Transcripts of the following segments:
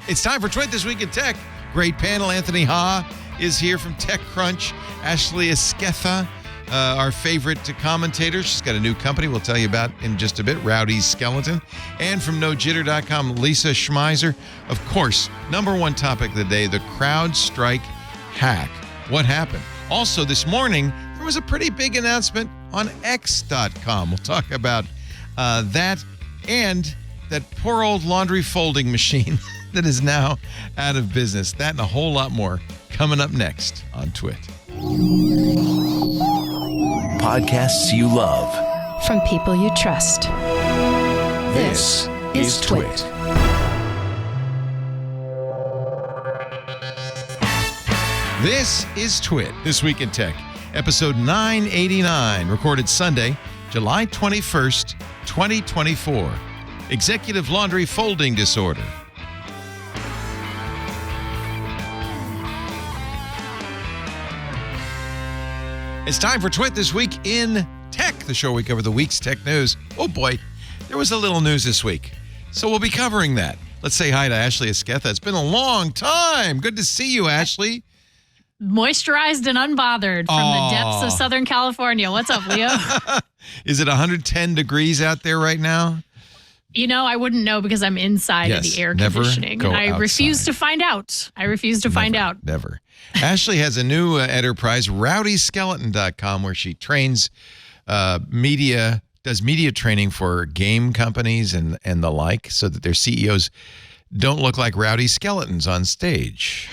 It's time for Twit This Week in Tech. Great panel. Anthony Ha is here from TechCrunch. Ashley Esqueda, our favorite commentator. She's got a new company we'll tell you about in just a bit, Rowdy's Skeleton. And from NoJitter.com, Lisa Schmeiser. Of course, number one topic of the day, the Crowdstrike hack. What happened? Also, this morning, there was a pretty big announcement on X.com. We'll talk about that and that poor old laundry folding machine that is now out of business. That and a whole lot more coming up next on Twit. Podcasts you love. From people you trust. This is Twit. This is Twit, This Week in Tech, episode 989, recorded Sunday, July 21st, 2024. Executive laundry folding disorder. It's time for Twit This Week in Tech, the show we cover the week's tech news. Oh boy, there was a little news this week, so we'll be covering that. Let's say hi to Ashley Esqueda. It's been a long time. Good to see you, Ashley. Moisturized and unbothered from the depths of Southern California. What's up, Leo? Is it 110 degrees out there right now? You know, I wouldn't know because I'm inside of the air conditioning. And I refuse to find out. Never. Ashley has a new enterprise, RowdySkeleton.com, where she trains does media training for game companies and the like, so that their CEOs don't look like rowdy skeletons on stage.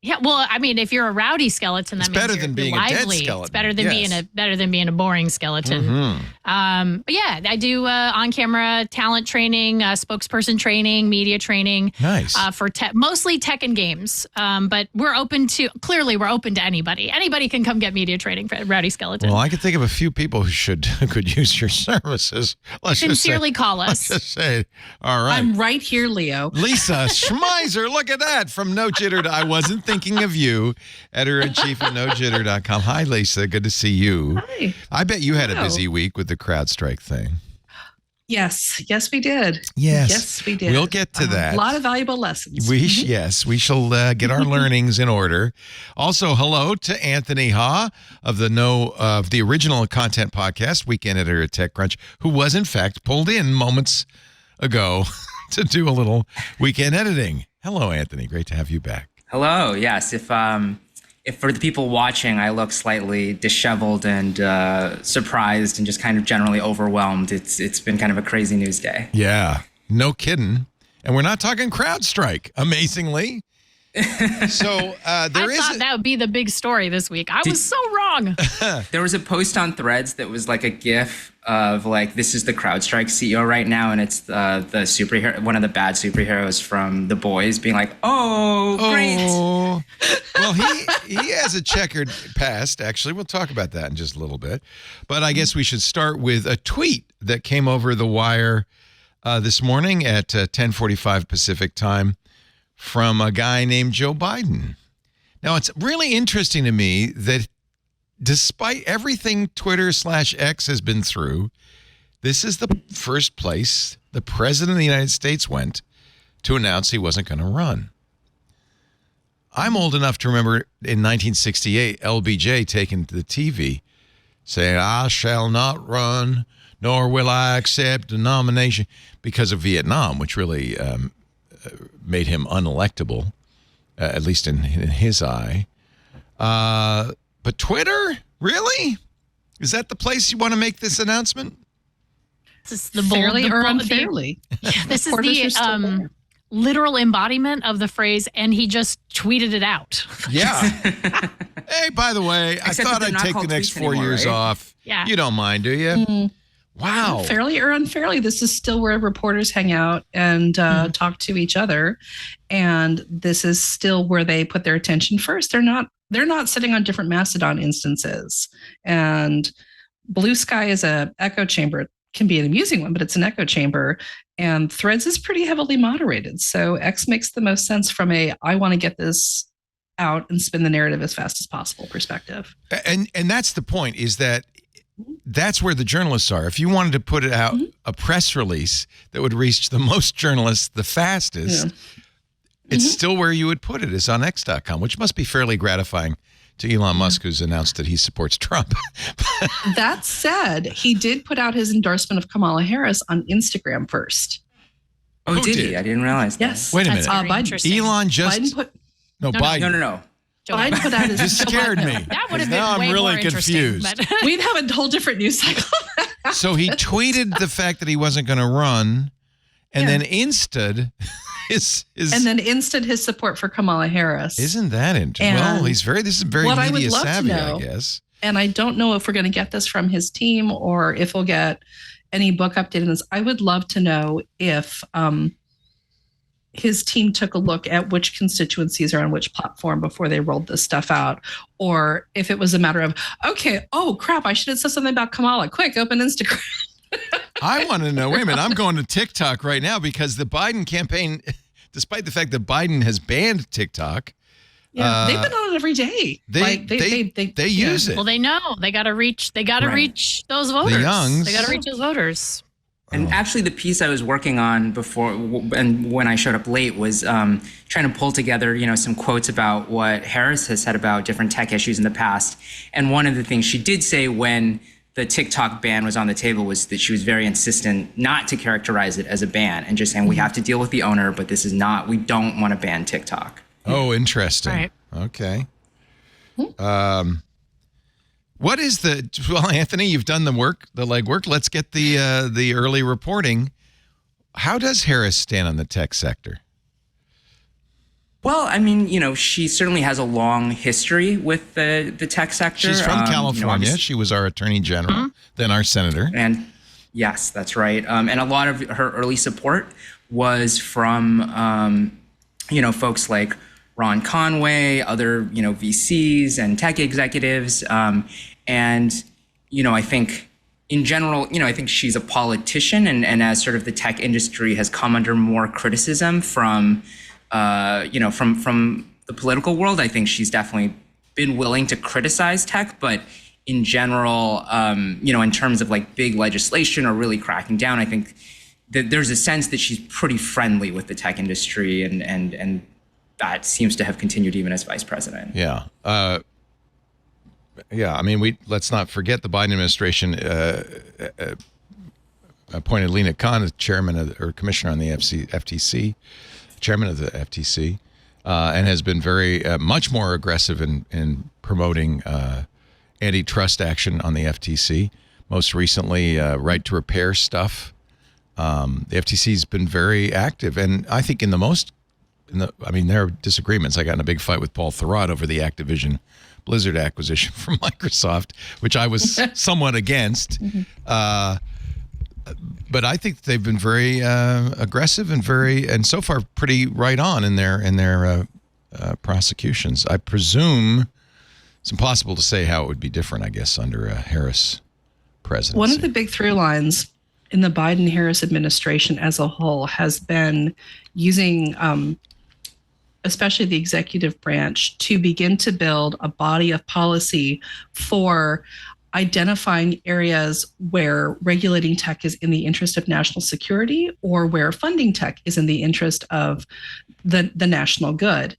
Yeah, well, I mean, if you're a rowdy skeleton, that means you're being lively. A dead skeleton. It's better than being a boring skeleton. Mm-hmm. But yeah, I do on-camera talent training, spokesperson training, media training. Nice. For mostly tech and games. But we're open to anybody. Anybody can come get media training for Rowdy Skeleton. Well, I could think of a few people who could use your services. Sincerely call us. Let's just say, all right. I'm right here, Leo. Lisa Schmeiser, look at that. From No Jitter I wasn't thinking of you, editor-in-chief at NoJitter.com. Hi, Lisa. Good to see you. Hi. I bet you had a busy week with the Crowdstrike thing. Yes, we did. Yes, we did. We'll get to that. A lot of valuable lessons. Yes, we shall get our learnings in order. Also, hello to Anthony Ha of the original content podcast, weekend editor at TechCrunch, who was in fact pulled in moments ago to do a little weekend editing. Hello, Anthony. Great to have you back. Hello. Yes. If for the people watching, I look slightly disheveled and surprised and just kind of generally overwhelmed. It's been kind of a crazy news day. Yeah. No kidding. And we're not talking CrowdStrike, amazingly. So I thought that would be the big story this week. I was so wrong. There was a post on Threads that was like a GIF of like, this is the CrowdStrike CEO right now, and it's the superhero, one of the bad superheroes from The Boys, being like, "Oh, great." Well, he has a checkered past. Actually, we'll talk about that in just a little bit. But I guess we should start with a tweet that came over the wire this morning at 10:45 Pacific time, from a guy named Joe Biden. Now, it's really interesting to me that despite everything Twitter/X has been through, this is the first place the president of the United States went to announce he wasn't going to run. I'm old enough to remember in 1968, LBJ taking to the TV saying, "I shall not run, nor will I accept a nomination," because of Vietnam, which really made him unelectable, at least in his eye. But Twitter? Really? Is that the place you want to make this announcement? This is the fairly or unfairly. This is the literal embodiment of the phrase, and he just tweeted it out. Yeah. Hey, by the way, I thought I'd take the next 4 years off. Yeah. You don't mind, do you? Mm-hmm. Wow. Fairly or unfairly, this is still where reporters hang out and talk to each other. And this is still where they put their attention first. They're not sitting on different Mastodon instances. And Blue Sky is a echo chamber. It can be an amusing one, but it's an echo chamber. And Threads is pretty heavily moderated. So X makes the most sense from I want to get this out and spin the narrative as fast as possible perspective. And that's the point, is that that's where the journalists are. If you wanted to put it out, a press release that would reach the most journalists the fastest, It's still where you would put it, is on X.com, which must be fairly gratifying to Elon Musk, who's announced that he supports Trump. That said, he did put out his endorsement of Kamala Harris on Instagram first. Oh, Who did did? he? I didn't realize that. Yes. Wait a That's minute. very Biden. interesting. Elon just... Biden Biden. No. Biden put out his Just scared me. That would have been Now I'm way really more interesting, confused. but- We'd have a whole different news cycle. So he tweeted the fact that he wasn't going to run, and then insted his and then instant his support for Kamala Harris. Isn't that interesting? Well, this is very what I would media love to savvy, know- I guess. And I don't know if we're going to get this from his team or if we'll get any book update on this. I would love to know if his team took a look at which constituencies are on which platform before they rolled this stuff out, or if it was a matter of, okay, oh crap, I should have said something about Kamala. Quick, open Instagram. I want to know, wait a minute, I'm going to TikTok right now because the Biden campaign, despite the fact that Biden has banned TikTok, Yeah, they've been on it every day. They use it. Well, they know they got to reach. They got to reach those voters. The youngs. They got to reach those voters. And actually, the piece I was working on before, and when I showed up late, was trying to pull together, some quotes about what Harris has said about different tech issues in the past. And one of the things she did say when the TikTok ban was on the table was that she was very insistent not to characterize it as a ban and just saying we have to deal with the owner, but this is not. We don't want to ban TikTok. Oh, interesting. Right. Okay. What is well, Anthony, you've done the legwork. Let's get the early reporting. How does Harris stand on the tech sector? Well, I mean, she certainly has a long history with the tech sector. She's from California. She was our attorney general, then our senator. And yes, that's right. And a lot of her early support was from, folks like Ron Conway, other, VCs and tech executives. And, I think in general, I think she's a politician. And as sort of the tech industry has come under more criticism from the political world, I think she's definitely been willing to criticize tech. But in general, in terms of like big legislation or really cracking down, I think that there's a sense that she's pretty friendly with the tech industry. And that seems to have continued even as vice president. Yeah. I mean, let's not forget the Biden administration appointed Lena Khan as commissioner on the FTC, chairman of the FTC, and has been very much more aggressive in promoting antitrust action on the FTC. Most recently, right to repair stuff. The FTC has been very active, and I think there are disagreements. I got in a big fight with Paul Thurrott over the Activision Blizzard acquisition from Microsoft, which I was somewhat against. But I think they've been very aggressive and so far pretty right on in their prosecutions. I presume it's impossible to say how it would be different, I guess, under a Harris presidency. One of the big through lines in the Biden-Harris administration as a whole has been using especially the executive branch, to begin to build a body of policy for identifying areas where regulating tech is in the interest of national security or where funding tech is in the interest of the national good.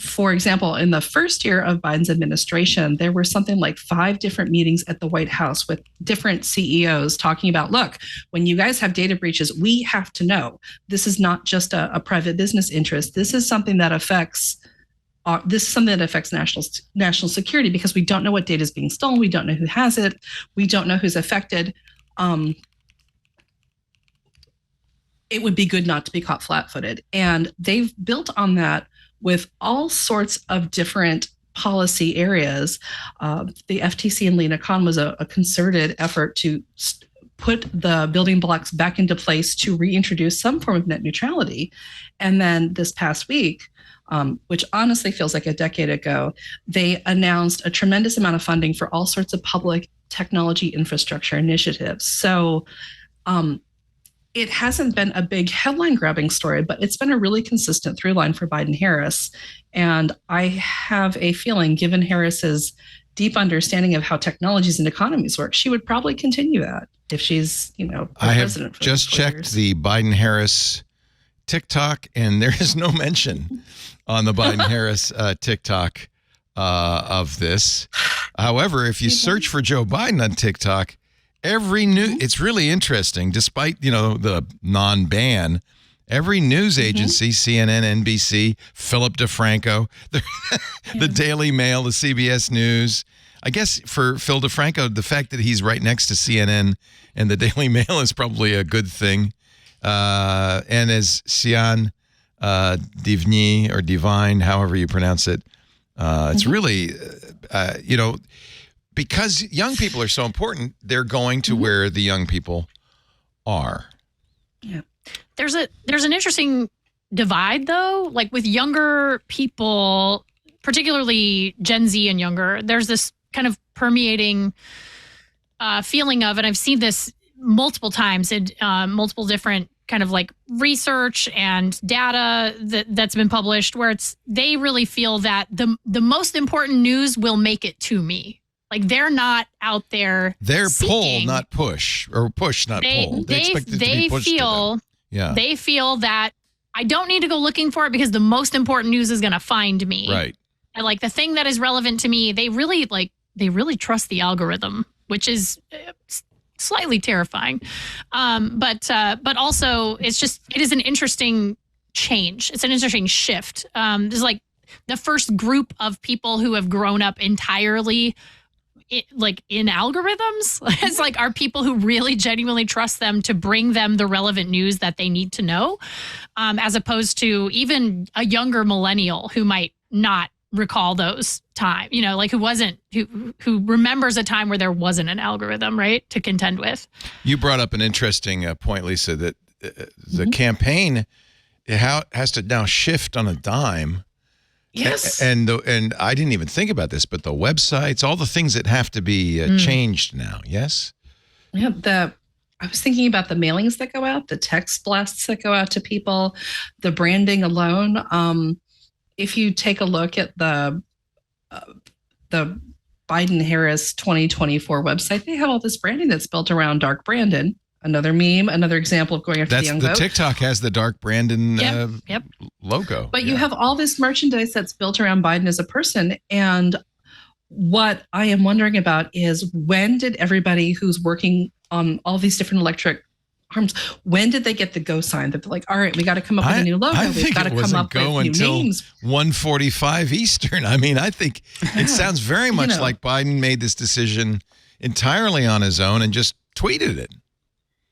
For example, in the first year of Biden's administration, there were something like 5 different meetings at the White House with different CEOs talking about, look, when you guys have data breaches, we have to know. This is not just a private business interest. This is something that affects national security because we don't know what data is being stolen. We don't know who has it. We don't know who's affected. It would be good not to be caught flat-footed. And they've built on that with all sorts of different policy areas. The FTC and Lena Khan was a concerted effort to put the building blocks back into place to reintroduce some form of net neutrality. And then this past week, which honestly feels like a decade ago, they announced a tremendous amount of funding for all sorts of public technology infrastructure initiatives. So it hasn't been a big headline grabbing story, but it's been a really consistent through line for Biden-Harris. And I have a feeling, given Harris's deep understanding of how technologies and economies work, she would probably continue that if she's, I have just checked the Biden-Harris TikTok, and there is no mention on the Biden-Harris TikTok of this. However, if you search for Joe Biden on TikTok, it's really interesting, despite, the non-ban, every news agency, CNN, NBC, Philip DeFranco, the Daily Mail, the CBS News. I guess for Phil DeFranco, the fact that he's right next to CNN and the Daily Mail is probably a good thing. And as Sian Divni, or Divine, however you pronounce it, it's really, because young people are so important, they're going to where the young people are. Yeah. There's an interesting divide, though, like with younger people, particularly Gen Z and younger. There's this kind of permeating feeling of, and I've seen this multiple times in multiple different kind of like research and data that's been published, where they really feel that the most important news will make it to me. Like they're not out there. They're seeking. pull, not push, or push, not pull. They expect it to be pushed to them. Yeah. They feel that I don't need to go looking for it because the most important news is going to find me. Right. And like the thing that is relevant to me, they really trust the algorithm, which is slightly terrifying. But also it is an interesting change. It's an interesting shift. There's like the first group of people who have grown up entirely in algorithms. It's like are people who really genuinely trust them to bring them the relevant news that they need to know, as opposed to even a younger millennial who might not recall those time, who remembers a time where there wasn't an algorithm, right, to contend with. You brought up an interesting point, Lisa, that the campaign has to now shift on a dime. Yes. And I didn't even think about this, but the websites, all the things that have to be changed now. Yes. Yeah. I was thinking about the mailings that go out, the text blasts that go out to people, the branding alone. If you take a look at the Biden-Harris 2024 website, they have all this branding that's built around dark Brandon. Another meme, another example of going after the young vote. TikTok has the dark Brandon Yep. logo. But you have all this merchandise that's built around Biden as a person. And what I am wondering about is, when did everybody who's working on all these different electric arms, when did they get the go sign? That they're like, all right, we got to come up with a new logo. We've got to come up with new names. 1:45 Eastern. I mean, I think it sounds very much like Biden made this decision entirely on his own and just tweeted it.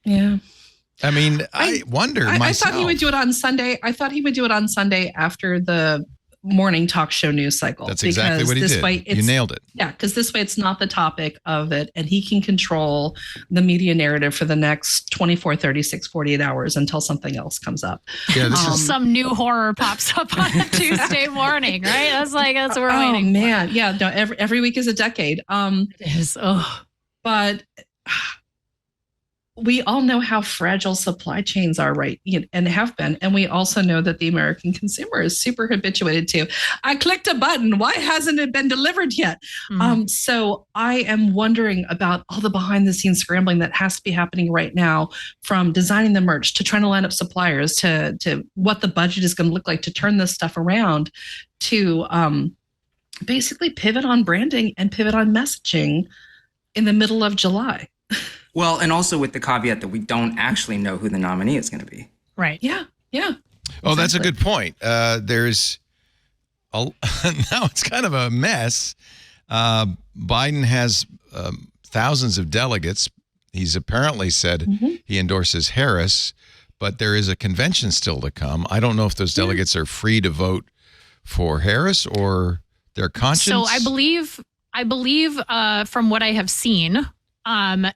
Yeah. I mean, I wonder myself. I thought he would do it on Sunday. I thought he would do it on Sunday after the morning talk show news cycle. That's exactly what he did. You nailed it. Yeah, because this way it's not the topic of it, and he can control the media narrative for the next 24, 36, 48 hours until something else comes up. Yeah, some new horror pops up on a Tuesday morning, right? That's what we're waiting for. Oh, man. Yeah, no, every week is a decade. It is. Oh. But we all know how fragile supply chains are, right? And have been. And we also know that the American consumer is super habituated to, I clicked a button. Why hasn't it been delivered yet? Mm-hmm. So I am wondering about all the behind the scenes scrambling that has to be happening right now, from designing the merch to trying to line up suppliers to what the budget is going to look like to turn this stuff around, to basically pivot on branding and pivot on messaging in the middle of July. Well, and also with the caveat that we don't actually know who the nominee is going to be. Right. Yeah. Yeah. Oh, that's a good point. Now it's kind of a mess. Biden has thousands of delegates. He's apparently said he endorses Harris, but there is a convention still to come. I don't know if those delegates are free to vote for Harris or their conscience. So I believe from what I have seen, I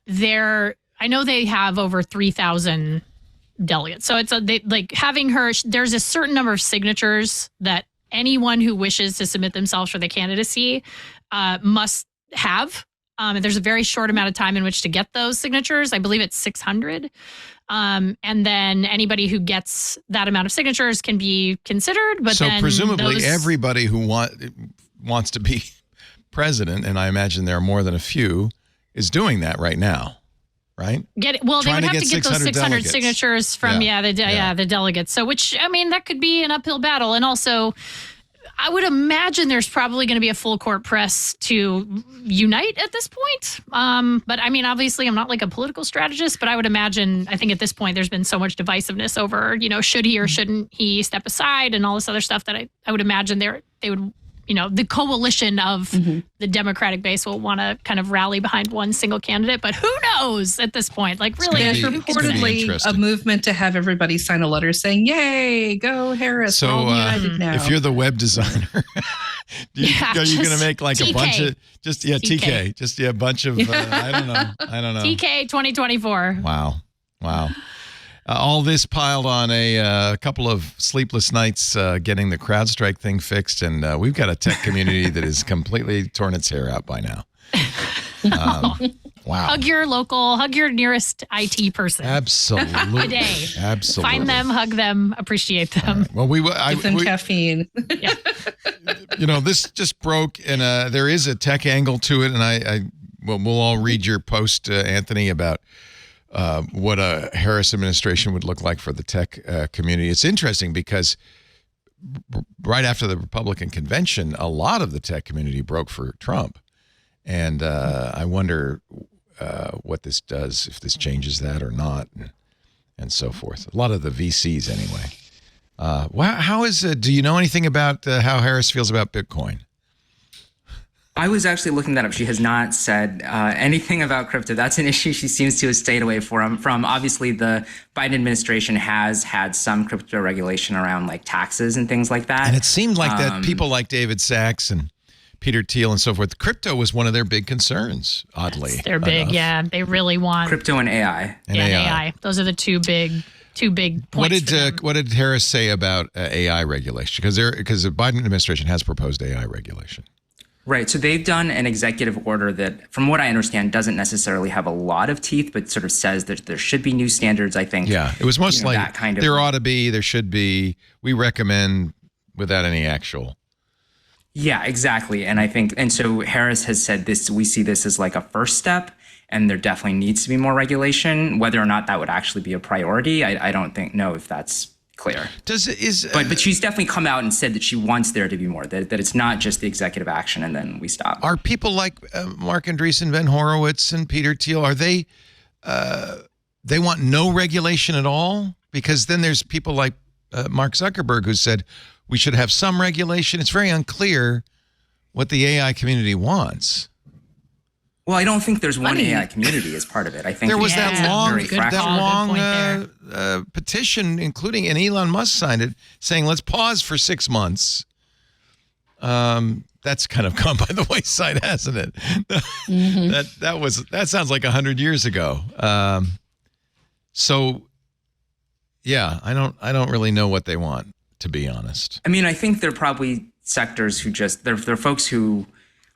know they have over 3,000 delegates. So it's having her. There's a certain number of signatures that anyone who wishes to submit themselves for the candidacy must have. And there's a very short amount of time in which to get those signatures. I believe it's 600. And then anybody who gets that amount of signatures can be considered. But so then presumably everybody who wants to be president, and I imagine there are more than a few, is doing that right now. right? They would Trying to have get to get those 600 600 delegates. signatures from the delegates. So, which, I mean, that could be an uphill battle. And also, I would imagine there's probably going to be a full court press to unite at this point. But I mean, obviously, I'm not like a political strategist, but I would imagine, I think at this point, there's been so much divisiveness over, should he or shouldn't he step aside and all this other stuff that I would imagine they would, the coalition of the Democratic base will want to kind of rally behind one single candidate. But who knows at this point? Like, really, There's gonna be reportedly interesting. a movement to have everybody sign a letter saying, "Yay, go Harris!" So we're all united now. if you're the web designer, are you going to make like TK. a bunch of TK, a bunch of I don't know. TK 2024. Wow. All this piled on a couple of sleepless nights getting the Crowdstrike thing fixed, and we've got a tech community that has completely torn its hair out by now. Wow. Hug your nearest IT person. Absolutely. Today. Absolutely. Find them, hug them, appreciate them. Right. Well, Give them caffeine. This just broke, and there is a tech angle to it, and we'll all read your post, Anthony, about what a Harris administration would look like for the tech community. It's interesting because right after the Republican convention, a lot of the tech community broke for Trump. And I wonder what this does, if this changes that or not, and so forth. A lot of the VCs anyway. How is it? Do you know anything about how Harris feels about Bitcoin? I was actually looking that up. She has not said anything about crypto. That's an issue she seems to have stayed away from. Obviously, the Biden administration has had some crypto regulation around like taxes and things like that. And it seemed like that people like David Sachs and Peter Thiel and so forth, crypto was one of their big concerns, oddly. They're big, enough. yeah. They really want crypto and AI. And AI. Those are the two big points. What did Harris say about AI regulation? Because the Biden administration has proposed AI regulation. Right. So they've done an executive order that, from what I understand, doesn't necessarily have a lot of teeth, but sort of says that there should be new standards, I think. Yeah, it was mostly that kind of, there ought to be, there should be, we recommend without any actual. Yeah, exactly. And so Harris has said this, we see this as like a first step, and there definitely needs to be more regulation. Whether or not that would actually be a priority, I don't know if that's clear. But she's definitely come out and said that she wants there to be more, that it's not just the executive action and then we stop. Are people like Mark Andreessen, Ben Horowitz, and Peter Thiel, are they want no regulation at all? Because then there's people like Mark Zuckerberg who said we should have some regulation. It's very unclear what the AI community wants. Well, I don't think there's one AI community as part of it. I think there was that long petition, including, and Elon Musk signed it, saying let's pause for 6 months. That's kind of gone by the wayside, hasn't it? That sounds like 100 years ago. So, yeah, I don't really know what they want, to be honest. I mean, I think there are probably sectors who there are folks who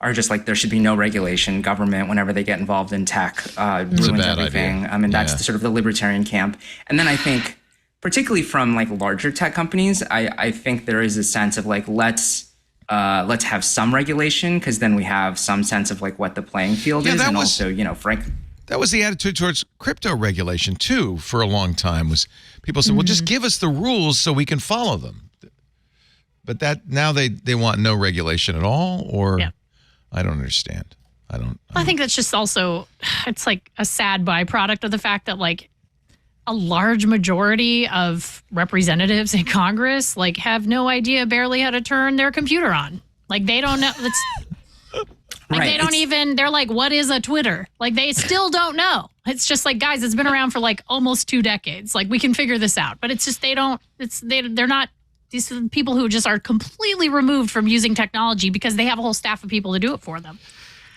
are just like, there should be no regulation. Government, whenever they get involved in tech, ruins everything. Idea. I mean, that's sort of the libertarian camp. And then I think, particularly from like larger tech companies, I think there is a sense of like, let's have some regulation, because then we have some sense of like what the playing field is. And also, Frank. That was the attitude towards crypto regulation too for a long time, was people said, well, just give us the rules so we can follow them. But that now they want no regulation at all, or I don't understand. I think that's just also, it's like a sad byproduct of the fact that like a large majority of representatives in Congress like have no idea barely how to turn their computer on. Like they don't know. They don't even, they're like, what is a Twitter? Like they still don't know. It's just like, guys, it's been around for like almost 2 decades. Like we can figure this out, but it's just, they're not, these are people who just are completely removed from using technology because they have a whole staff of people to do it for them.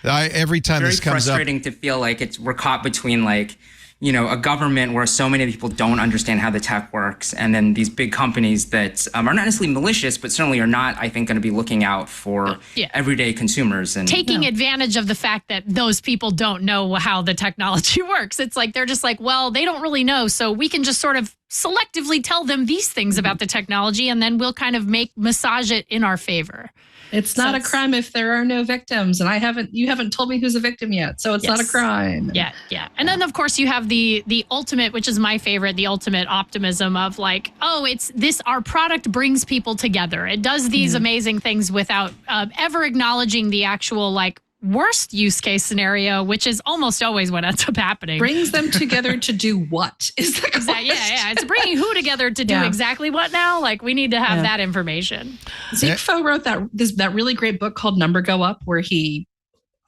Every time this comes up, very frustrating to feel like we're caught between like, a government where so many people don't understand how the tech works, and then these big companies that are not necessarily malicious, but certainly are not, I think, going to be looking out for everyday consumers and taking advantage of the fact that those people don't know how the technology works. It's like they're just like, well, they don't really know, so we can just sort of selectively tell them these things about the technology, and then we'll kind of massage it in our favor. It's not a crime if there are no victims, and you haven't told me who's a victim yet, so it's not a crime. Yeah. And then of course you have the ultimate, which is my favorite, the ultimate optimism of like, oh, it's this, our product brings people together. It does these amazing things without ever acknowledging the actual like worst use case scenario, which is almost always what ends up happening. Brings them together to do what? Is the question. Yeah. It's bringing who together to do exactly what now? Like, we need to have that information. Ziegfeld wrote that really great book called Number Go Up, where he's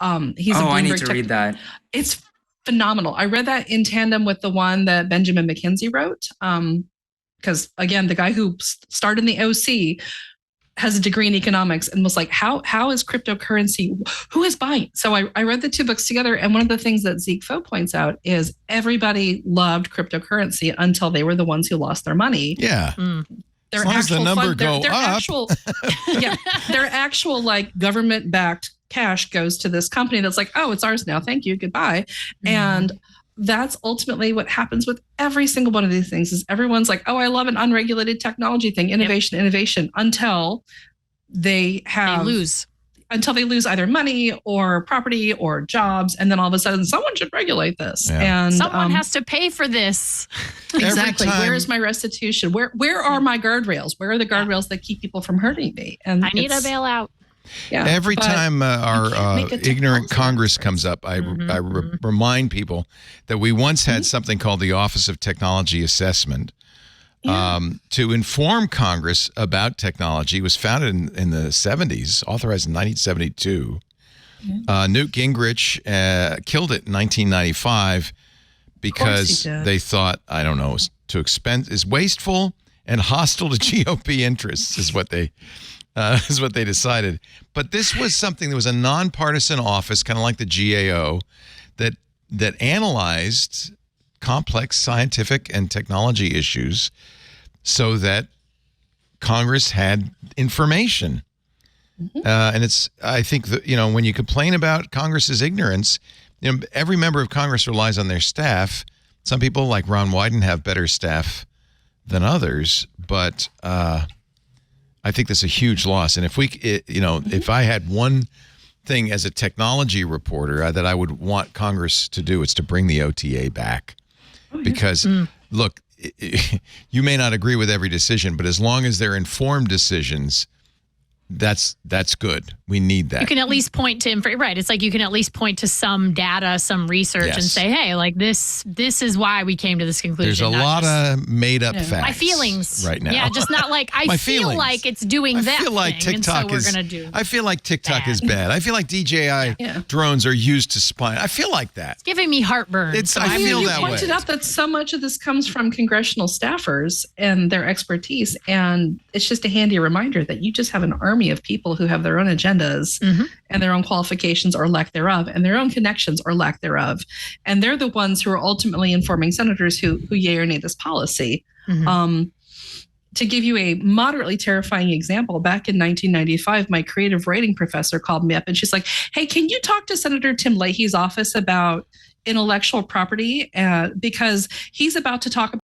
a Bloomberg I need to read that. It's phenomenal. I read that in tandem with the one that Benjamin McKinsey wrote. Because again, the guy who starred in the OC has a degree in economics and was like, how is cryptocurrency, who is buying? So I read the two books together. And one of the things that Ziegfeld points out is everybody loved cryptocurrency until they were the ones who lost their money. Yeah. Their as long as the number go up. Their actual like government-backed cash goes to this company that's like, oh, it's ours now. Thank you. Goodbye. And that's ultimately what happens with every single one of these things is everyone's like, oh, I love an unregulated technology thing, innovation, until they lose either money or property or jobs. And then all of a sudden someone should regulate this. Yeah. And someone has to pay for this. Exactly. Where is my restitution? Where are my guardrails? Where are the guardrails that keep people from hurting me? And I need a bailout. Yeah, every time our ignorant Congress comes up, I remind people that we once had something called the Office of Technology Assessment to inform Congress about technology. It was founded in the 70s, authorized in 1972. Newt Gingrich killed it in 1995 because they thought, I don't know, is wasteful and hostile to GOP interests is what they decided. But this was something that was a nonpartisan office, kind of like the GAO, that analyzed complex scientific and technology issues so that Congress had information. And I think that, when you complain about Congress's ignorance, every member of Congress relies on their staff. Some people like Ron Wyden have better staff than others, but I think that's a huge loss. And if I had one thing as a technology reporter that I would want Congress to do, it's to bring the OTA back. Because, look, you may not agree with every decision, but as long as they're informed decisions, that's good. We need that. You can at least point to right. It's like you can at least point to some data, some research, and say, "Hey, like this is why we came to this conclusion." There's a lot of made up facts. My feelings right now. Yeah, just not like I feel like it's doing that. I feel like thing, TikTok and so we're gonna do. I feel like TikTok is bad. I feel like DJI drones are used to spying. I feel like that. It's giving me heartburn. I feel that way. You pointed out that so much of this comes from congressional staffers and their expertise, and it's just a handy reminder that you just have an army of people who have their own agendas and their own qualifications or lack thereof, and their own connections or lack thereof. And they're the ones who are ultimately informing senators who yay or nay this policy. To give you a moderately terrifying example, back in 1995, my creative writing professor called me up and she's like, hey, can you talk to Senator Tim Leahy's office about intellectual property? Because he's about to talk about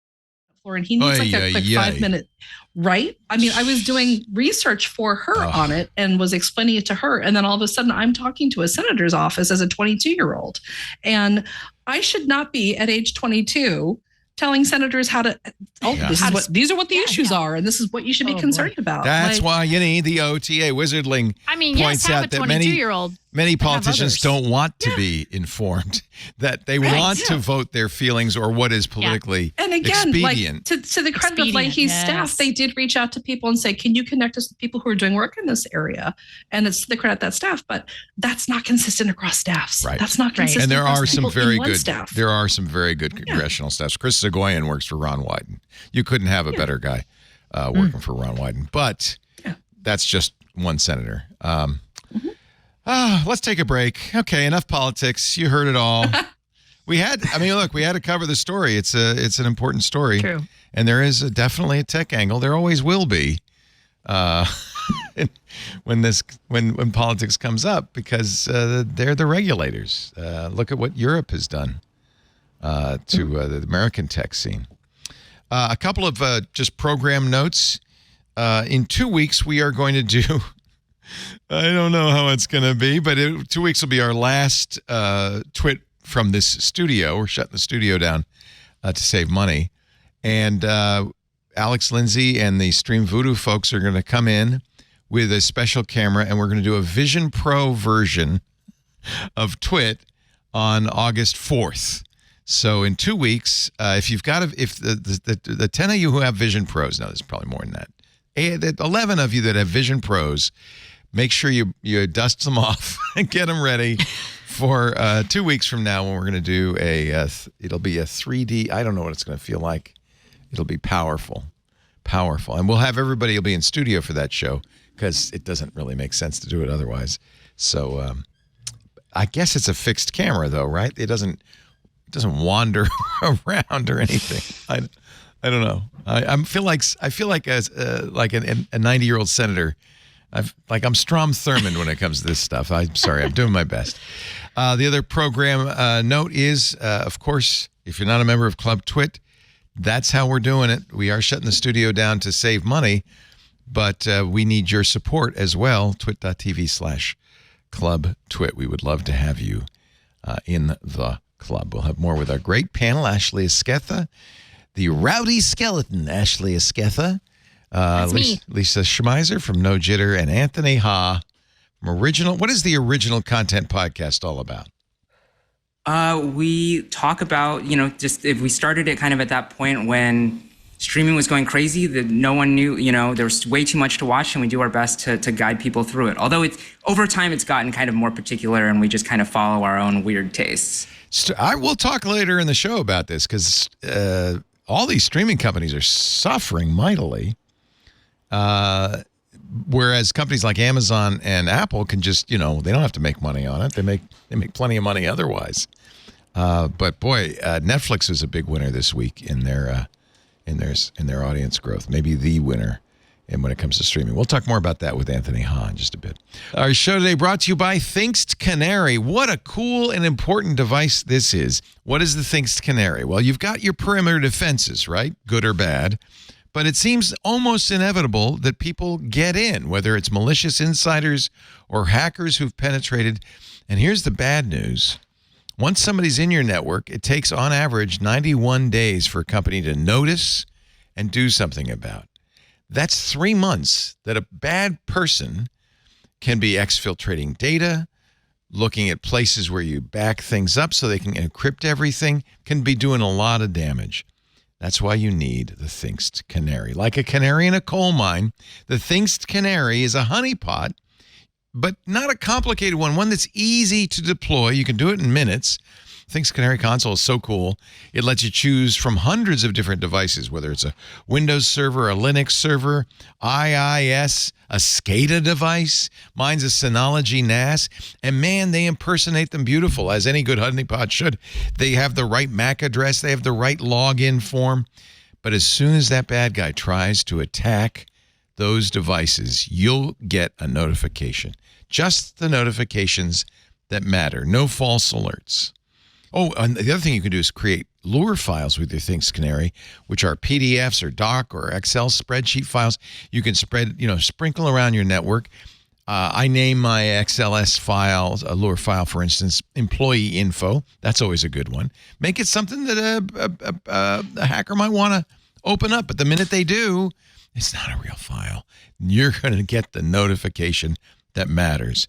and he needs like a quick 5-minute. Right. I mean, I was doing research for her on it and was explaining it to her. And then all of a sudden I'm talking to a senator's office as a 22-year-old. And I should not be at age 22 telling senators how to, these are what the issues are. And this is what you should be concerned about. That's why you need the OTA. Wizardling points out that many politicians don't want to be informed, that they want to vote their feelings or what is politically and again, expedient. Like, to the credit of Leahy's staff, they did reach out to people and say, can you connect us to people who are doing work in this area? And it's to the credit of that staff, but that's not consistent across staffs. Right. That's not consistent. And there are some very good staff. There are some very good congressional staffs. Chris Zagoyan works for Ron Wyden. You couldn't have a better guy working for Ron Wyden, but that's just one senator. Let's take a break. Okay, enough politics. You heard it all. We had to cover the story. It's an important story. True. And there is definitely a tech angle. There always will be when politics comes up because they're the regulators. Look at what Europe has done to the American tech scene. A couple of just program notes. In 2 weeks, we are going to do, I don't know how it's going to be, but 2 weeks will be our last twit from this studio. We're shutting the studio down to save money. And Alex Lindsay and the Stream Voodoo folks are going to come in with a special camera, and we're going to do a Vision Pro version of twit on August 4th. So in 2 weeks, if you've got if the 10 of you who have Vision Pros, now there's probably more than that, the 11 of you that have Vision Pros, make sure you dust them off and get them ready for 2 weeks from now when we're going to do it'll be a 3D. I don't know what it's going to feel like. It'll be powerful. And we'll have everybody will be in studio for that show because it doesn't really make sense to do it otherwise. So I guess it's a fixed camera though, right? It doesn't wander around or anything. I don't know. I feel like a 90-year-old senator. I'm Strom Thurmond when it comes to this stuff. I'm sorry. I'm doing my best. The other program note is, of course, if you're not a member of Club Twit, that's how we're doing it. We are shutting the studio down to save money, but we need your support as well. twit.tv/Club Twit. We would love to have you in the club. We'll have more with our great panel, Ashley Esqueda, the rowdy skeleton, Ashley Esqueda, Lisa Schmeiser from No Jitter, and Anthony Ha from Original. What is the Original Content Podcast all about? We talk about, just if we started it kind of at that point when streaming was going crazy, that no one knew, there was way too much to watch, and we do our best to guide people through it. Although over time it's gotten kind of more particular, and we just kind of follow our own weird tastes. I will talk later in the show about this because all these streaming companies are suffering mightily. Whereas companies like Amazon and Apple can just, they don't have to make money on it. They make plenty of money otherwise. But boy, Netflix is a big winner this week in their audience growth. Maybe the winner when it comes to streaming. We'll talk more about that with Anthony Ha in just a bit. Our show today brought to you by Thinkst Canary. What a cool and important device this is. What is the Thinkst Canary? Well, you've got your perimeter defenses, right? Good or bad. But it seems almost inevitable that people get in, whether it's malicious insiders or hackers who've penetrated. And here's the bad news. Once somebody's in your network, it takes on average 91 days for a company to notice and do something about. That's 3 months that a bad person can be exfiltrating data, looking at places where you back things up so they can encrypt everything, can be doing a lot of damage. That's why you need the Thinkst Canary. Like a canary in a coal mine, the Thinkst Canary is a honeypot, but not a complicated one that's easy to deploy. You can do it in minutes. Thinkst Canary console is so cool. It lets you choose from hundreds of different devices, whether it's a Windows server, a Linux server, IIS, a SCADA device. Mine's a Synology NAS. And man, they impersonate them beautiful, as any good honeypot should. They have the right MAC address. They have the right login form. But as soon as that bad guy tries to attack those devices, you'll get a notification. Just the notifications that matter. No false alerts. Oh, and the other thing you can do is create lure files with your Thinkst Canary, which are PDFs or doc or Excel spreadsheet files. You can sprinkle around your network. I name my XLS files, a lure file, for instance, employee info. That's always a good one. Make it something that a hacker might want to open up. But the minute they do, it's not a real file. You're going to get the notification that matters.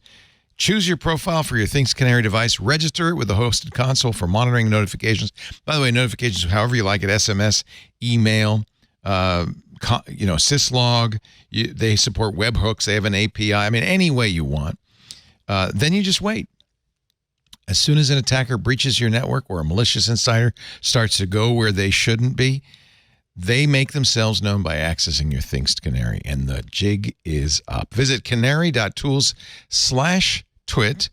Choose your profile for your Thinkst Canary device. Register it with the hosted console for monitoring notifications. By the way, notifications, however you like it, SMS, email, syslog. They support webhooks. They have an API. I mean, any way you want. Then you just wait. As soon as an attacker breaches your network or a malicious insider starts to go where they shouldn't be, they make themselves known by accessing your Thinkst Canary, and the jig is up. Visit canary.tools/twit.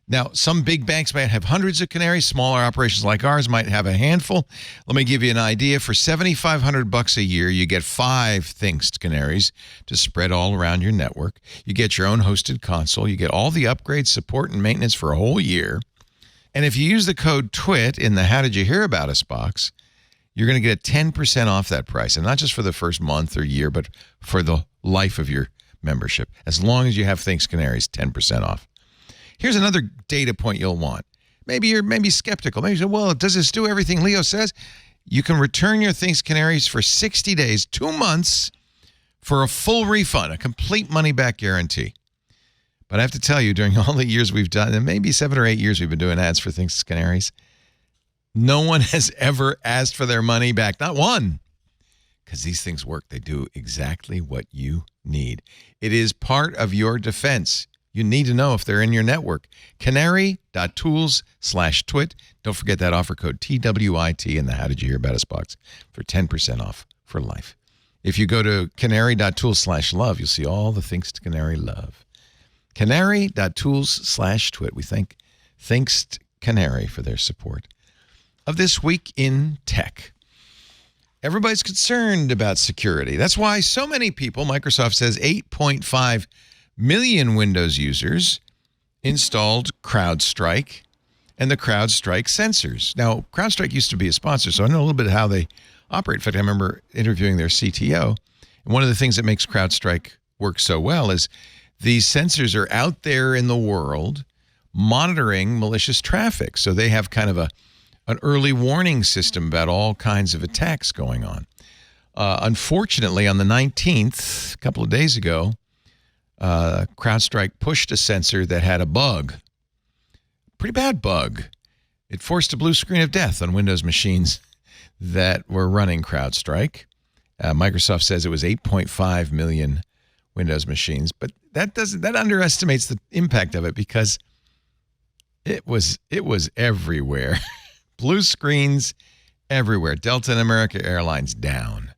Now, some big banks might have hundreds of canaries. Smaller operations like ours might have a handful. Let me give you an idea. For $7,500 a year, you get 5 Thinkst Canaries to spread all around your network. You get your own hosted console. You get all the upgrades, support, and maintenance for a whole year. And if you use the code TWIT in the How Did You Hear About Us box, you're going to get 10% off that price. And not just for the first month or year, but for the life of your membership. As long as you have Thinks Canaries, 10% off. Here's another data point you'll want. Maybe you're skeptical. Maybe you say, well, does this do everything Leo says? You can return your Thinks Canaries for 60 days, 2 months, for a full refund, a complete money-back guarantee. But I have to tell you, during all the years we've done, and maybe 7 or 8 years we've been doing ads for Thinks Canaries, no one has ever asked for their money back. Not one. Because these things work. They do exactly what you need. It is part of your defense. You need to know if they're in your network. Canary.tools/twit. Don't forget that offer code TWIT in the How Did You Hear About Us box for 10% off for life. If you go to canary.tools/love, you'll see all the things to Canary love. Canary.tools/twit. We thank Thanks Canary for their support of This Week in Tech. Everybody's concerned about security. That's why so many people, Microsoft says 8.5 million Windows users installed Crowdstrike and the Crowdstrike sensors. Now, Crowdstrike used to be a sponsor, so I know a little bit how they operate. In fact, I remember interviewing their CTO. And one of the things that makes Crowdstrike work so well is these sensors are out there in the world monitoring malicious traffic. So they have kind of an early warning system about all kinds of attacks going on. Unfortunately, on the 19th, a couple of days ago, Crowdstrike pushed a sensor that had a bug. Pretty bad bug. It forced a blue screen of death on Windows machines that were running Crowdstrike. Microsoft says it was 8.5 million Windows machines, but that underestimates the impact of it because it was everywhere. Blue screens everywhere. Delta and American Airlines down.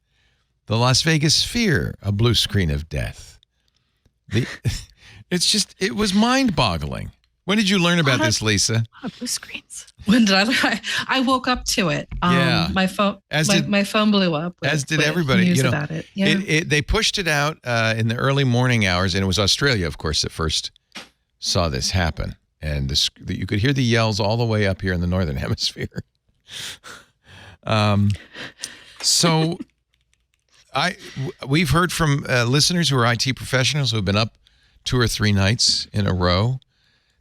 The Las Vegas Sphere, a blue screen of death. It was mind-boggling. When did you learn about this, Lisa? Blue screens. When did I woke up to it. Yeah. My phone my phone blew up. As did everybody. News about it. Yeah. They pushed it out in the early morning hours, and it was Australia, of course, that first saw this happen. And you could hear the yells all the way up here in the Northern Hemisphere. So we've heard from listeners who are IT professionals who have been up 2 or 3 nights in a row.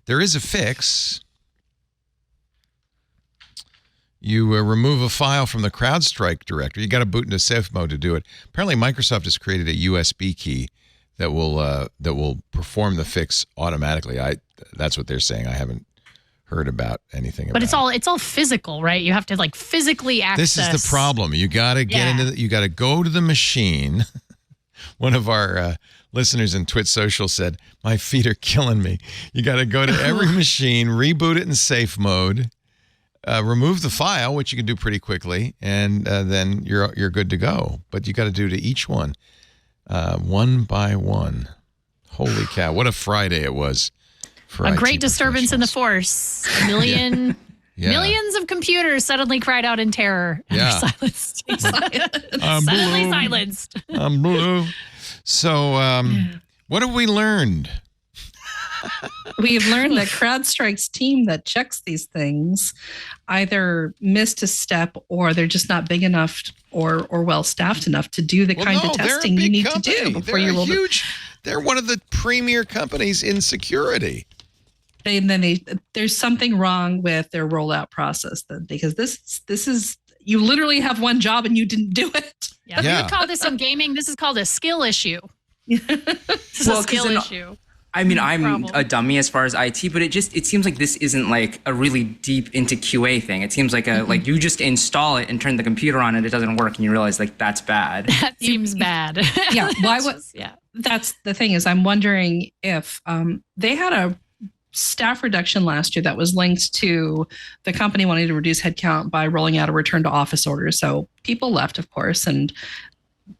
There is a fix. You remove a file from the Crowdstrike directory. You got to boot into safe mode to do it. Apparently, Microsoft has created a USB key that will perform the fix automatically. That's what they're saying. I haven't heard about anything about it. But it's all physical, right? You have to like physically access. This is the problem. You got to get you got to go to the machine. One of our listeners in Twit Social said, "My feet are killing me." You got to go to every machine, reboot it in safe mode, remove the file, which you can do pretty quickly, and then you're good to go. But you got to do to each one, one by one. Holy cow! What a Friday it was. A great disturbance in the force. Millions of computers suddenly cried out in terror and are silenced. Suddenly silenced. I'm blue. So, what have we learned? We've learned that Crowdstrike's team that checks these things either missed a step or they're just not big enough or well staffed enough to do the kind of testing you need to do before you roll it. They're one of the premier companies in security. There's something wrong with their rollout process then, because this is you literally have one job and you didn't do it. Yeah. We would call this in gaming. This is called a skill issue. This is a skill issue. I mean, I'm a dummy as far as IT, but it seems like this isn't like a really deep into QA thing. It seems like like you just install it and turn the computer on and it doesn't work and you realize like that's bad. That seems bad. Yeah. That's the thing is I'm wondering if they had a staff reduction last year that was linked to the company wanting to reduce headcount by rolling out a return to office order. So people left, of course, and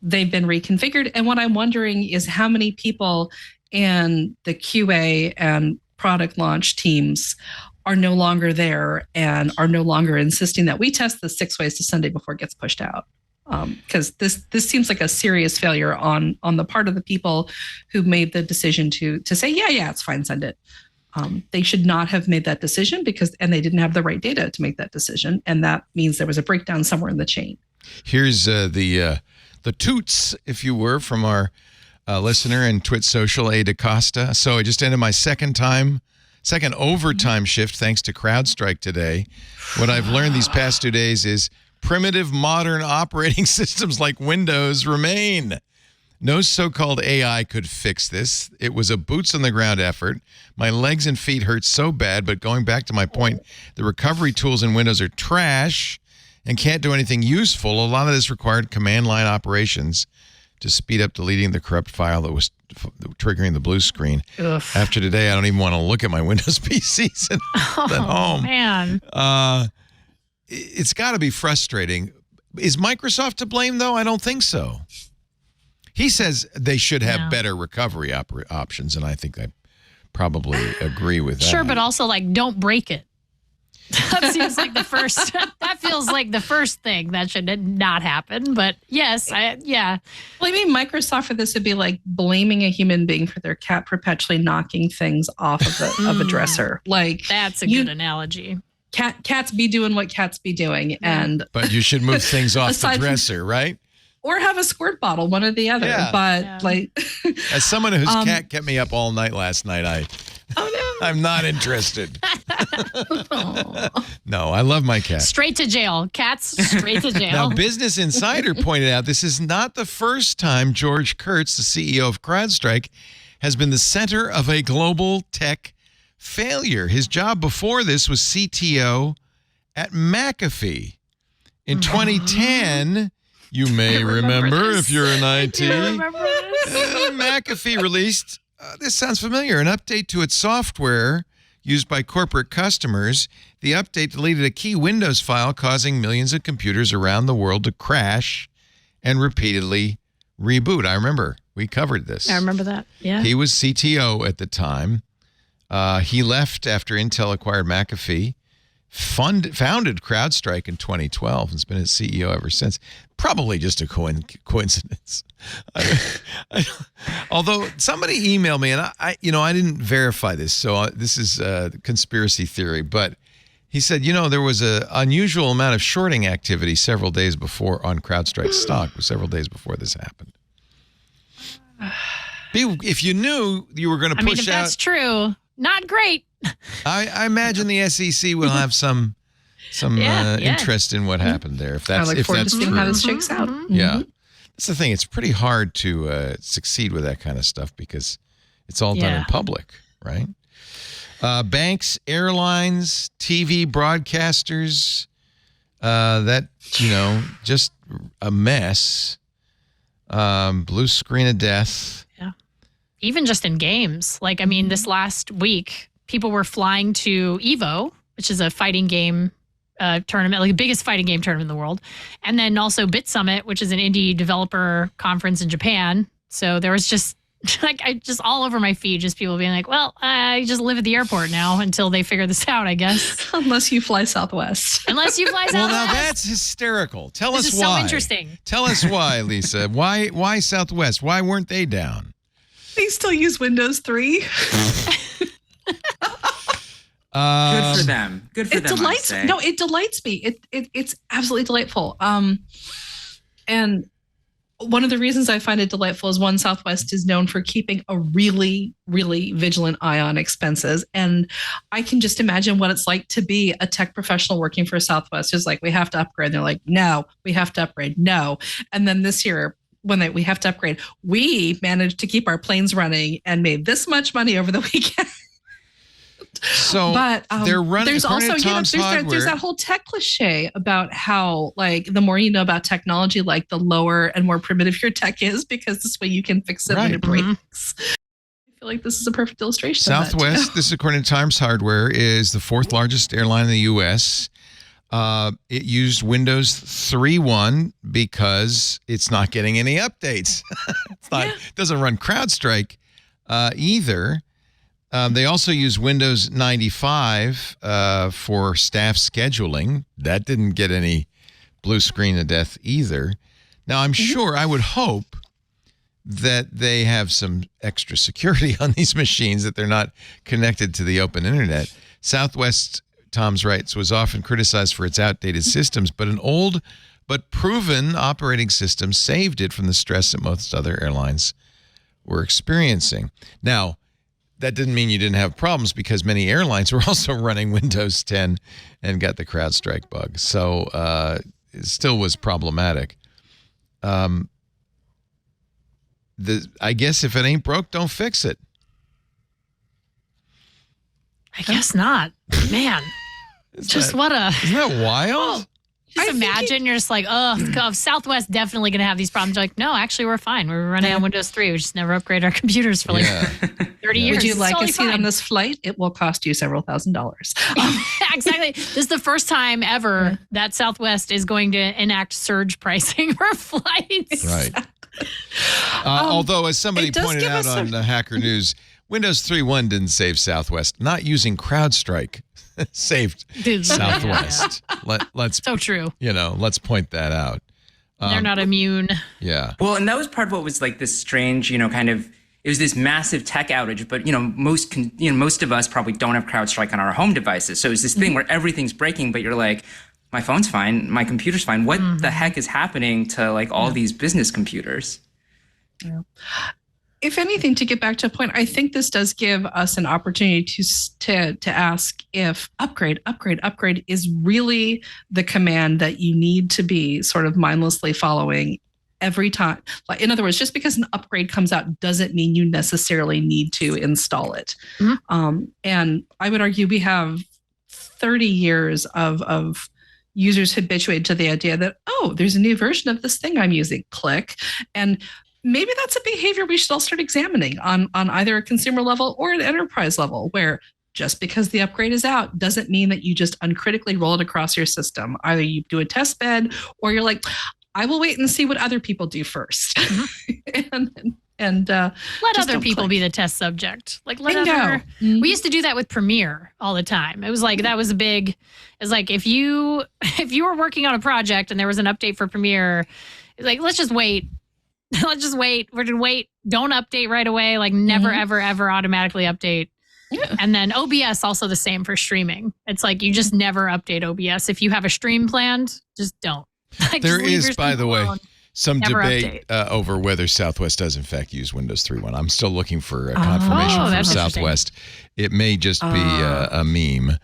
they've been reconfigured. And what I'm wondering is how many people in the QA and product launch teams are no longer there and are no longer insisting that we test the 6 ways to Sunday before it gets pushed out. Because this seems like a serious failure on the part of the people who made the decision to say, yeah, it's fine, send it. They should not have made that decision and they didn't have the right data to make that decision. And that means there was a breakdown somewhere in the chain. Here's the toots, if you were, from our listener and Twit Social, A. DaCosta. So I just ended my second overtime shift thanks to Crowdstrike today. What I've learned these past 2 days is primitive modern operating systems like Windows remain. No so-called AI could fix this. It was a boots-on-the-ground effort. My legs and feet hurt so bad, but going back to my point, the recovery tools in Windows are trash and can't do anything useful. A lot of this required command line operations to speed up deleting the corrupt file that was triggering the blue screen. Ugh. After today, I don't even want to look at my Windows PCs at home. Man. It's got to be frustrating. Is Microsoft to blame, though? I don't think so. He says they should have better recovery options, and I think I probably agree with that. Sure, but also, like, don't break it. That seems like the first. That feels like the first thing that should not happen. But yes, yeah. Well, I mean, Microsoft for this would be like blaming a human being for their cat perpetually knocking things off of a dresser. Like That's a good analogy. Cats be doing what cats be doing, but you should move things off the dresser, right? Or have a squirt bottle, one or the other. Yeah. But like, as someone whose cat kept me up all night last night, I'm not interested. No, I love my cat. Straight to jail. Cats, straight to jail. Now, Business Insider pointed out this is not the first time George Kurtz, the CEO of Crowdstrike, has been the center of a global tech failure. His job before this was CTO at McAfee. In 2010, you may remember if you're in IT, McAfee released, this sounds familiar, an update to its software used by corporate customers. The update deleted a key Windows file, causing millions of computers around the world to crash and repeatedly reboot. I remember we covered this. I remember that. Yeah. He was CTO at the time. He left after Intel acquired McAfee, founded Crowdstrike in 2012, and has been its CEO ever since. Probably just a coincidence. Although somebody emailed me, and I didn't verify this, so this is a conspiracy theory, but he said, there was an unusual amount of shorting activity several days before on Crowdstrike stock, several days before this happened. If you knew you were going to push if that's true, not great. I imagine the SEC will have some interest in what happened there. If that's I look forward to seeing true. how this shakes out. Yeah, that's the thing. It's pretty hard to succeed with that kind of stuff because it's all done in public, right? Banks, airlines, TV broadcasters, just a mess. Blue screen of death. Yeah. Even just in games. Like, this last week, people were flying to EVO, which is a fighting game tournament, like the biggest fighting game tournament in the world. And then also Bit Summit, which is an indie developer conference in Japan. So there was just just all over my feed, just people being like, well, I just live at the airport now until they figure this out, I guess. Unless you fly Southwest. Unless you fly Southwest. Well, now that's hysterical. Tell us This is why. so interesting. Tell us why, Lisa. Why Southwest? Why weren't they down? They still use Windows 3. Good for them. Good for them. It delights me. It's absolutely delightful. And one of the reasons I find it delightful is one, Southwest is known for keeping a really, really vigilant eye on expenses. And I can just imagine what it's like to be a tech professional working for Southwest who's like, we have to upgrade. And they're like, no, we have to upgrade. No. And then this year, when we have to upgrade, we managed to keep our planes running and made this much money over the weekend. So they're running. There's also there's that whole tech cliche about how like the more you know about technology, like the lower and more primitive your tech is, because this way you can fix it when it breaks. I feel like this is a perfect illustration. Southwest, this is according to Times Hardware, is the fourth largest airline in the U.S. It used Windows 3.1 because it's not getting any updates. It doesn't run Crowdstrike either. They also use Windows 95 for staff scheduling. That didn't get any blue screen of death either. Now, I'm sure, I would hope that they have some extra security on these machines, that they're not connected to the open internet. Southwest, Tom's writes, was often criticized for its outdated systems, but an old but proven operating systems saved it from the stress that most other airlines were experiencing. Now, that didn't mean you didn't have problems, because many airlines were also running Windows 10 and got the CrowdStrike bug. So it still was problematic. I guess if it ain't broke, don't fix it. I guess not. Man, isn't that wild? Just imagine you're just like, oh, Southwest definitely going to have these problems. You're like, no, actually, we're fine. We're running on Windows 3. We just never upgrade our computers for 30 years. Would you It's like totally a seat fine. on this flight? It will cost you several $1,000s. Exactly. This is the first time ever that Southwest is going to enact surge pricing for flights. Right. Although, as somebody pointed out on Hacker News, Windows 3.1 didn't save Southwest. Not using CrowdStrike saved Southwest. Let's so true. Let's point that out. They're not immune. Yeah. Well, and that was part of what was like this strange, kind of, it was this massive tech outage, but most of us probably don't have CrowdStrike on our home devices. So it's this thing where everything's breaking, but you're like, my phone's fine, my computer's fine. What the heck is happening to like all these business computers? Yeah. If anything, to get back to a point, I think this does give us an opportunity to ask if upgrade is really the command that you need to be sort of mindlessly following every time. Like, in other words, just because an upgrade comes out doesn't mean you necessarily need to install it. And I would argue we have 30 years of users habituated to the idea that, oh, there's a new version of this thing I'm using. Click. And maybe that's a behavior we should all start examining on either a consumer level or an enterprise level, where just because the upgrade is out doesn't mean that you just uncritically roll it across your system. Either you do a test bed, or you're like, I will wait and see what other people do first. and let other people be the test subject. Like we used to do that with Premiere all the time. It was like, that was it's like if you were working on a project and there was an update for Premiere, it's like, let's just wait. Let's just wait. We're going to wait. Don't update right away. Like never, ever, ever automatically update. Yeah. And then OBS also the same for streaming. It's like you just never update OBS. If you have a stream planned, just don't. Like, there is, by the way, alone. some Never debate over whether Southwest does in fact use Windows 3.1. I'm still looking for a confirmation from Southwest. It may just be a meme,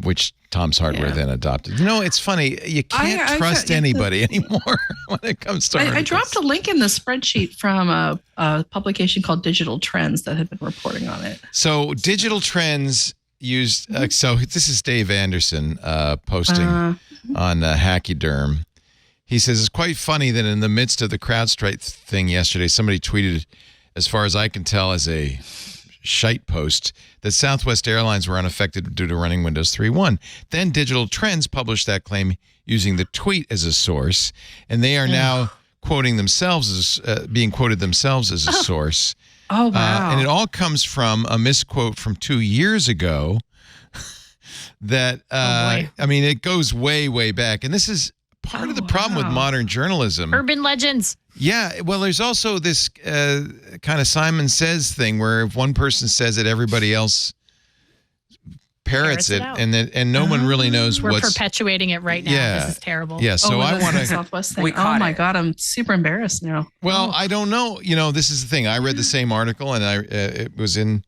which Tom's Hardware then adopted. It's funny. You can't trust anybody anymore when it comes to I dropped a link in the spreadsheet from a publication called Digital Trends that had been reporting on it. So Digital Trends used, so this is Dave Anderson posting on Hachyderm. He says, it's quite funny that in the midst of the CrowdStrike thing yesterday, somebody tweeted, as far as I can tell, as a shite post, that Southwest Airlines were unaffected due to running Windows 3.1. Then Digital Trends published that claim using the tweet as a source, and they are now quoting themselves as being quoted themselves as a source. Oh, wow. And it all comes from a misquote from 2 years ago that, I mean, it goes way, way back. And this is part of the problem with modern journalism. Urban legends. Yeah. Well, there's also this kind of Simon Says thing where if one person says it, everybody else parrots it, and no one really knows We're perpetuating it right now. Yeah. This is terrible. Yeah. So I want to. Southwest thing. Oh my God, I'm super embarrassed now. Well, I don't know. This is the thing. I read the same article, and it was in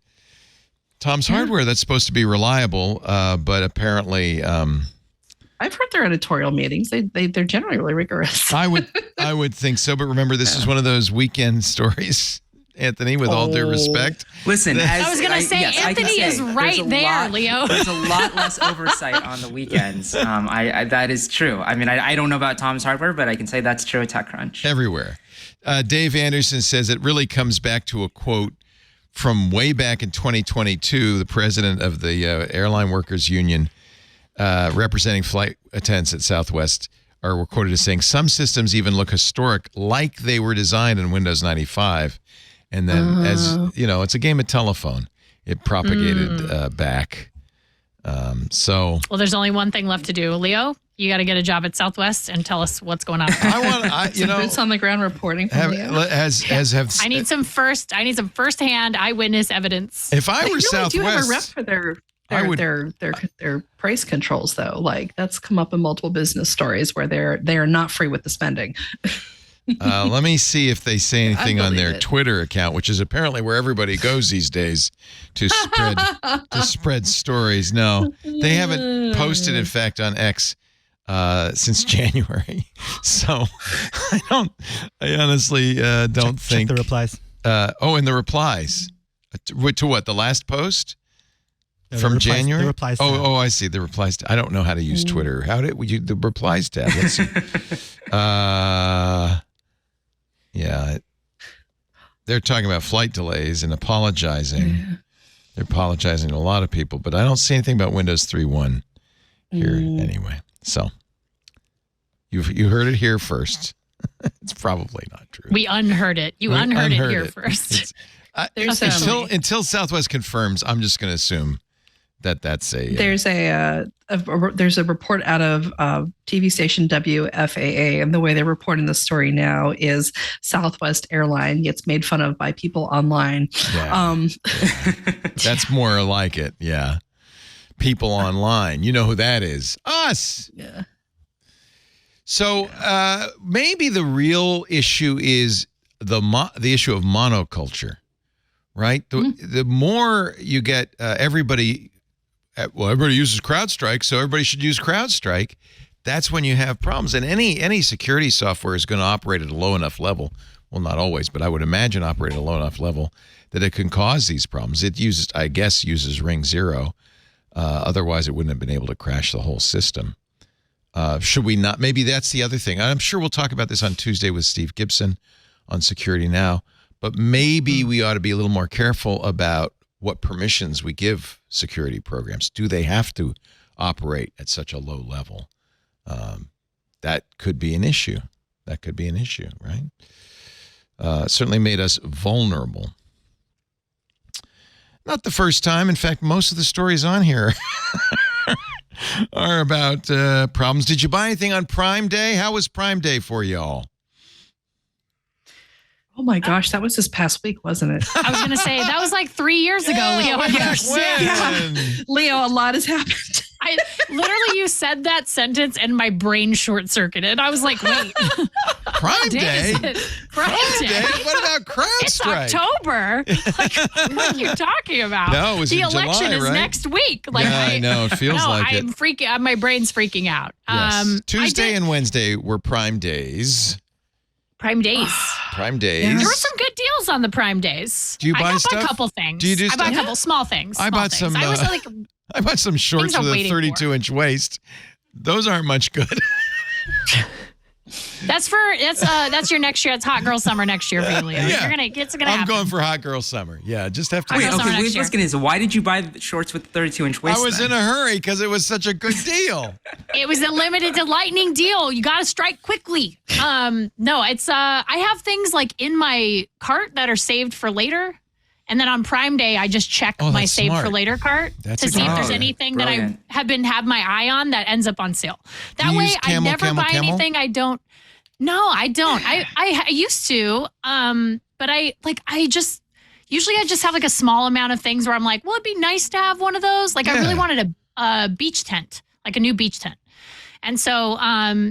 Tom's Hardware. That's supposed to be reliable, but apparently. I've heard their editorial meetings. They're generally really rigorous. I would think so, but remember, this is one of those weekend stories, Anthony. With all due respect, listen. I was going to say, Anthony is right there, Leo. There's a lot less oversight on the weekends. That is true. I mean, I don't know about Tom's Hardware, but I can say that's true at TechCrunch. Everywhere. Dave Anderson says it really comes back to a quote from way back in 2022. The president of the Airline Workers Union, representing flight attendants at Southwest, are quoted as saying, some systems even look historic, like they were designed in Windows 95. And then, as you know, it's a game of telephone. It propagated back. Well, there's only one thing left to do. Leo, you got to get a job at Southwest and tell us what's going on. Boots on the ground reporting from Leo. I need some first-hand eyewitness evidence. If I were Southwest, Southwest, do have a rep for their Their price controls though, like that's come up in multiple business stories where they're not free with the spending. Let me see if they say anything on their it. Twitter account, which is apparently where everybody goes these days to spread stories. No, they haven't posted, in fact, on X since January. So I honestly don't think the replies. And the replies to what? The last post from January. The replies. Oh, I see the replies. I don't know how to use Twitter. How did we the replies tab? Let's see. Yeah, they're talking about flight delays and apologizing. Yeah. They're apologizing to a lot of people, but I don't see anything about Windows 3.1 here anyway. So you heard it here first. It's probably not true. We unheard it. You unheard it here first. Until Southwest confirms, I'm just going to assume that's a. There's there's a report out of TV station WFAA, and the way they're reporting the story now is Southwest Airline gets made fun of by people online. Yeah. That's more like it. Yeah, people online. You know who that is? Us. Yeah. So maybe the real issue is the issue of monoculture, right? The more you get everybody uses Crowdstrike, so everybody should use Crowdstrike. That's when you have problems. And any security software is going to operate at a low enough level. Well, not always, but I would imagine operate at a low enough level that it can cause these problems. It uses Ring 0. Otherwise, it wouldn't have been able to crash the whole system. Should we not? Maybe that's the other thing. I'm sure we'll talk about this on Tuesday with Steve Gibson on Security Now. But maybe we ought to be a little more careful about what permissions we give security programs. Do they have to operate at such a low level? That could be an issue. Right? Certainly made us vulnerable. Not the first time. In fact, most of the stories on here are about problems. Did you buy anything on Prime Day? How was Prime Day for y'all? Oh my gosh, that was this past week, wasn't it? I was going to say, that was like 3 years ago, Leo. Leo, a lot has happened. Literally, you said that sentence and my brain short-circuited. I was like, wait. Prime Day? Prime Day? What about Crowdstrike? It's October. What are you talking about? No, it was the in election July, is right? next week. I know. It feels like it. I'm freaking. My brain's freaking out. Yes. Tuesday and Wednesday were Prime Days. Prime Days. Prime Days. There were some good deals on the Prime Days. Do you buy stuff? I bought a couple things. Do you do I stuff? bought a couple small things. I bought some. I bought some shorts with a 32-inch waist. Those aren't much good. That's your next year. It's Hot Girl Summer next year for you, Leo. Yeah. I'm going for Hot Girl Summer. Yeah, just have to. Wait, let's get into. Why did you buy the shorts with 32-inch waist? I was in a hurry because it was such a good deal. It was a limited to lightning deal. You got to strike quickly. No, it's I have things like in my cart that are saved for later. And then on Prime Day, I just check my saved for later cart to see if there's anything that I have my eye on that ends up on sale. That way, I never buy anything I don't. No, I don't. I used to, but I usually just have like a small amount of things where I'm like, well, it'd be nice to have one of those. Like I really wanted a beach tent, like a new beach tent. And so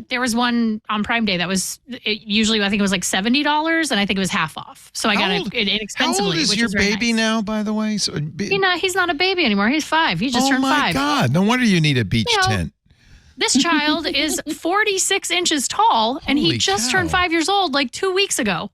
there was one on Prime Day that was usually I think it was like $70, and I think it was half off. So I got it inexpensively. How old is your baby now, by the way? So he's not a baby anymore. He's 5. He just turned 5. Oh my God! No wonder you need a beach tent. This child is 46 inches tall, and he just turned 5 years old like 2 weeks ago.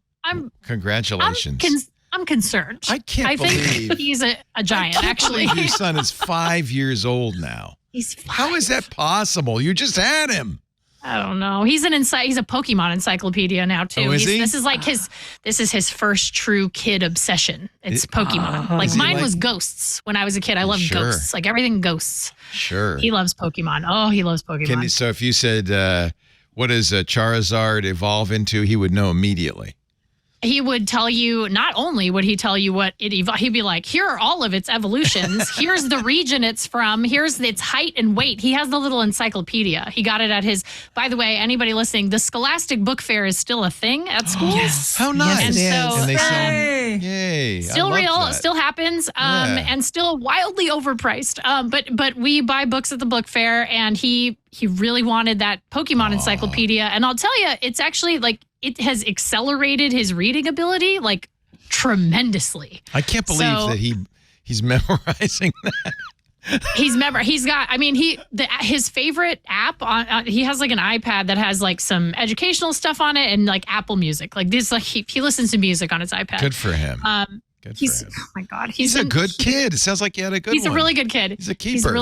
Congratulations. I'm concerned. I think he's a giant. Actually, your son is 5 years old now. He's 5. How is that possible? You just had him. I don't know. He's a Pokemon encyclopedia now too. Oh, is he? This is his first true kid obsession. It's Pokemon. Mine was ghosts when I was a kid. I loved ghosts. Like everything ghosts. Sure. He loves Pokemon. Oh, he loves Pokemon. So if you said, what does Charizard evolve into? He would know immediately. he would tell you, not only would he tell you what he'd be like, here are all of its evolutions. Here's the region it's from. Here's its height and weight. He has the little encyclopedia. He got it at his, by the way, anybody listening, the Scholastic Book Fair is still a thing at schools. Yes. How nice. And so, And they sell, Yay. yay. still I love real, that. still happens, and still wildly overpriced. But we buy books at the book fair, and he really wanted that Pokemon encyclopedia. And I'll tell you, it's actually like, it has accelerated his reading ability like tremendously. I can't believe that he's memorizing that. He's got, I mean, his favorite app on, he has like an iPad that has like some educational stuff on it and like Apple Music. Like this, like he listens to music on his iPad. Good for him. Good for him. Oh my God. He's a good kid. It sounds like he had a good one. He's a really good kid. He's a keeper.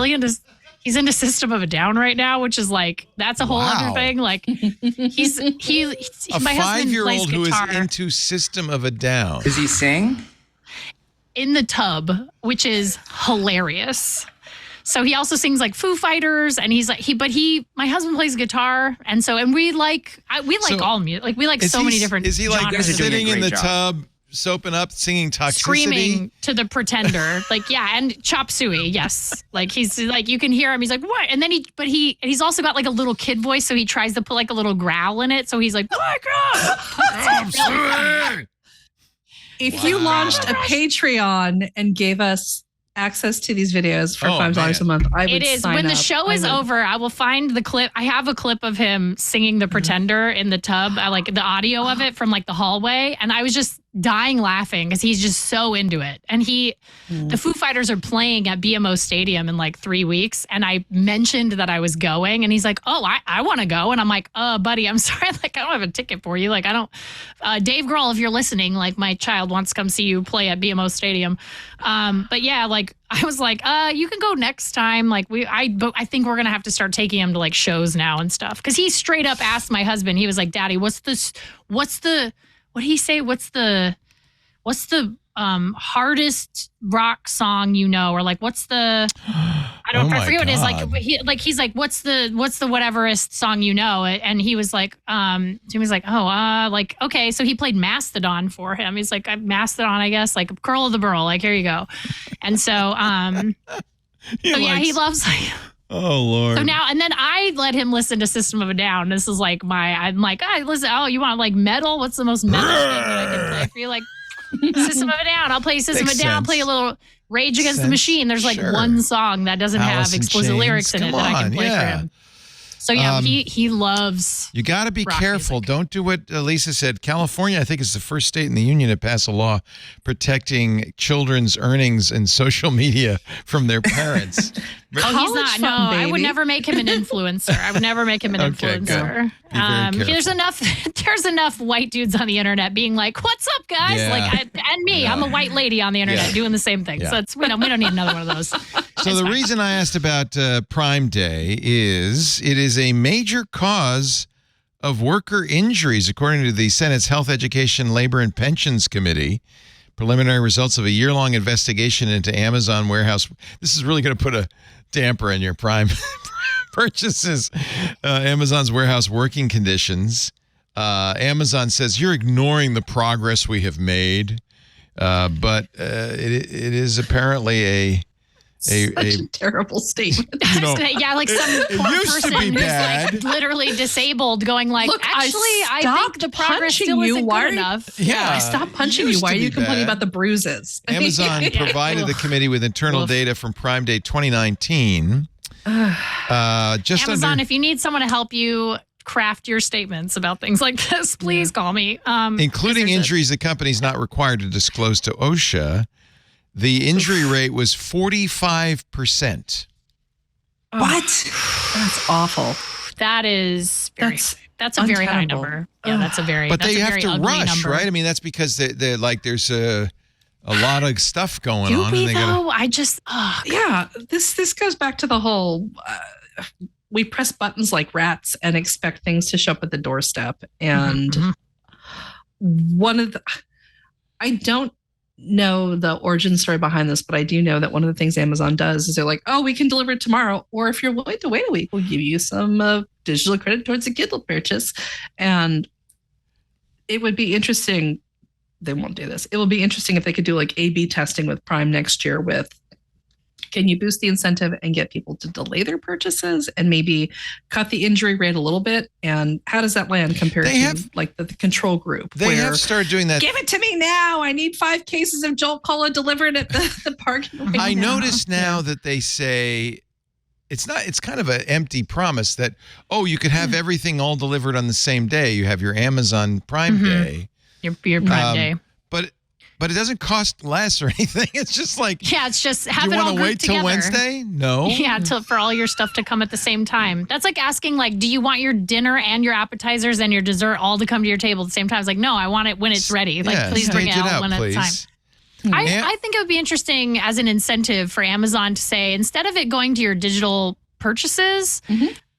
He's into System of a Down right now, which is like, that's a whole other thing. Like my husband plays 5-year-old who is guitar into System of a Down. Does he sing? in the tub, which is hilarious. So he also sings like Foo Fighters, and he's like my husband plays guitar, and we like all music. Like we like so many different. Is he like genres. sitting in the tub, soaping up, singing Toxicity, screaming to the Pretender, like and Chop Suey, yes, like he's like you can hear him. He's like what, and then he's also got like a little kid voice, so he tries to put like a little growl in it. So he's like, oh my God. If you launched a Patreon and gave us access to these videos for $5 a month, I would. It is sign when the up. show is over, I will find the clip. I have a clip of him singing the Pretender in the tub. I like the audio of it from like the hallway, and I was just dying laughing because he's just so into it. And the Foo Fighters are playing at BMO Stadium in like 3 weeks, and I mentioned that I was going, and he's like, "Oh, I want to go," and I'm like, "Buddy, I'm sorry, like I don't have a ticket for you. Like I don't." Dave Grohl, if you're listening, like my child wants to come see you play at BMO Stadium. But yeah, like I was like, you can go next time. Like I think we're gonna have to start taking him to like shows now and stuff. Cause he straight up asked my husband, he was like, Daddy, what did he say? What's the hardest rock song you know? Or like, what's the, I forget what it is. He's like, what's the whateverest song you know? And he was like, okay. So he played Mastodon for him. He's like, Mastodon, I guess, like Curl of the Burl, like, here you go. And so, he loves like, oh Lord. So now, and then I let him listen to System of a Down. This is like I'm like, listen, you want like metal? What's the most metal thing that I can play for you? Like System of a Down. I'll play System of a Down. I'll play a little Rage Against the Machine. There's like one song that doesn't have explicit lyrics in it that I can play for him. So yeah, he loves. You got to be careful. Music. Don't do what Lisa said. California, I think, is the first state in the union to pass a law protecting children's earnings in social media from their parents. He's not. No, I would never make him an influencer. I would never make him an influencer. There's enough white dudes on the internet being like, "What's up, guys?" Yeah. Like, and me, I'm a white lady on the internet doing the same thing. Yeah. So we don't need another one of those. So the reason I asked about Prime Day is it is a major cause of worker injuries, according to the Senate's Health, Education, Labor, and Pensions Committee. Preliminary results of a year-long investigation into Amazon warehouse. This is really going to put a damper in your Prime purchases. Amazon's warehouse working conditions. Amazon says you're ignoring the progress we have made, but it is apparently Such a terrible statement. Like some poor used to person be who's bad. like literally disabled going like, Look, actually, I think the progress still isn't good enough. Yeah. I stopped punching you. Why are you complaining about the bruises? Amazon provided the committee with internal data from Prime Day 2019. Amazon, if you need someone to help you craft your statements about things like this, please call me. Including injuries the company's not required to disclose to OSHA. The injury rate was 45%. What? That's awful. That is that's a very high number. Yeah, that's a very. But that's they a have very to ugly rush, number. right? I mean, that's because they're like there's a lot of stuff going on. Do we and they though? gotta, Yeah, this goes back to the whole. We press buttons like rats and expect things to show up at the doorstep. And I don't know the origin story behind this, but I do know that one of the things Amazon does is they're like, oh, we can deliver it tomorrow. Or if you're willing to wait a week, we'll give you some digital credit towards a Kindle purchase. And it would be interesting they won't do this. It will be interesting if they could do like A/B testing with Prime next year with, can you boost the incentive and get people to delay their purchases and maybe cut the injury rate a little bit? And how does that land compared to like the control group? They have started doing that. Give it to me now. I need 5 cases of Jolt Cola delivered at the parking lot. I notice now that they say it's kind of an empty promise that, oh, you could have everything all delivered on the same day. You have your Amazon Prime Day. Your Prime Day. But it doesn't cost less or anything. It's just like, yeah, it's just have you it all want to wait together. till Wednesday? No. Yeah, for all your stuff to come at the same time. That's like asking, like, do you want your dinner and your appetizers and your dessert all to come to your table at the same time? It's like, no, I want it when it's ready. Like, please bring it out when it's time. I think it would be interesting as an incentive for Amazon to say, instead of it going to your digital purchases,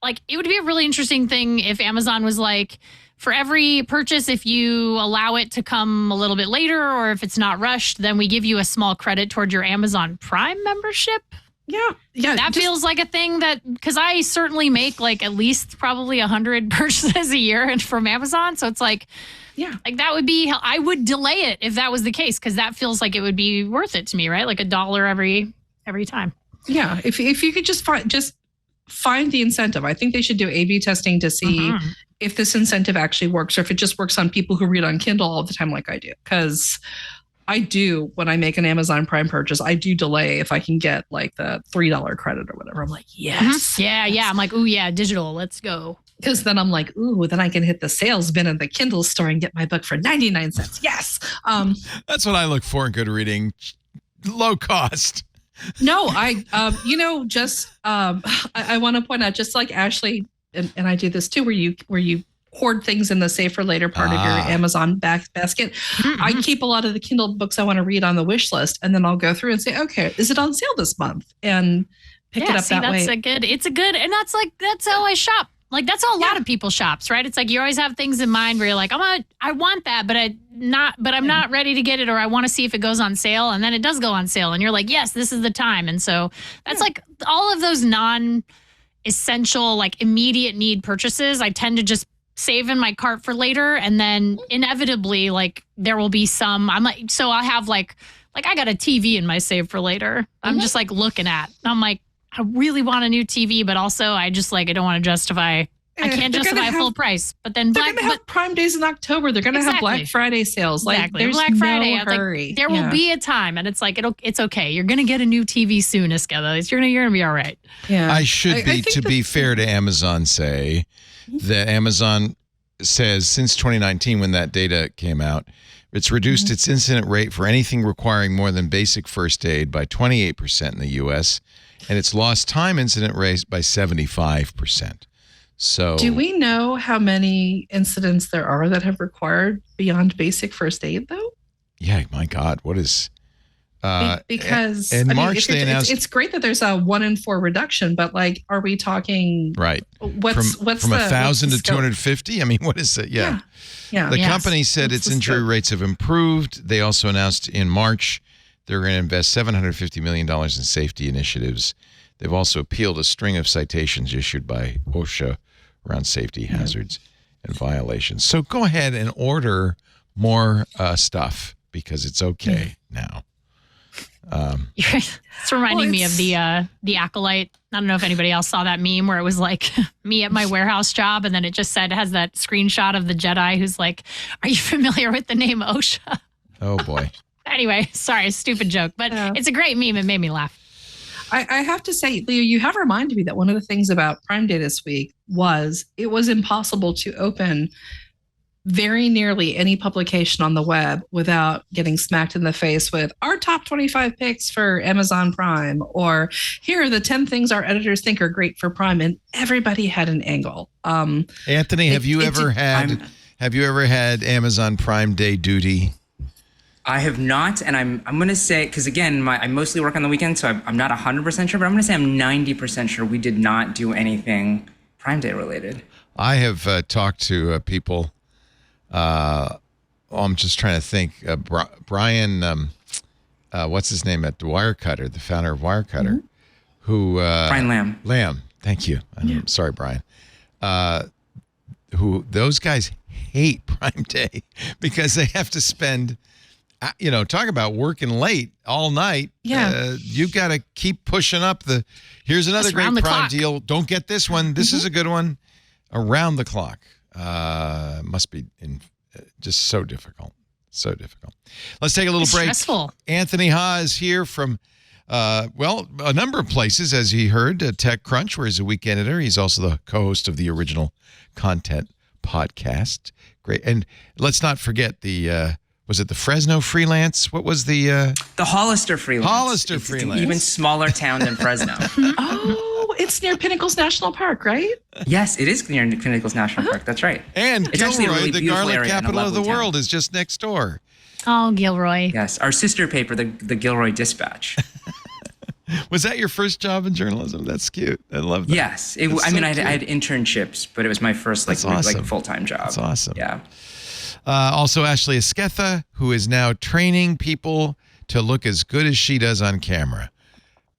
like, it would be a really interesting thing if Amazon was like, for every purchase, if you allow it to come a little bit later or if it's not rushed, then we give you a small credit toward your Amazon Prime membership. Yeah. That feels like a thing that, because I certainly make like at least probably 100 purchases a year from Amazon. So it's like, like that would be, I would delay it if that was the case, because that feels like it would be worth it to me, right? Like $1 every time. Yeah. If you could just find the incentive. I think they should do A/B testing to see if this incentive actually works or if it just works on people who read on Kindle all the time like I do. Because I do, when I make an Amazon Prime purchase, I do delay if I can get like the $3 credit or whatever. I'm like, yes. Yeah. I'm like, ooh, yeah, digital. Let's go. Because then I'm like, ooh, then I can hit the sales bin at the Kindle store and get my book for 99 cents. Yes. That's what I look for in good reading. Low cost. No, I want to point out, just like Ashley, and I do this too, where you hoard things in the save for later part of your Amazon basket. I keep a lot of the Kindle books I want to read on the wish list, and then I'll go through and say, okay, is it on sale this month? And pick it up that way. It's a good, and that's how I shop. Like, that's how a lot of people shops, right? It's like you always have things in mind where you're like, I want that, but I'm not ready to get it, or I want to see if it goes on sale, and then it does go on sale, and you're like, yes, this is the time. And so that's like all of those non-essential, like immediate need purchases, I tend to just save in my cart for later, and then inevitably, like, there will be some. I'm like, so I'll have like I got a TV in my save for later. I'm just like looking at. I'm like, I really want a new TV, but also I just like, I don't want to justify. I can't justify full price. But then they're going to have Prime Days in October. They're going to have Black Friday sales. Like, there's Black Friday. No hurry. Like, there will be a time, and it's like it's okay. You're going to get a new TV soon, Esqueda. You're going to be all right. Yeah. I should be fair to Amazon, say that Amazon says since 2019, when that data came out, it's reduced its incident rate for anything requiring more than basic first aid by 28% in the U.S., and it's lost time incident rate by 75%. So, do we know how many incidents there are that have required beyond basic first aid, though? Yeah, my God, what is? Because in March they announced it's great that there's a 1 in 4 reduction, but like, are we talking What's from 1,000 to 250? I mean, what is it? Yeah. The company said its injury rates have improved. They also announced in March they're going to invest $750 million in safety initiatives. They've also appealed a string of citations issued by OSHA around safety hazards and violations. So go ahead and order more stuff because it's okay now. It's reminding me of the Acolyte. I don't know if anybody else saw that meme where it was like me at my warehouse job, and then it just has that screenshot of the Jedi who's like, "Are you familiar with the name OSHA?" Oh boy. Anyway, sorry, stupid joke, but it's a great meme. It made me laugh. I have to say, Leo, you have reminded me that one of the things about Prime Day this week was it was impossible to open very nearly any publication on the web without getting smacked in the face with our top 25 picks for Amazon Prime, or here are the 10 things our editors think are great for Prime, and everybody had an angle. Anthony, have you ever had Amazon Prime Day duty? I have not, and I'm going to say, because again, I mostly work on the weekend, so I'm not 100% sure, but I'm going to say I'm 90% sure we did not do anything Prime Day related. I have talked to people. I'm just trying to think. Brian, what's his name at Wirecutter, the founder of Wirecutter, who Brian Lamb. Lamb, thank you. I'm sorry, Brian. who those guys hate Prime Day because they have to spend, talk about working late all night. Yeah. You got to keep pushing up here's another Just great round the Prime clock. deal. Don't get this one. This is a good one. Around the clock. Must be just so difficult. So difficult. Let's take a little It's break. stressful. Anthony Ha is here from, a number of places, as he heard, TechCrunch, where he's a week editor. He's also the co-host of the Original Content Podcast. Great. And let's not forget was it the Fresno Freelance? What was the Hollister Freelance. Hollister It's Freelance. an even smaller town than Fresno. Oh, it's near Pinnacles National Park, right? Yes, it is near Pinnacles National Park. That's right. And It's actually a Gilroy, really the beautiful garlic area and a capital of the lovely town. world, is just next door. Oh, Gilroy. Yes, our sister paper, the Gilroy Dispatch. Was that your first job in journalism? That's cute. I love that. Yes, That's I so had cute. internships, but it was my first That's awesome. full-time job. That's awesome. Yeah. Also, Ashley Esqueda, who is now training people to look as good as she does on camera.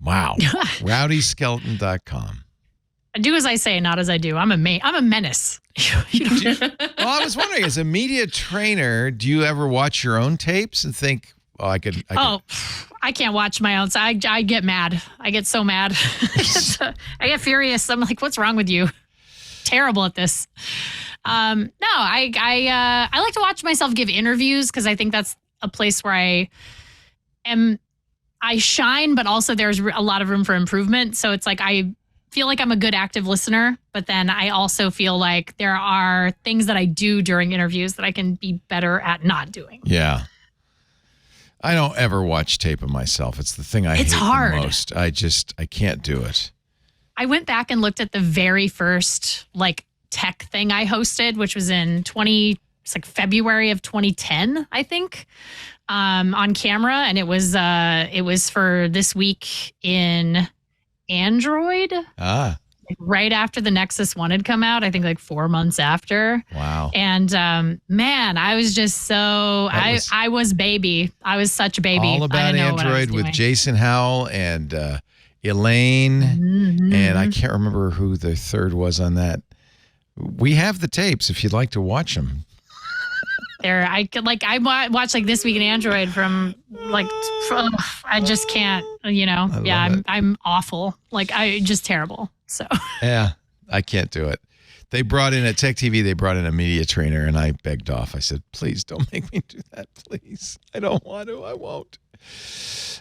Wow. RowdySkeleton.com. Do as I say, not as I do. I'm a menace. Well, I was wondering, as a media trainer, do you ever watch your own tapes and think, I could. I can't watch my own. So I get mad. I get so mad. I get furious. I'm like, what's wrong with you? Terrible at this. No, I like to watch myself give interviews because I think that's a place where I shine, but also there's a lot of room for improvement. So it's like I feel like I'm a good active listener, but then I also feel like there are things that I do during interviews that I can be better at not doing. Yeah. I don't ever watch tape of myself. It's the thing I hate hard. the most. I can't do it. I went back and looked at the very first tech thing I hosted, which was in February of 2010, I think, on camera. And it was for This Week in Android. Right after the Nexus 1 had come out, I think 4 months after. Wow. And man, I was just so I was baby. I was such a baby. All I about didn't know what I was Android with doing. Jason Howell and Elaine. Mhm. And I can't remember who the third was on that. We have the tapes if you'd like to watch them. There, I could I watch This Week in Android from I just can't, I'm awful. I just terrible. So Yeah, I can't do it. They brought in at Tech TV, they brought in a media trainer, and I begged off. I said, please don't make me do that, please. I don't want to. I won't.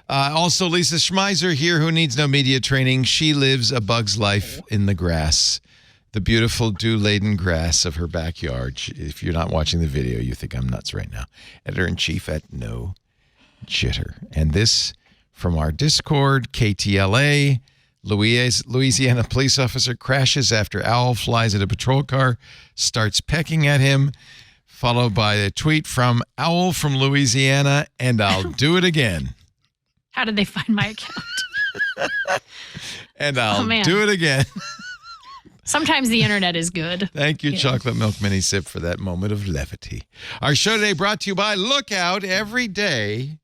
Also, Lisa Schmeiser here, who needs no media training. She lives a bug's life in the grass, the beautiful dew-laden grass of her backyard. If you're not watching the video, you think I'm nuts right now. Editor-in-chief at No Jitter. And this from our Discord, KTLA. Louisiana police officer crashes after owl flies at a patrol car, starts pecking at him, followed by a tweet from Owl from Louisiana, and I'll do it again. how did they find my account? And I'll man. do it again. Sometimes the internet is good. Thank you, Chocolate Milk Mini Sip, for that moment of levity. Our show today brought to you by Lookout. Every day,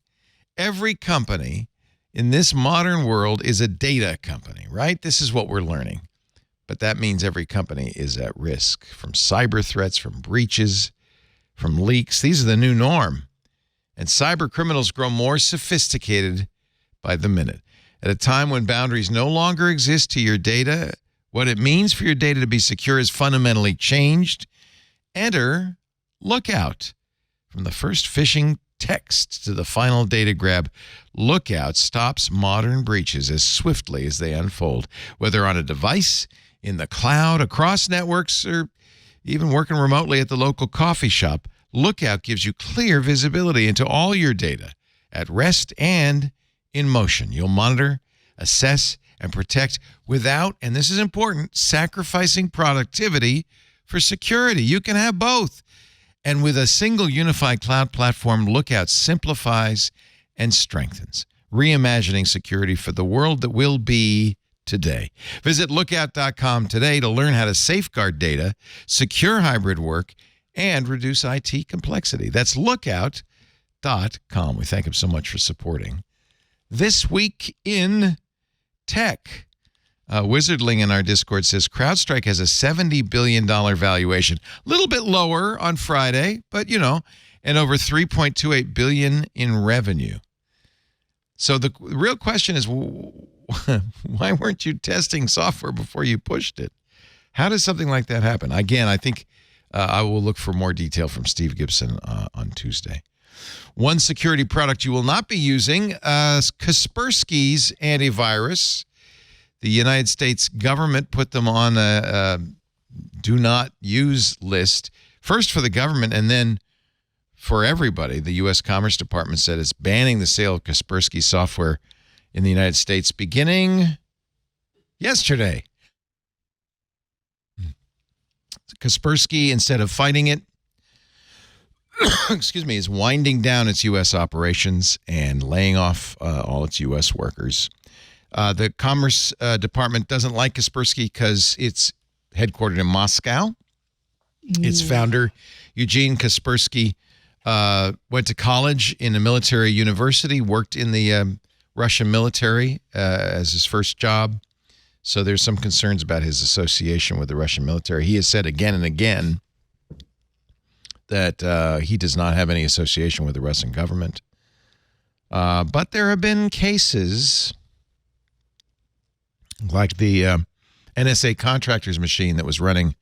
every company in this modern world is a data company, right? This is what we're learning. But that means every company is at risk from cyber threats, from breaches, from leaks. These are the new norm. And cyber criminals grow more sophisticated by the minute. At a time when boundaries no longer exist to your data, what it means for your data to be secure is fundamentally changed. Enter Lookout. From the first phishing text to the final data grab, Lookout stops modern breaches as swiftly as they unfold, whether on a device, in the cloud, across networks, or even working remotely at the local coffee shop. Lookout gives you clear visibility into all your data at rest and in motion. You'll monitor, assess, and protect without, and this is important, sacrificing productivity for security. You can have both. And with a single unified cloud platform, Lookout simplifies and strengthens, reimagining security for the world that will be today. Visit lookout.com today to learn how to safeguard data, secure hybrid work, and reduce IT complexity. That's lookout.com. We thank him so much for supporting This Week in Tech. Wizardling in our Discord says Crowdstrike has a $70 billion valuation. A little bit lower on Friday, but, and over $3.28 billion in revenue. So the real question is, why weren't you testing software before you pushed it? How does something like that happen? Again, I think I will look for more detail from Steve Gibson on Tuesday. One security product you will not be using, Kaspersky's antivirus. The United States government put them on a do not use list, first for the government and then for everybody. The U.S. Commerce Department said it's banning the sale of Kaspersky software in the United States beginning yesterday. Kaspersky, instead of fighting it, is winding down its U.S. operations and laying off all its U.S. workers. The Commerce Department doesn't like Kaspersky because it's headquartered in Moscow. Its founder, Eugene Kaspersky, went to college in a military university, worked in the Russian military as his first job. So there's some concerns about his association with the Russian military. He has said again and again that he does not have any association with the Russian government. But there have been cases like the NSA contractor's machine that was running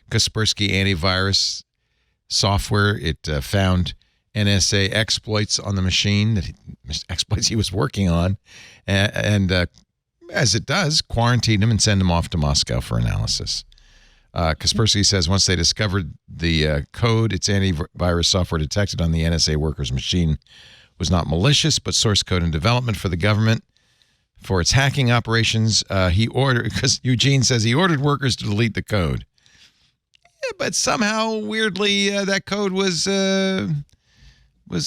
Kaspersky antivirus software. It found NSA exploits on the machine, exploits he was working on, and as it does, quarantine him and send him off to Moscow for analysis. Kaspersky says once they discovered the code, its antivirus software detected on the NSA worker's machine was not malicious, but source code in development for the government. For its hacking operations, because Eugene says he ordered workers to delete the code. Yeah, but somehow, weirdly, that code was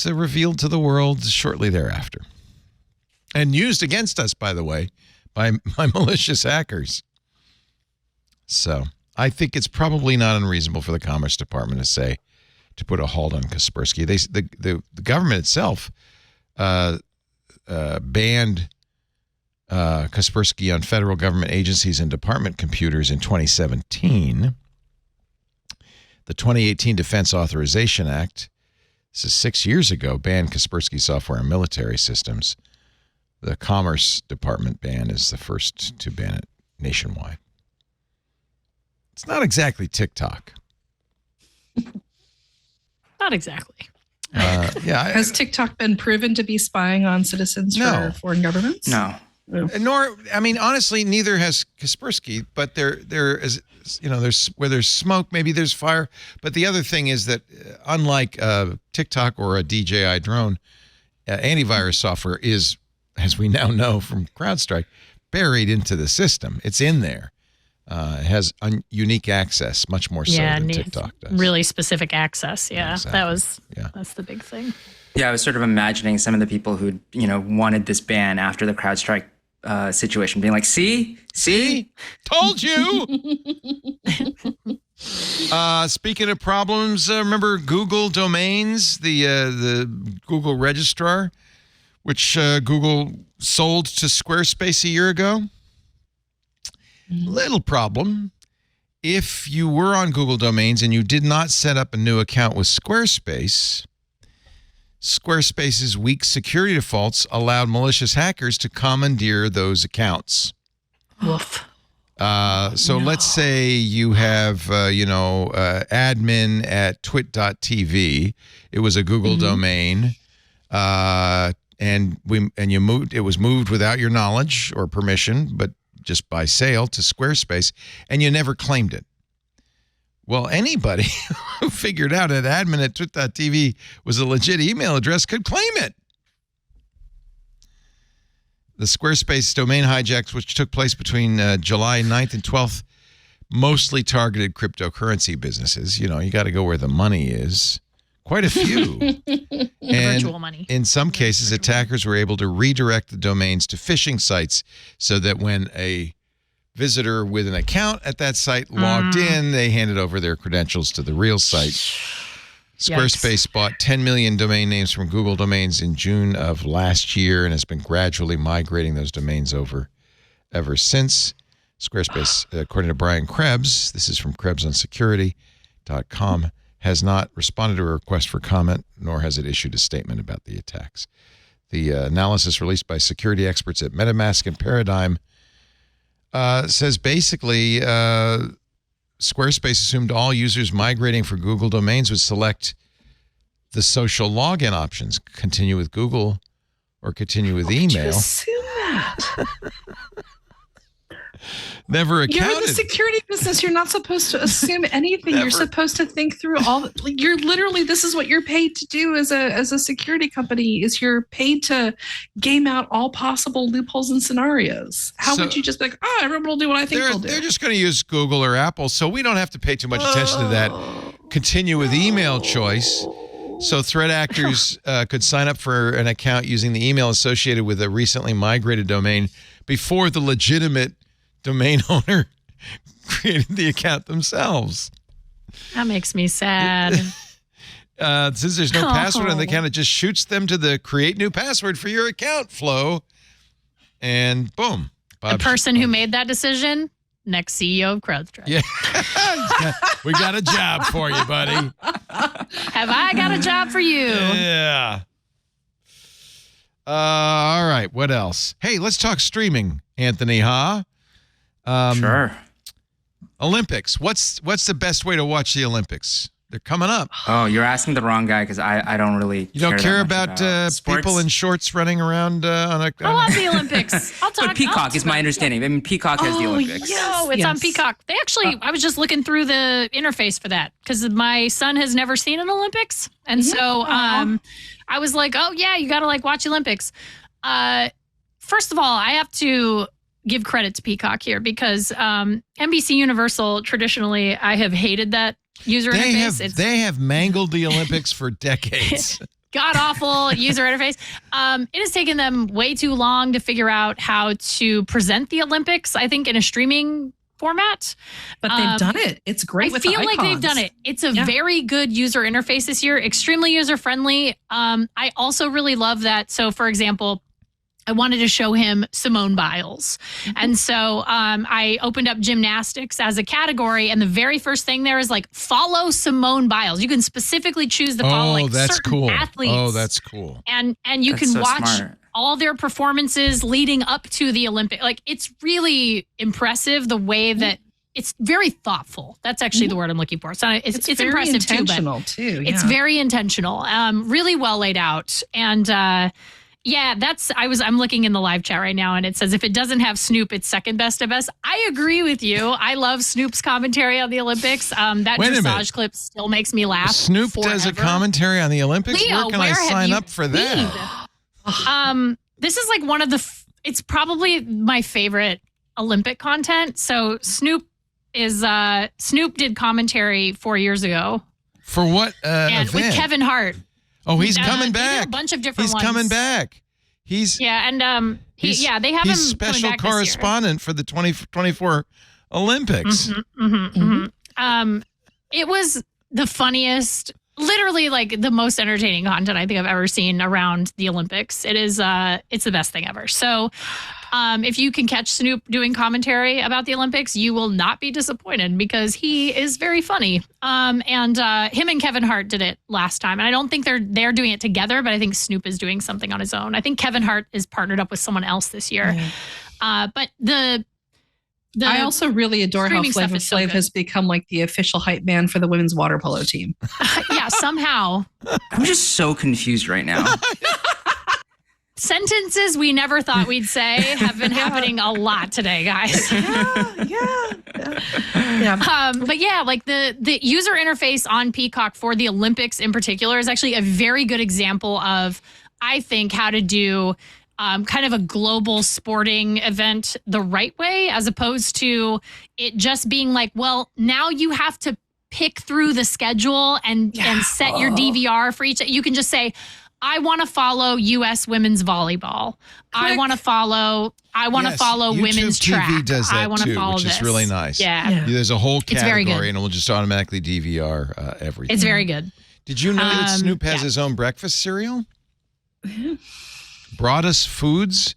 revealed to the world shortly thereafter. And used against us, by the way, by malicious hackers. So I think it's probably not unreasonable for the Commerce Department to put a halt on Kaspersky. The government itself banned Kaspersky on federal government agencies and department computers in 2017. The 2018 Defense Authorization Act, this is 6 years ago, banned Kaspersky software on military systems. The Commerce Department ban is the first to ban it nationwide. It's not exactly TikTok. Not exactly. Has TikTok been proven to be spying on citizens for foreign governments? No. Nor, honestly, neither has Kaspersky. But there is, there's where there's smoke, maybe there's fire. But the other thing is that, unlike TikTok or a DJI drone, antivirus software is, as we now know from CrowdStrike, buried into the system. It's in there. It has unique access, much more so than TikTok does. Really specific access. Yeah, exactly. That's the big thing. Yeah, I was sort of imagining some of the people who wanted this ban after the CrowdStrike situation, being like, "See, told you." Speaking of problems, remember Google Domains, the Google registrar, which Google sold to Squarespace a year ago? Little problem. If you were on Google Domains and you did not set up a new account with Squarespace, Squarespace's weak security defaults allowed malicious hackers to commandeer those accounts. Woof. Let's say you have, admin at twit.tv. It was a Google domain, and you moved. It was moved without your knowledge or permission, but just by sale to Squarespace, and you never claimed it. Well, anybody who figured out that admin at twit.tv was a legit email address could claim it. The Squarespace domain hijacks, which took place between July 9th and 12th, mostly targeted cryptocurrency businesses. You got to go where the money is. Quite a few. And virtual money. In some cases, attackers were able to redirect the domains to phishing sites so that when a visitor with an account at that site logged in, they handed over their credentials to the real site. Squarespace bought 10 million domain names from Google Domains in June of last year and has been gradually migrating those domains over ever since. Squarespace, according to Brian Krebs, this is from KrebsOnSecurity.com, has not responded to a request for comment, nor has it issued a statement about the attacks. The analysis released by security experts at MetaMask and Paradigm says basically Squarespace assumed all users migrating for Google domains would select the social login options, continue with Google or continue with email. You assume that. Never accounted. You're in the security business. You're not supposed to assume anything. You're supposed to think through all. You're literally. This is what you're paid to do as a security company. Is you're paid to game out all possible loopholes and scenarios. How would you just be like, everyone will do what I think they'll do? They're just going to use Google or Apple, so we don't have to pay too much attention to that. Continue with email choice. So threat actors could sign up for an account using the email associated with a recently migrated domain before the legitimate domain owner created the account themselves. That makes me sad. Since there's no password on the account, it just shoots them to the create new password for your account flow. And boom. The person who made that decision, next CEO of Crowdstrike. Yeah. We got a job for you, buddy. Have I got a job for you? Yeah. All right. What else? Hey, let's talk streaming, Anthony, huh? Sure. Olympics. What's the best way to watch the Olympics? They're coming up. Oh, you're asking the wrong guy because I don't really. You don't care about sports. people in shorts running around on a. I love the Olympics. I'll talk. But Peacock is my understanding. I mean, Peacock has the Olympics. No, it's on Peacock. They actually, I was just looking through the interface for that because my son has never seen an Olympics, and so I was like, oh yeah, you got to watch Olympics. First of all, I have to give credit to Peacock here because NBC Universal traditionally, I have hated that user interface. They have mangled the Olympics for decades. God awful user interface. It has taken them way too long to figure out how to present the Olympics, I think, in a streaming format. But they've done it. It's great. I feel like they've done it. It's a very good user interface this year, extremely user friendly. I also really love that. So, for example, I wanted to show him Simone Biles. And so I opened up gymnastics as a category. And the very first thing there is follow Simone Biles. You can specifically choose to follow that's certain cool. athletes. Oh, that's cool. And you That's can watch smart. all their performances leading up to the Olympic. It's really impressive the way that it's very thoughtful. That's actually the word I'm looking for. So it's very impressive intentional too. It's very intentional. Really well laid out. And yeah, I'm looking in the live chat right now and it says if it doesn't have Snoop, it's second best of best. I agree with you. I love Snoop's commentary on the Olympics. That dressage clip still makes me laugh. Snoop does a commentary on the Olympics? Leo, where can I sign up for that? This is one of it's probably my favorite Olympic content. So Snoop did commentary 4 years ago. For what and event? With Kevin Hart. Oh, he's coming They did back. a bunch of different ones. He's coming back. They have him. He's special correspondent for the 2024 Olympics. It was the funniest, literally the most entertaining content I think I've ever seen around the Olympics. It's the best thing ever. So if you can catch Snoop doing commentary about the Olympics, you will not be disappointed because he is very funny. And him and Kevin Hart did it last time. And I don't think they're doing it together, but I think Snoop is doing something on his own. I think Kevin Hart is partnered up with someone else this year. But I also really adore how Flavor Flav has become the official hype man for the women's water polo team. Yeah, somehow. I'm just so confused right now. Sentences we never thought we'd say have been happening a lot today, guys. Yeah. But yeah, the user interface on Peacock for the Olympics in particular is actually a very good example of, I think, how to do kind of a global sporting event the right way, as opposed to it just being well, now you have to pick through the schedule and set your DVR for each. You can just say, I want to follow U.S. women's volleyball. I want to follow YouTube women's track. TV does that I want to follow which this. is really nice. Yeah. There's a whole very good. category, and it will just automatically DVR everything. It's very good. Did you know that Snoop has his own breakfast cereal? Brought us Foods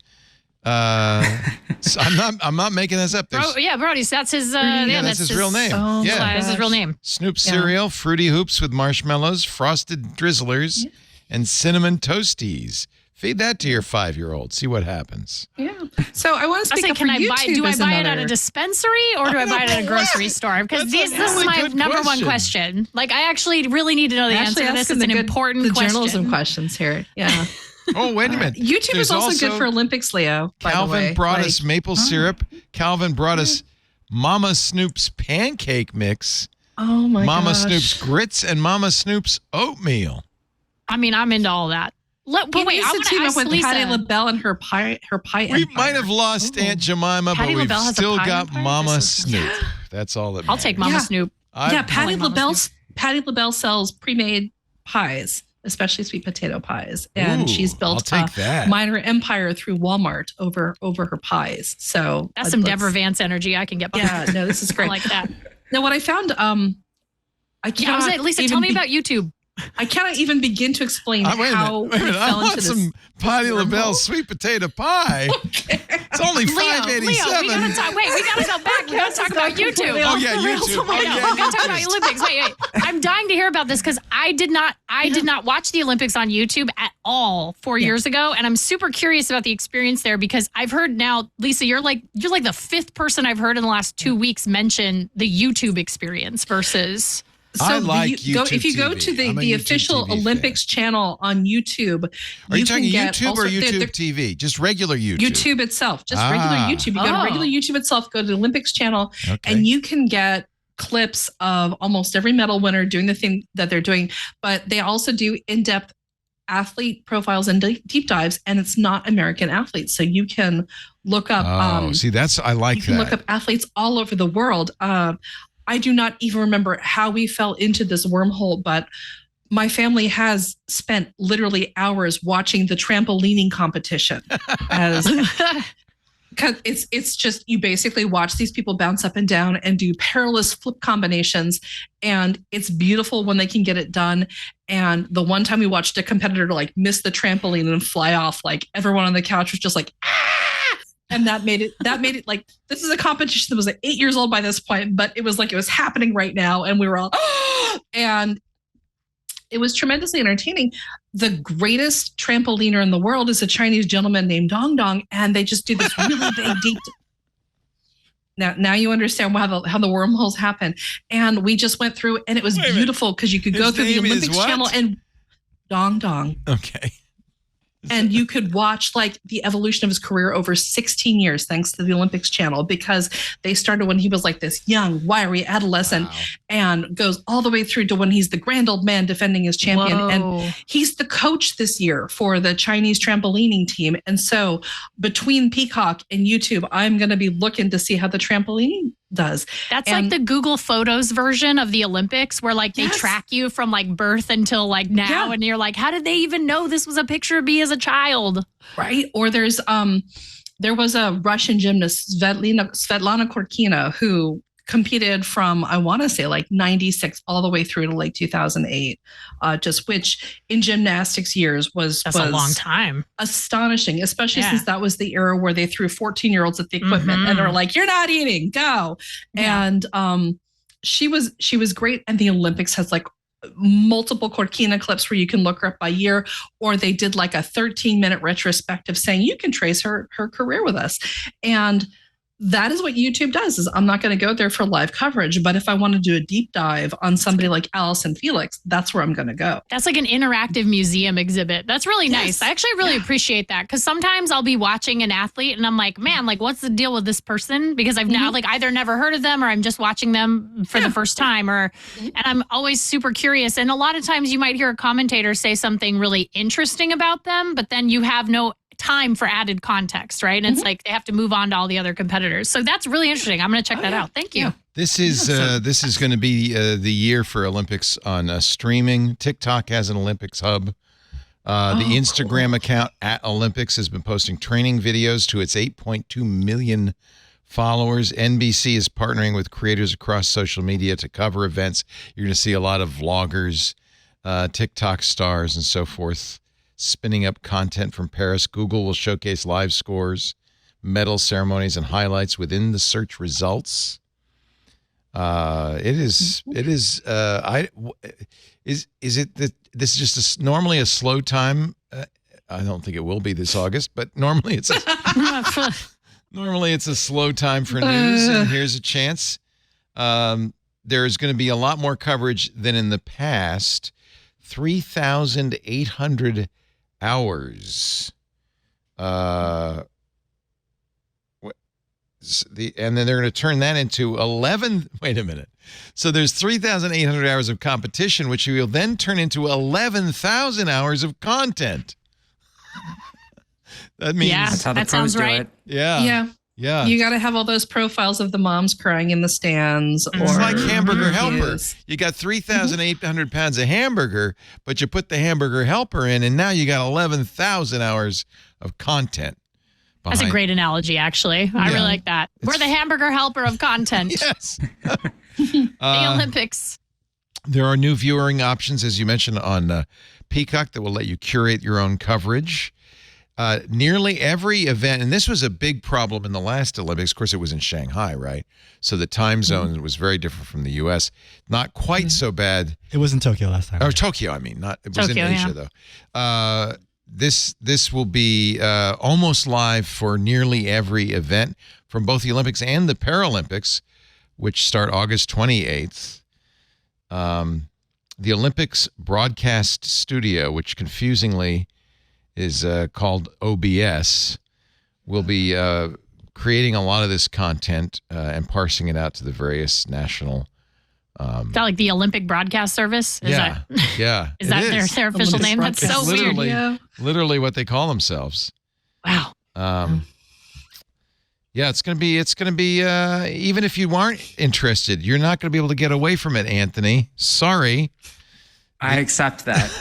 So I'm not making this up. Brody's. That's his. That's his real name. Oh, yeah, that's his real name. Snoop cereal, Fruity Hoops with marshmallows, Frosted Drizzlers, and Cinnamon Toasties. Feed that to your 5-year-old. See what happens. Yeah. So I want to speak up for YouTube. Do I as buy it another- at a dispensary or do I buy it at a grocery store? Because this is my good number one question. question. Like, I actually really need to know the answer to this. It's an important the question. journalism questions here. Yeah. Oh, wait a minute. YouTube There's is also good for Olympics, Leo. By the Calvin way. brought us maple syrup. Calvin brought us Mama Snoop's pancake mix. Oh my Mama gosh. Snoop's grits and Mama Snoop's oatmeal. I mean, I'm into all that. But He wait, needs I to want to team up ask with Lisa. Patty LaBelle and her pie. We empire. might have lost Aunt Jemima, Patty but we've LaBelle has a still pie got empire? Mama This is- Snoop. That's all that I'll matters. take Mama Yeah. Snoop. Patty like Mama LaBelle sells pre-made pies, especially sweet potato pies, and Ooh, she's built I'll take that. minor empire through Walmart over her pies. So That's some let's- Deborah Vance energy I can get behind. Yeah, no, this is I great. like that. Now, what I found, I Yeah, cannot Lisa, even tell me about YouTube. I cannot even begin to explain Wait a how minute. we I fell want into some this. Patty wormhole. LaBelle sweet potato pie. It's only Leo, $5.87. we gotta talk. Wait, we gotta go back. We gotta talk about YouTube. Oh yeah, YouTube. Oh, We yeah, gotta talk about YouTube. Olympics. Wait. I'm dying to hear about this because I did not watch the Olympics on YouTube at all 4 years ago, and I'm super curious about the experience there because I've heard now, Lisa, you're like the fifth person I've heard in the last 2 weeks mention the YouTube experience versus. I like YouTube if you go TV. to I'm a the YouTube official TV Olympics channel on YouTube, Are you talking can get YouTube also- or YouTube they're- TV? Just regular YouTube. YouTube itself, just regular YouTube. You go Oh. to regular YouTube itself, go to the Olympics channel, Okay. and you can get clips of almost every medal winner doing the thing that they're doing. But they also do in-depth athlete profiles and deep dives, and it's not American athletes. So you can look up. See, I like you can that. look up athletes all over the world. I do not even remember how we fell into this wormhole, but my family has spent literally hours watching the trampolining competition as because it's just you basically watch these people bounce up and down and do perilous flip combinations, and it's beautiful when they can get it done. And the one time we watched a competitor like miss the trampoline and fly off, like everyone on the couch was just like, ah! And that made it like this is a competition that was like 8 years old by this point, but it was like it was happening right now, and we were all and it was tremendously entertaining. The greatest trampoliner in the world is a Chinese gentleman named Dong Dong, and they just do this really big deep. Now you understand how the wormholes happen, and we just went through, and it was beautiful because you could go His through the name is Olympics what? channel and Dong Dong. Okay. And you could watch like the evolution of his career over 16 years, thanks to the Olympics channel, because they started when he was like this young, wiry adolescent and goes all the way through to when he's the grand old man defending his champion. Whoa. And he's the coach this year for the Chinese trampolining team. And so between Peacock and YouTube, I'm going to be looking to see how the trampolining does. That's And- like the Google Photos version of the Olympics where like they Yes. track you from like birth until like now. Yeah. And you're like, how did they even know this was a picture of me as a child? Right. Or there was a Russian gymnast, Svetlana Korkina, who competed from, I want to say like 96 all the way through to like 2008, which in gymnastics years was A long time. astonishing, especially Yeah. since that was the era where they threw 14-year-olds at the equipment and are like, you're not eating, go. Yeah. And she was great. And the Olympics has like multiple Korkina clips where you can look her up by year, or they did like a 13-minute retrospective saying you can trace her career with us. And that is what YouTube does. Is I'm not going to go there for live coverage, but if I want to do a deep dive on somebody like Allison Felix, that's where I'm going to go. That's like an interactive museum exhibit. That's really Yes. nice. I actually really appreciate that because sometimes I'll be watching an athlete and I'm like, man, like what's the deal with this person? Because I've now like either never heard of them or I'm just watching them for the first time and I'm always super curious. And a lot of times you might hear a commentator say something really interesting about them, but then you have no time for added context, right? And it's like they have to move on to all the other competitors. So that's really interesting. I'm going to check that out. Thank you. This is going to be the year for Olympics on streaming. TikTok has an Olympics hub. The Instagram account at Olympics has been posting training videos to its 8.2 million followers. NBC is partnering with creators across social media to cover events. You're going to see a lot of vloggers, TikTok stars, and so forth spinning up content from Paris. Google will showcase live scores medal ceremonies and highlights within the search results. Is it that this is just normally a slow time? I don't think it will be this August, but normally it's a slow time for news. And here's a chance. There's going to be a lot more coverage than in the past. 3,800 hours. And then they're going to turn that into 11. Wait a minute. So there's 3,800 hours of competition, which will then turn into 11,000 hours of content. That means that's how the that pros sounds do right. it. Yeah. You got to have all those profiles of the moms crying in the stands. It's or like hamburger helper. reviews. You got 3,800 pounds of hamburger, but you put the hamburger helper in, and now you got 11,000 hours of content. That's a great analogy, actually. I really like that. We're the hamburger helper of content. Yes. The Olympics. There are new viewing options, as you mentioned, on Peacock that will let you curate your own coverage. Nearly every event, and this was a big problem in the last Olympics. Of course, it was in Shanghai, right? So the time zone was very different from the U.S. Not quite so bad. It was in Tokyo last time. Or Tokyo, I mean. It was Tokyo, in Asia, though. This will be almost live for nearly every event from both the Olympics and the Paralympics, which start August 28th. The Olympics Broadcast Studio, which confusingly is called OBS, will be creating a lot of this content and parsing it out to the various national. Is that like the Olympic Broadcast Service? Is that their official name? That's so literally, weird. literally what they call themselves. Wow. Yeah, it's gonna be. Even if you aren't interested, you're not gonna be able to get away from it, Anthony. Sorry. I accept that.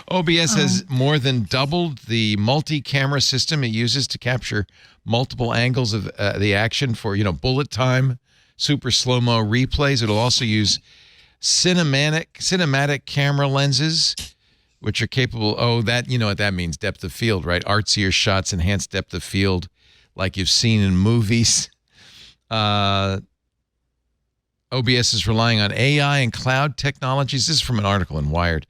OBS has more than doubled the multi-camera system it uses to capture multiple angles of the action for, bullet time, super slow-mo replays. It'll also use cinematic camera lenses, which are capable. Oh, that, you know what that means, depth of field, right? Artsier shots, enhanced depth of field, like you've seen in movies. OBS is relying on AI and cloud technologies. This is from an article in Wired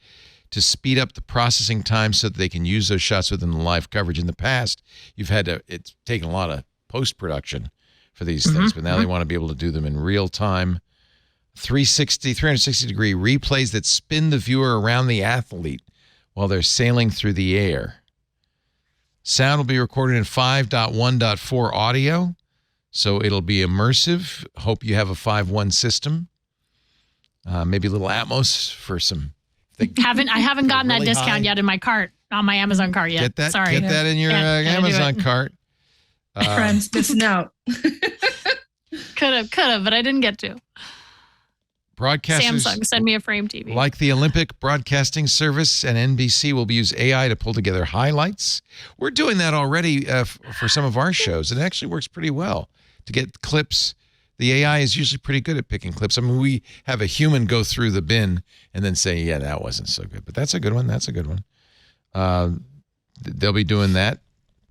to speed up the processing time so that they can use those shots within the live coverage. In the past, it's taken a lot of post-production for these things, but now they want to be able to do them in real time. 360-degree replays that spin the viewer around the athlete while they're sailing through the air. Sound will be recorded in 5.1.4 audio. So it'll be immersive. Hope you have a 5.1 system. Maybe a little Atmos for some. I haven't gotten that discount yet in my cart, on my Amazon cart yet. Get that. Sorry. Get that in your Amazon cart. Friends missing out. Could have, but I didn't get to. Broadcasters, Samsung, send me a Frame TV. like the Olympic Broadcasting Service and NBC, will use AI to pull together highlights. We're doing that already for some of our shows. It actually works pretty well to get clips. The AI is usually pretty good at picking clips. I mean, we have a human go through the bin and then say, yeah, that wasn't so good. But that's a good one. That's a good one. They'll be doing that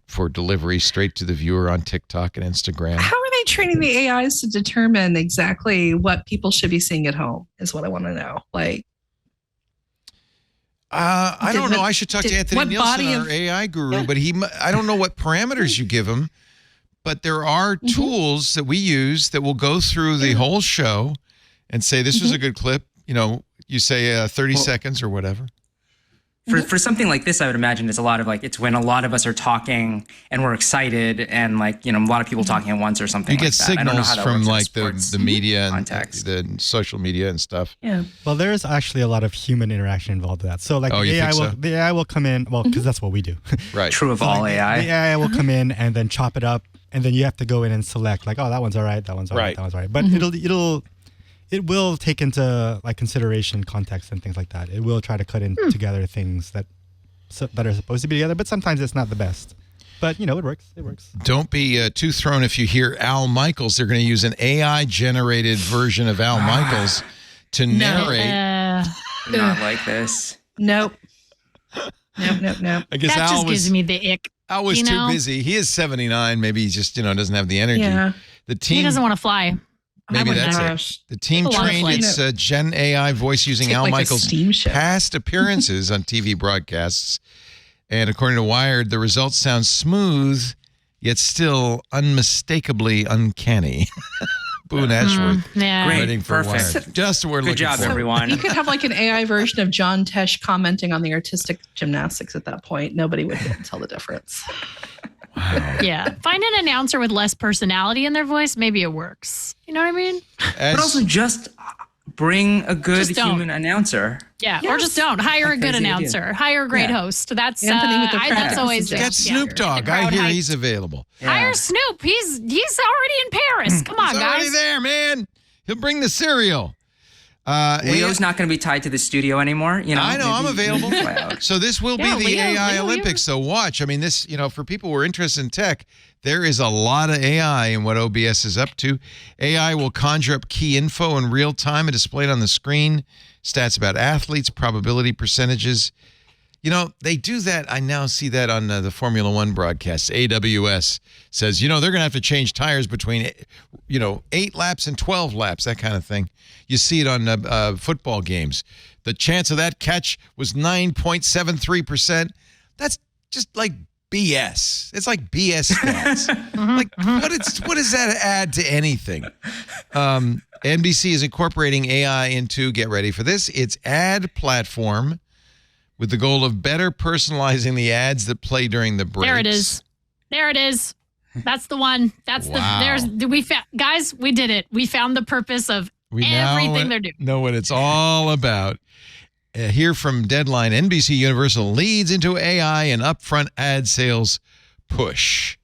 for delivery straight to the viewer on TikTok and Instagram. How are they training the AIs to determine exactly what people should be seeing at home is what I want to know. Like, I don't know. I should talk to Anthony Nielsen, our AI guru, but I don't know what parameters you give him. But there are tools that we use that will go through the whole show and say, this was a good clip. You say 30 seconds or whatever. For something like this, I would imagine it's a lot of it's when a lot of us are talking and we're excited and a lot of people talking at once or something. You get signals from the media and context. the social media and stuff. Yeah. Well, there is actually a lot of human interaction involved in that. So the AI will come in, because that's what we do. Right. True of all AI. The AI will come in and then chop it up, and then you have to go in and select that one's all right, that one's all right, that one's all right. But it will take into consideration context and things like that. It will try to cut in together things that are supposed to be together, but sometimes it's not the best. But it works. It works. Don't be too thrown if you hear Al Michaels. They're going to use an AI-generated version of Al Michaels to narrate. Not like this. Nope. I guess that Al just gives me the ick. Al was too busy. He is 79. Maybe he just, doesn't have the energy. Yeah. The team He doesn't want to fly. Maybe that's gosh. it. The team It's a lot of trained flight. its Gen AI voice using Take Al like a Michaels' steamship. past appearances on TV broadcasts. And according to Wired, the results sound smooth, yet still unmistakably uncanny. Boone Ashworth. Yeah. Great. Writing for Perfect. Wired. Just what we're Good looking job, for. everyone. You could have like an AI version of John Tesh commenting on the artistic gymnastics at that point. Nobody would be able to tell the difference. Yeah. Find an announcer with less personality in their voice. Maybe it works. You know what I mean? But also just bring a good Just don't. human announcer. Yeah. Or just don't. Hire a good Crazy idea. announcer. Hire a great host. That's Anthony with the that's crowd. always Get Snoop Dogg. The I crowd hear hype. he's available. Hire Snoop. He's already in Paris. Come on, He's guys. already there, man. He'll bring the cereal. Leo's not going to be tied to the studio anymore. I know, I'm available. Fly out. So this will Yeah, be the Leo, AI Leo, Olympics. So watch. I mean, this, for people who are interested in tech, there is a lot of AI in what OBS is up to. AI will conjure up key info in real time and display it on the screen. Stats about athletes, probability percentages. They do that. I now see that on the Formula One broadcasts. AWS says, they're going to have to change tires between, 8 laps and 12 laps, that kind of thing. You see it on football games. The chance of that catch was 9.73%. That's just like BS. It's like BS stats. Like, what does that add to anything? NBC is incorporating AI into, get ready for this, its ad platform, with the goal of better personalizing the ads that play during the breaks. There it is. That's the one. That's Wow. guys, we did it. We found the purpose of We everything now they're doing. know what it's all about. Here from Deadline, NBC Universal leads into AI and upfront ad sales push.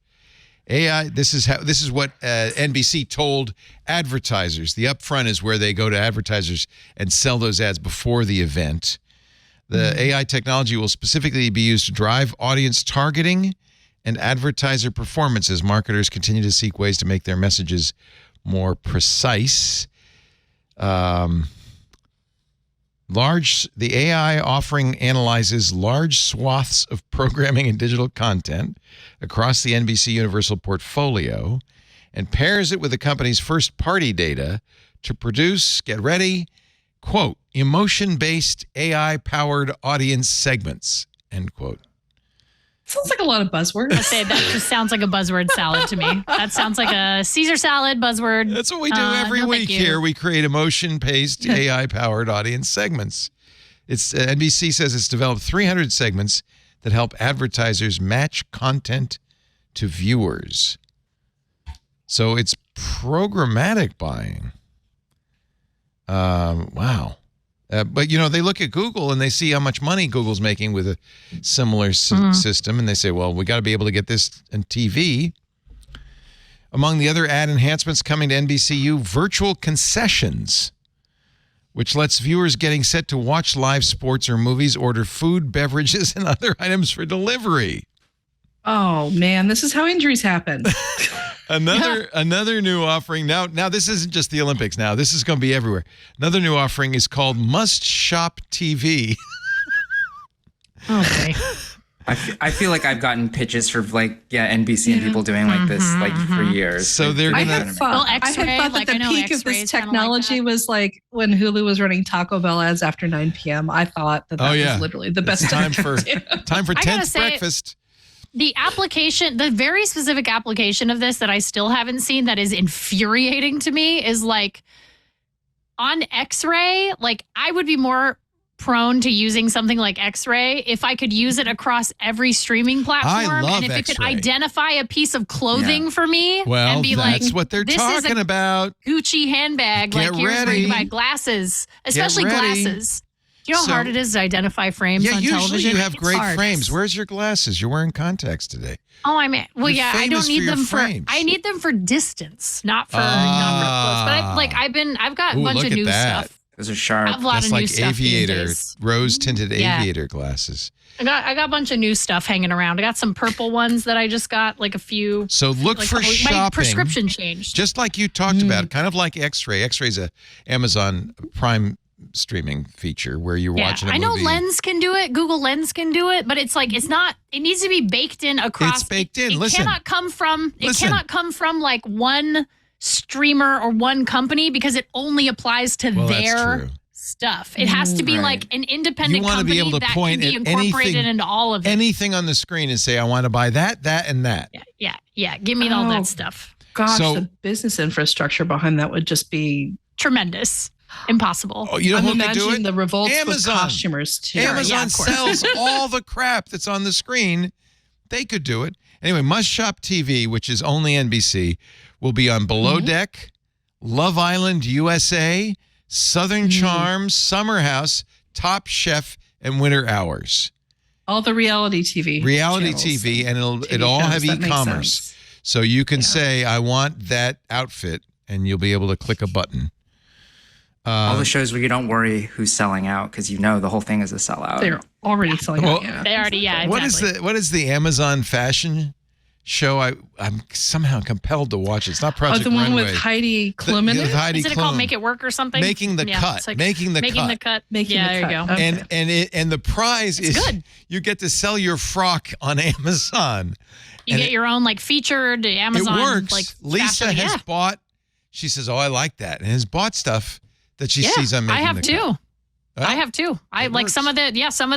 AI. This is what NBC told advertisers. The upfront is where they go to advertisers and sell those ads before the event. The AI technology will specifically be used to drive audience targeting and advertiser performance as marketers continue to seek ways to make their messages more precise. The AI offering analyzes large swaths of programming and digital content across the NBC Universal portfolio and pairs it with the company's first-party data to produce, get ready, quote, emotion-based AI-powered audience segments, end quote. Sounds like a lot of buzzwords. I say that just sounds like a buzzword salad to me. That sounds like a Caesar salad buzzword. That's what we do every no, week thank you. here. We create emotion-based AI-powered audience segments. It's NBC says it's developed 300 segments that help advertisers match content to viewers. So it's programmatic buying. Wow. But, they look at Google and they see how much money Google's making with a similar system. And they say, well, we got to be able to get this on TV. Among the other ad enhancements coming to NBCU, virtual concessions, which lets viewers getting set to watch live sports or movies order food, beverages, and other items for delivery. Oh man, this is how injuries happen. Another new offering. Now this isn't just the Olympics. Now this is going to be everywhere. Another new offering is called Must Shop TV. Okay. I feel like I've gotten pitches for NBC and people doing like this for years. So they're I gonna. had thought X-ray, that like, the I know peak of X-ray this is kinda like technology that. was like when Hulu was running Taco Bell ads after 9 p.m. I thought that was literally the best time time for I gotta tense say, breakfast. The application, the very specific application of this that I still haven't seen that is infuriating to me is like on X-ray, like I would be more prone to using something like X-ray if I could use it across every streaming platform love and if it could X-ray. identify a piece of clothing for me Well, and be that's like, what they're this is talking a about. Gucci handbag, Get like here's where you ready. buy glasses, especially ready. glasses. Do you know how So- hard it is to identify frames Yeah, on usually television? you have It's great hard. frames. Where's your glasses? You're wearing contacts today. Oh, I mean, well, You're yeah, I famous don't need for your them frames. I need them for distance, not for close. But I've got a Ooh, bunch look of at new that. stuff. Those are I sharp. have a lot That's of new like stuff these aviator, days. rose-tinted Yeah. aviator glasses. I got a bunch of new stuff hanging around. I got some purple ones that I just got, like a few. So look like for my shopping. prescription changed. Just like you talked about, kind of like X-Ray. X-Ray's a Amazon Prime streaming feature where you're watching a I movie. know Lens can do it. Google Lens can do it, but it's like it needs to be baked in across. It's baked in. It Listen. cannot come from. It Listen. cannot come from like one streamer or one company because it only applies to Well, that's their true. stuff. It has to be Right. like an independent You want to company be able to that point can be at incorporated anything, into all of it. anything on the screen and say, I want to buy that, and that. Yeah. Give me all Oh. that stuff. Gosh, So- the business infrastructure behind that would just be. Tremendous. Impossible. Oh, you know I'm who could do imagining it? the revolts Amazon. with costumers too. Amazon of course. sells all the crap that's on the screen. They could do it. Anyway, Must Shop TV, which is only NBC, will be on Below Deck, Love Island USA, Southern Charm, Summer House, Top Chef, and Winter Hours. All the reality TV. Reality channels TV, and TV it'll all shows. have That makes e-commerce. sense. So you can say, I want that outfit, and you'll be able to click a button. All the shows where you don't worry who's selling out because you know the whole thing is a sellout. They're already selling Well, out. Yeah. They already, exactly. What is the Amazon fashion show? I'm somehow compelled to watch it. It's not Project the one Runway. with Heidi Klum in with it? Heidi Isn't it Klum. called Make It Work or something? Making the cut. it's like Making the making cut. the cut. Making yeah, the there you cut. go. Okay. And the prize is good. you get to sell your frock on Amazon. You And get your own like featured Amazon. It works. Like Lisa fashion. has bought. She says, "Oh, I like that," and has bought stuff that she Yeah, sees on Making I have the too. Cut. Well, I have too. I it like works. some of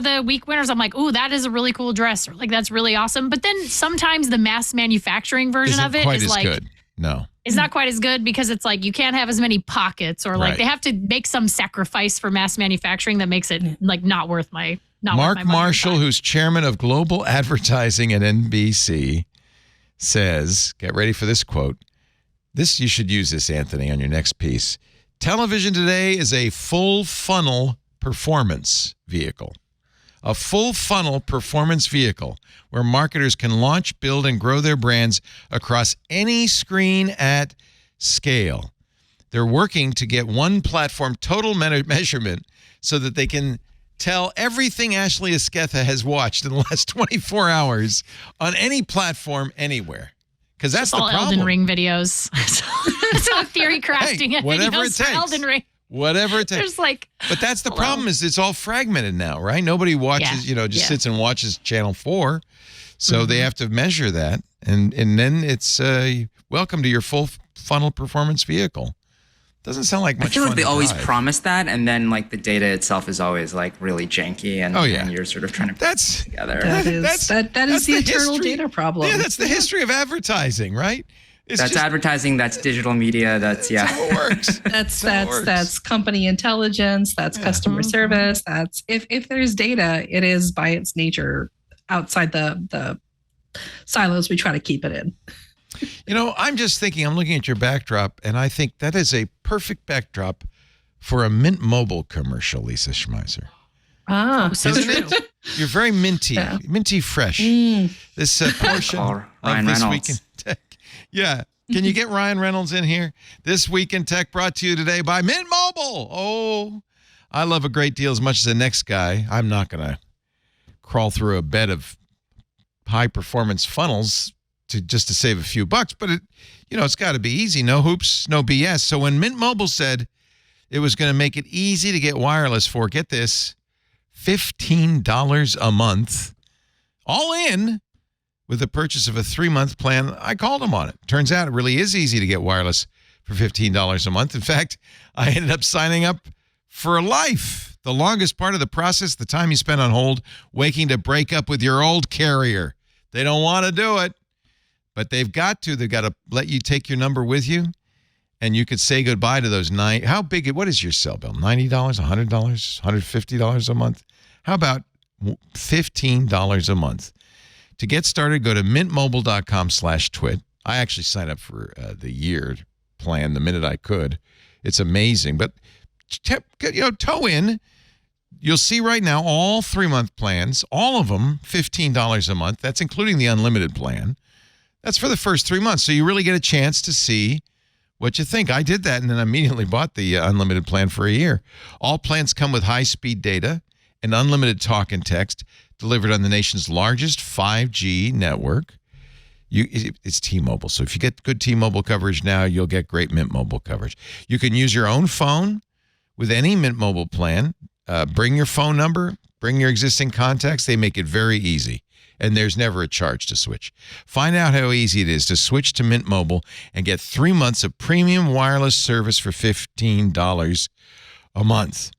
the week winners. I'm like, ooh, that is a really cool dress, or like that's really awesome. But then sometimes the mass manufacturing version Isn't of it quite is as like good. No. it's not quite as good because it's like you can't have as many pockets, or like Right. they have to make some sacrifice for mass manufacturing that makes it like not worth my Mark worth my money or Marshall, time. who's chairman of global advertising at NBC, says, get ready for this quote. This, you should use this, Anthony, on your next piece. Television today is a full funnel performance vehicle. A full funnel performance vehicle where marketers can launch, build, and grow their brands across any screen at scale. They're working to get one platform total measurement so that they can tell everything Ashley Esqueda has watched in the last 24 hours on any platform anywhere. Because that's It's the all problem. Elden Ring videos. It's all theory crafting Hey, whatever videos it for takes. Elden Ring. Whatever it takes. There's like But that's the Hello. problem is it's all fragmented now, right? Nobody watches, just sits and watches Channel 4. So they have to measure that. And then it's welcome to your full funnel performance vehicle. Doesn't sound like I much feel fun like they to always drive. promise that, and then like the data itself is always like really janky, and, Oh, yeah. and you're sort of trying to put That's it together. That is That's- that that's is the eternal history. data problem. Yeah, that's the history of advertising, right? It's That's just advertising. That's digital media. That's how it works. That's how it works. that's company intelligence. That's customer service. That's if there's data, it is by its nature outside the silos we try to keep it in. I'm just thinking, I'm looking at your backdrop, and I think that is a perfect backdrop for a Mint Mobile commercial, Lisa Schmeiser. Ah, so Isn't true. it? You're very minty, Yeah. minty fresh. This portion Call of Ryan This Reynolds. Week in Tech. Yeah. Can you get Ryan Reynolds in here? This Week in Tech brought to you today by Mint Mobile. Oh, I love a great deal as much as the next guy. I'm not going to crawl through a bed of high-performance funnels just to save a few bucks, but it's got to be easy. No hoops, no BS. So when Mint Mobile said it was going to make it easy to get wireless for, get this, $15 a month, all in, with the purchase of a 3-month plan, I called them on it. Turns out it really is easy to get wireless for $15 a month. In fact, I ended up signing up for life. The longest part of the process, the time you spend on hold, waiting to break up with your old carrier. They don't want to do it, but they've got to. They've got to let you take your number with you, and you could say goodbye to those what is your cell bill? $90, $100, $150 a month? How about $15 a month? To get started, go to mintmobile.com/twit. I actually signed up for the year plan the minute I could. It's amazing. But, toe in. You'll see right now all 3-month plans, all of them $15 a month. That's including the unlimited plan. That's for the first 3 months. So you really get a chance to see what you think. I did that and then immediately bought the unlimited plan for a year. All plans come with high-speed data and unlimited talk and text delivered on the nation's largest 5G network. It's T-Mobile. So if you get good T-Mobile coverage now, you'll get great Mint Mobile coverage. You can use your own phone with any Mint Mobile plan. Bring your phone number, bring your existing contacts. They make it very easy, and there's never a charge to switch. Find out how easy it is to switch to Mint Mobile and get 3 months of premium wireless service for $15 a month.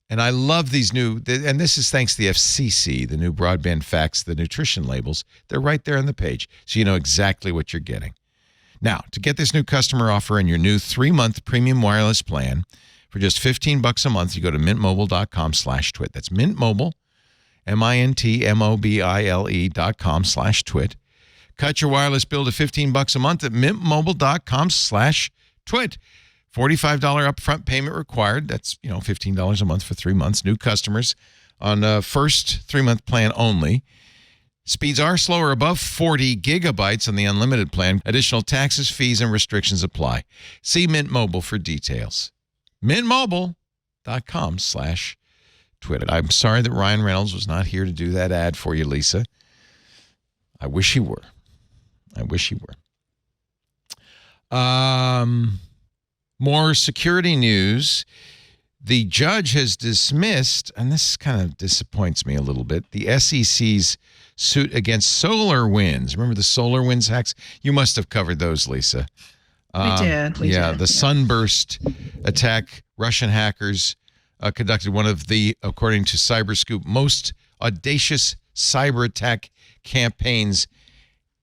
And I love these new, and this is thanks to the FCC, the new broadband facts, the nutrition labels. They're right there on the page, so you know exactly what you're getting. Now, to get this new customer offer and your new 3-month premium wireless plan for just $15 a month, you go to mintmobile.com/twit. That's Mint Mobile, mintmobile.com/twit. Cut your wireless bill to $15 a month at mintmobile.com/twit. $45 upfront payment required. That's, $15 a month for 3 months. New customers on first 3-month plan only. Speeds are slower above 40 gigabytes on the unlimited plan. Additional taxes, fees, and restrictions apply. See Mint Mobile for details. mintmobile.com/twit. I'm sorry that Ryan Reynolds was not here to do that ad for you, Lisa. I wish he were. More security news. The judge has dismissed, and this kind of disappoints me a little bit, the SEC's suit against SolarWinds. Remember the SolarWinds hacks? You must have covered those, Lisa. We did. The Sunburst attack. Russian hackers conducted one of the, according to Cyberscoop, most audacious cyber attack campaigns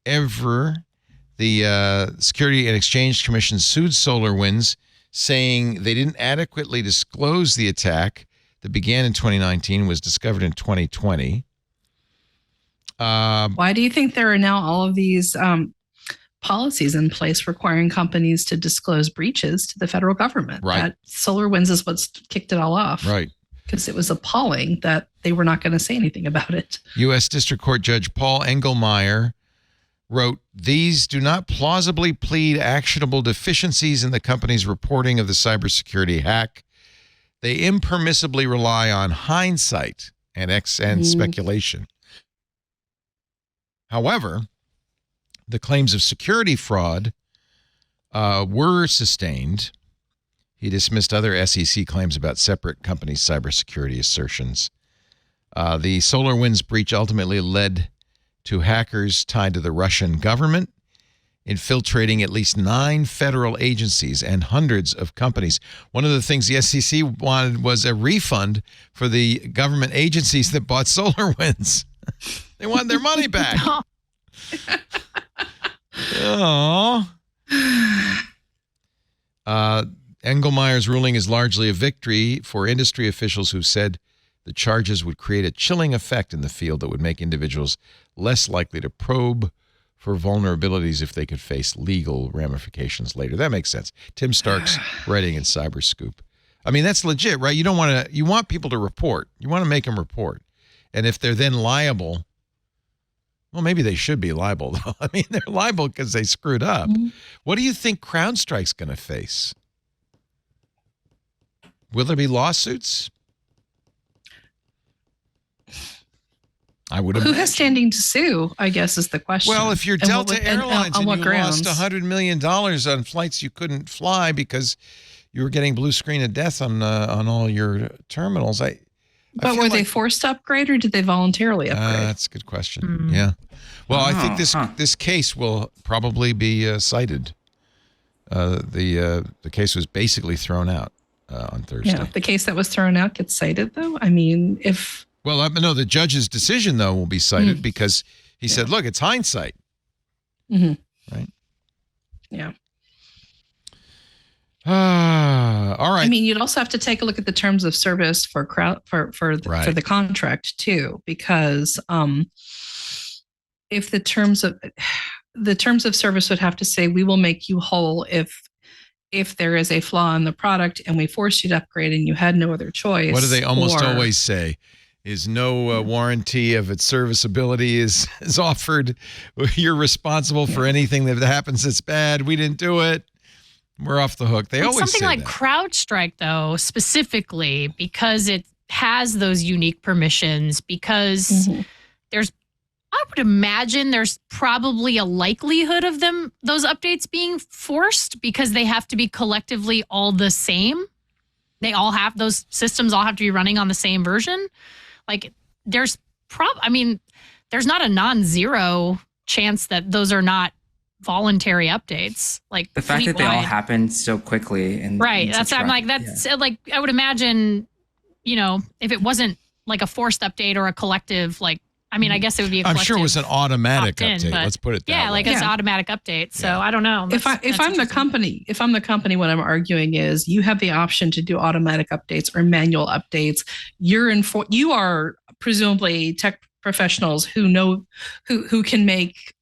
ever. The Security and Exchange Commission sued SolarWinds, saying they didn't adequately disclose the attack that began in 2019 and was discovered in 2020. Why do you think there are now all of these policies in place requiring companies to disclose breaches to the federal government? Right. That SolarWinds is what's kicked it all off. Right. Because it was appalling that they were not going to say anything about it. U.S. District Court Judge Paul Engelmeyer wrote, "These do not plausibly plead actionable deficiencies in the company's reporting of the cybersecurity hack. They impermissibly rely on hindsight and speculation. However, the claims of security fraud were sustained." He dismissed other SEC claims about separate companies' cybersecurity assertions. The SolarWinds breach ultimately led to hackers tied to the Russian government, infiltrating at least 9 federal agencies and hundreds of companies. One of the things the SEC wanted was a refund for the government agencies that bought SolarWinds. They wanted their money back. Oh. Engelmeyer's ruling is largely a victory for industry officials who said the charges would create a chilling effect in the field that would make individuals less likely to probe for vulnerabilities if they could face legal ramifications later. That makes sense. Tim Stark's writing in Cyberscoop. I mean, that's legit, right? You want people to report. You want to make them report. And if they're then liable, well, maybe they should be liable, though. I mean, they're liable because they screwed up. Mm-hmm. What do you think Crowdstrike's going to face? Will there be lawsuits? I would imagine. Who has standing to sue, I guess, is the question. Well, if you're Delta Airlines and you grounds? lost $100 million on flights you couldn't fly because you were getting blue screen of death on all your terminals, But were they forced to upgrade or did they voluntarily upgrade? That's a good question. Mm. Yeah. Well, I think this case will probably be cited. The case was basically thrown out on Thursday. Yeah, if the case that was thrown out gets cited, though, I mean, if... Well, no, the judge's decision, though, will be cited because he said, look, it's hindsight. Mm-hmm. Right? Yeah. All right. I mean, you'd also have to take a look at the terms of service for the contract too, because if the terms of service would have to say we will make you whole if there is a flaw in the product and we forced you to upgrade and you had no other choice. What do they almost always say? Is no warranty of its serviceability is offered. You're responsible for anything that happens that's bad. We didn't do it. We're off the hook. They always say something like that. CrowdStrike, though, specifically because it has those unique permissions, because I would imagine there's probably a likelihood of those updates being forced because they have to be collectively all the same. those systems all have to be running on the same version. Like there's not a non-zero chance that those are not voluntary updates. Like the fact that they all happened so quickly and right. That's I'm like that's like I would imagine, if it wasn't like a forced update or a collective I guess it would be a collective. I'm sure it was an automatic update. Let's put it that way. Yeah, like it's an automatic update. So I don't know. If I'm the company, what I'm arguing is you have the option to do automatic updates or manual updates. You are presumably tech professionals who know who can make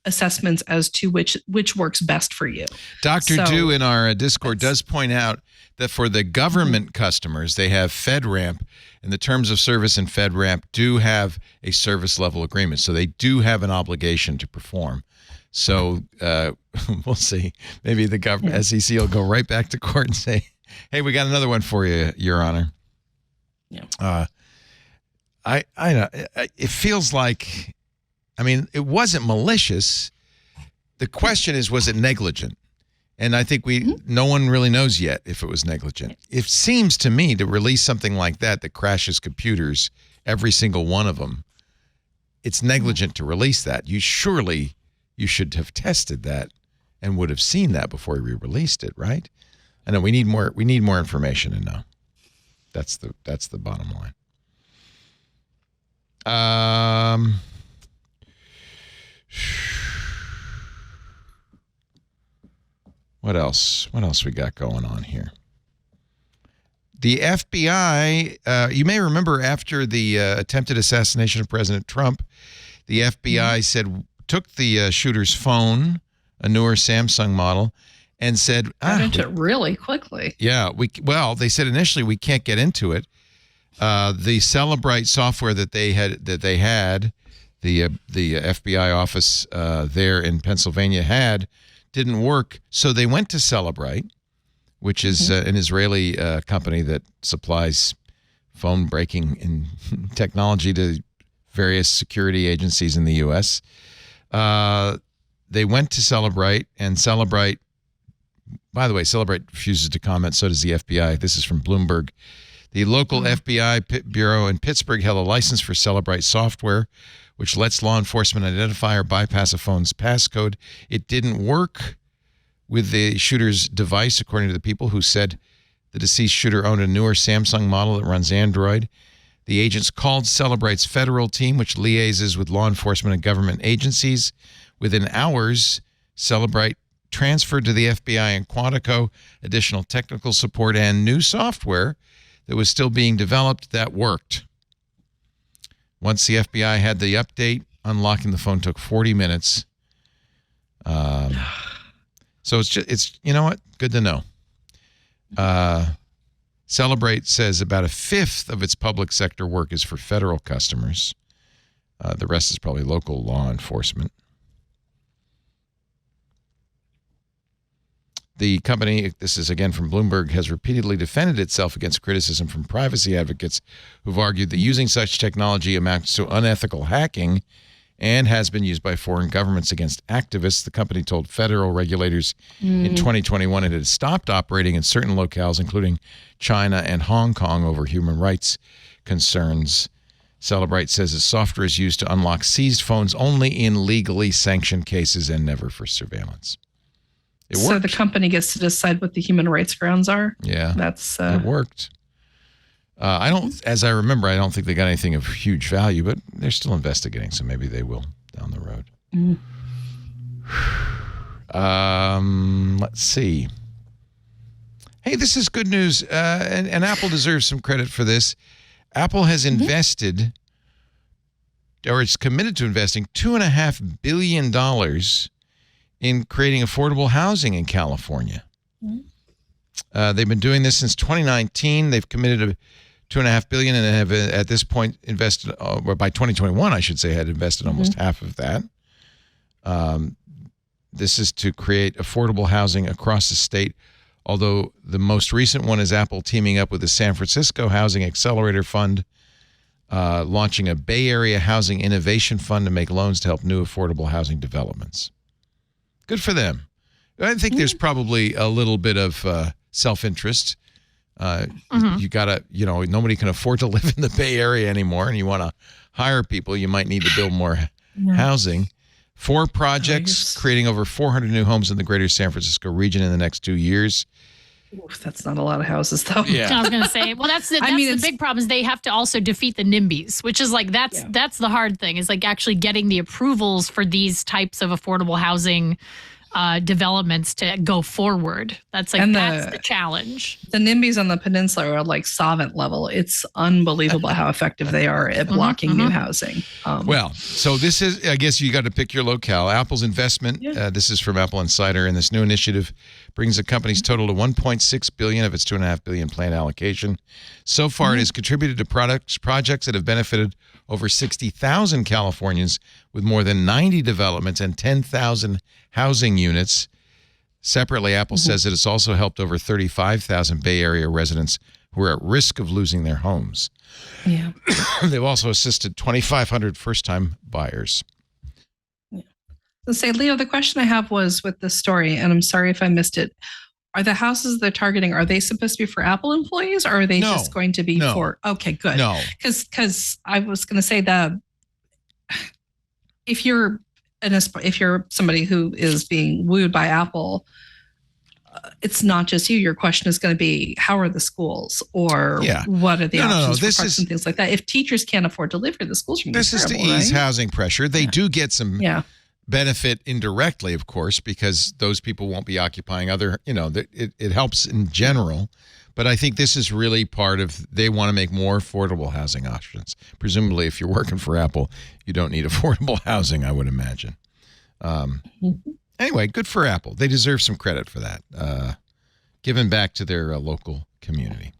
assessments as to which works best for you. Dr. Du in our Discord does point out that for the government customers, they have FedRAMP, and the terms of service in FedRAMP do have a service level agreement, so they do have an obligation to perform. So we'll see. Maybe the SEC will go right back to court and say, "Hey, we got another one for you, Your Honor." Yeah. I know it feels like, it wasn't malicious. The question is, was it negligent? And I think no one really knows yet if it was negligent. It seems to me to release something like that crashes computers, every single one of them, it's negligent to release that. You should have tested that and would have seen that before we released it, right? I know we need more information to know. That's the bottom line. What else we got going on here? The FBI, you may remember after the attempted assassination of President Trump, the FBI took the shooter's phone, a newer Samsung model, and said, got into it really quickly. Yeah, they said initially we can't get into it. The Cellebrite software that they had, the FBI office there in Pennsylvania didn't work. So they went to Cellebrite, which is an Israeli company that supplies phone breaking and technology to various security agencies in the U.S. They went to Cellebrite, and Cellebrite, by the way, Cellebrite refuses to comment. So does the FBI. This is from Bloomberg. The local FBI bureau in Pittsburgh held a license for Cellebrite software, which lets law enforcement identify or bypass a phone's passcode. It didn't work with the shooter's device, according to the people who said the deceased shooter owned a newer Samsung model that runs Android. The agents called Cellebrite's federal team, which liaises with law enforcement and government agencies. Within hours, Cellebrite transferred to the FBI and Quantico additional technical support and new software that was still being developed that worked. Once the FBI had the update, unlocking the phone took 40 minutes. So it's you know what? Good to know. Cellebrite says about a fifth of its public sector work is for federal customers. The rest is probably local law enforcement. The company, this is again from Bloomberg, has repeatedly defended itself against criticism from privacy advocates who've argued that using such technology amounts to unethical hacking and has been used by foreign governments against activists. The company told federal regulators in 2021 it had stopped operating in certain locales, including China and Hong Kong, over human rights concerns. Cellebrite says its software is used to unlock seized phones only in legally sanctioned cases and never for surveillance. So the company gets to decide what the human rights grounds are? Yeah. That's it worked. As I remember, I don't think they got anything of huge value, but they're still investigating, so maybe they will down the road. Let's see. Hey, this is good news, and Apple deserves some credit for this. Apple has invested, or it's committed to investing $2.5 billion in creating affordable housing in California. They've been doing this since 2019. They've committed $2.5 billion and have at this point invested, or by 2021, I should say, had invested almost half of that. This is to create affordable housing across the state, although the most recent one is Apple teaming up with the San Francisco Housing Accelerator Fund, launching a Bay Area Housing Innovation Fund to make loans to help new affordable housing developments. Good for them. I think there's probably a little bit of self-interest You gotta, nobody can afford to live in the Bay Area anymore, and you want to hire people. You might need to build more housing. 4 projects creating over 400 new homes in the greater San Francisco region in the next 2 years. Oof, that's not a lot of houses, though. Yeah. I was going to say, well, that's the big problem is they have to also defeat the NIMBYs, which is like, that's the hard thing is like actually getting the approvals for these types of affordable housing developments to go forward. That's like, that's the challenge. The NIMBYs on the peninsula are like Solvent level. It's unbelievable how effective they are at blocking new housing. So this is, I guess you got to pick your locale. Apple's investment, this is from Apple Insider, and this new initiative brings the company's total to $1.6 billion of its $2.5 billion planned allocation. So far, it has contributed to projects that have benefited over 60,000 Californians with more than 90 developments and 10,000 housing units. Separately, Apple says that it's also helped over 35,000 Bay Area residents who are at risk of losing their homes. Yeah. They've also assisted 2,500 first-time buyers. Let's say, Leo, the question I have was with this story, and I'm sorry if I missed it. Are the houses they're targeting, are they supposed to be for Apple employees, or are they just going to be for? Okay, good. No. Because I was going to say that if you're somebody who is being wooed by Apple, it's not just you. Your question is going to be, how are the schools, or what are the options for parks and things like that? If teachers can't afford to live here, the schools are going to be terrible, This is to ease housing pressure. They do get some benefit indirectly, of course, because those people won't be occupying other, it helps in general. But I think this is really part of, they want to make more affordable housing options. Presumably, if you're working for Apple, you don't need affordable housing, I would imagine. Anyway, good for Apple. They deserve some credit for that, giving back to their local community.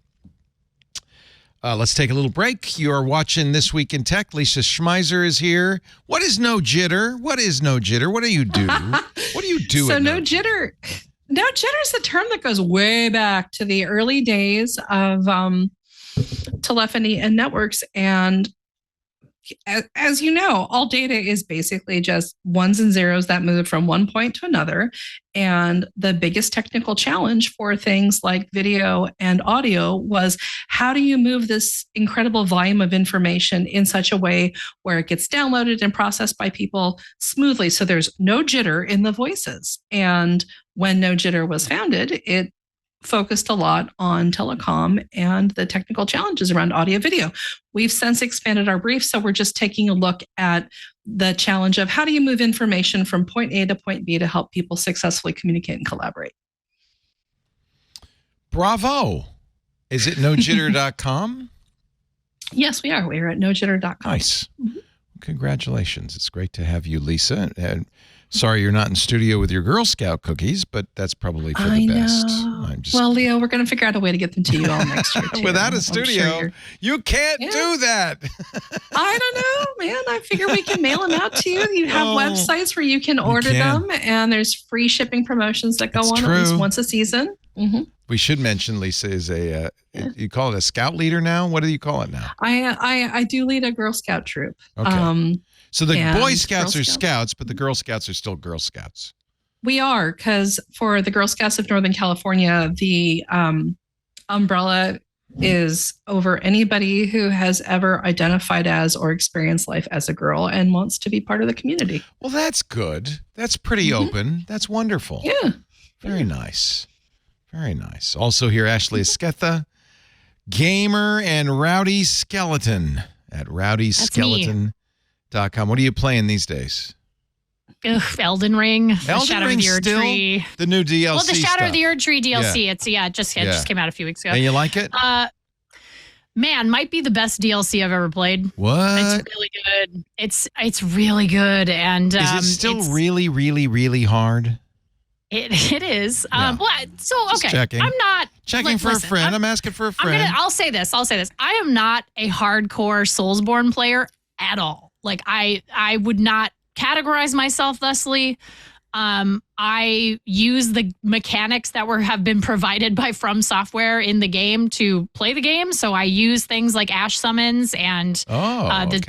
Let's take a little break. You are watching This Week in Tech. Lisa Schmeiser is here. What is no jitter? What is no jitter? What do you do? What do you do? So no jitter. No jitter is a term that goes way back to the early days of telephony and networks. And as you know, all data is basically just ones and zeros that move from one point to another. And the biggest technical challenge for things like video and audio was, how do you move this incredible volume of information in such a way where it gets downloaded and processed by people smoothly, so there's no jitter in the voices? And when No Jitter was founded, it focused a lot on telecom and the technical challenges around audio video. We've since expanded our brief, so we're just taking a look at the challenge of how do you move information from point A to point B to help people successfully communicate and collaborate. Bravo. Is it nojitter.com? Yes, we are. We are at nojitter.com. Nice. Congratulations. It's great to have you, Lisa. And sorry you're not in studio with your Girl Scout cookies, but that's probably for the best. Well, Leo, we're going to figure out a way to get them to you all next year, too. Without a studio, you can't do that. I don't know, man. I figure we can mail them out to you. You have websites where you can order them, and there's free shipping promotions that go on at least once a season. Mm-hmm. We should mention Lisa is you call it a scout leader now? What do you call it now? I do lead a Girl Scout troop. Okay. So the Boy Scouts are Scouts, but the Girl Scouts are still Girl Scouts. We are, because for the Girl Scouts of Northern California, the umbrella is over anybody who has ever identified as or experienced life as a girl and wants to be part of the community. Well, that's good. That's pretty open. That's wonderful. Yeah. Very nice. Very nice. Also here, Ashley Esqueda, gamer and Rowdy Skeleton at rowdyskeleton.com. What are you playing these days? Elden Ring. Elden Ring still Tree. The new DLC. Well, the Shadow of the stuff. Erd Tree DLC. Yeah. It just came out a few weeks ago. And you like it? Man, might be the best DLC I've ever played. What? It's really good. It's really good. And is it still really, really, really hard? It is. Yeah. Just checking. I'm not checking for a friend. I'm asking for a friend. I'll say this. I am not a hardcore Soulsborne player at all. Like I would not categorize myself thusly. I use the mechanics that have been provided by From Software in the game to play the game. So I use things like Ash summons and there's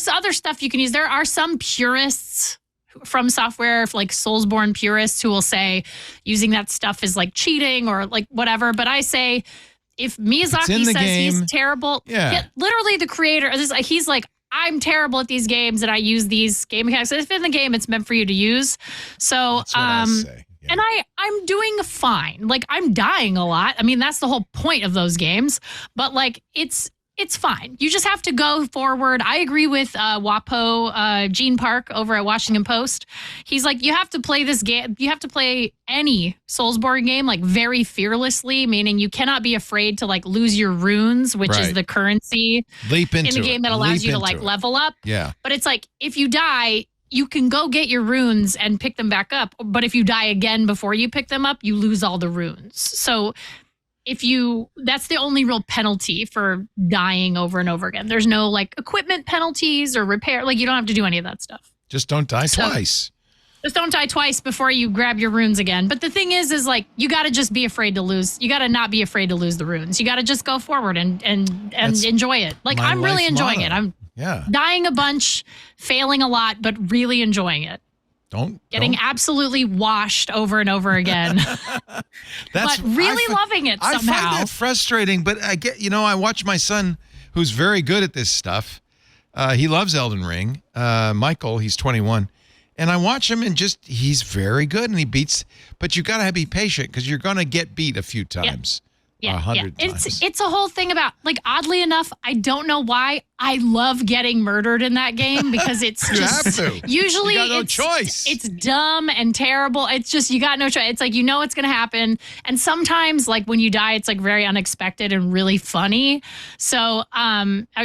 other stuff you can use. There are some purists From Software, like Soulsborne purists who will say using that stuff is like cheating or like whatever. But I say, if Miyazaki says he's terrible, literally the creator, he's like, I'm terrible at these games and I use these game mechanics. If in the game, it's meant for you to use. So, and I'm doing fine. Like, I'm dying a lot. I mean, that's the whole point of those games. But like, it's fine. You just have to go forward. I agree with WAPO, Gene Park over at Washington Post. He's like, you have to play this game. You have to play any Soulsborne game like very fearlessly, meaning you cannot be afraid to like lose your runes, which is the currency in the game that allows you to like level up. Yeah. But it's like, if you die, you can go get your runes and pick them back up. But if you die again before you pick them up, you lose all the runes. So that's the only real penalty for dying over and over again. There's no like equipment penalties or repair. Like, you don't have to do any of that stuff. Just don't die twice. Just don't die twice before you grab your runes again. But the thing is like, you got to just be afraid to lose. You got to not be afraid to lose the runes. You got to just go forward and enjoy it. Like, I'm really enjoying it. I'm dying a bunch, failing a lot, but really enjoying it. Getting absolutely washed over and over again. But really loving it somehow. I find that frustrating, but I watch my son, who's very good at this stuff. He loves Elden Ring. Michael, he's 21. And I watch him and he's very good and he beats, but you got to be patient because you're going to get beat a few times. Yeah. 100 times. It's a whole thing about, like, oddly enough, I don't know why I love getting murdered in that game because it's usually you got no choice. It's dumb and terrible. It's just, you got no choice. It's like, you know, it's going to happen. And sometimes like when you die, it's like very unexpected and really funny. So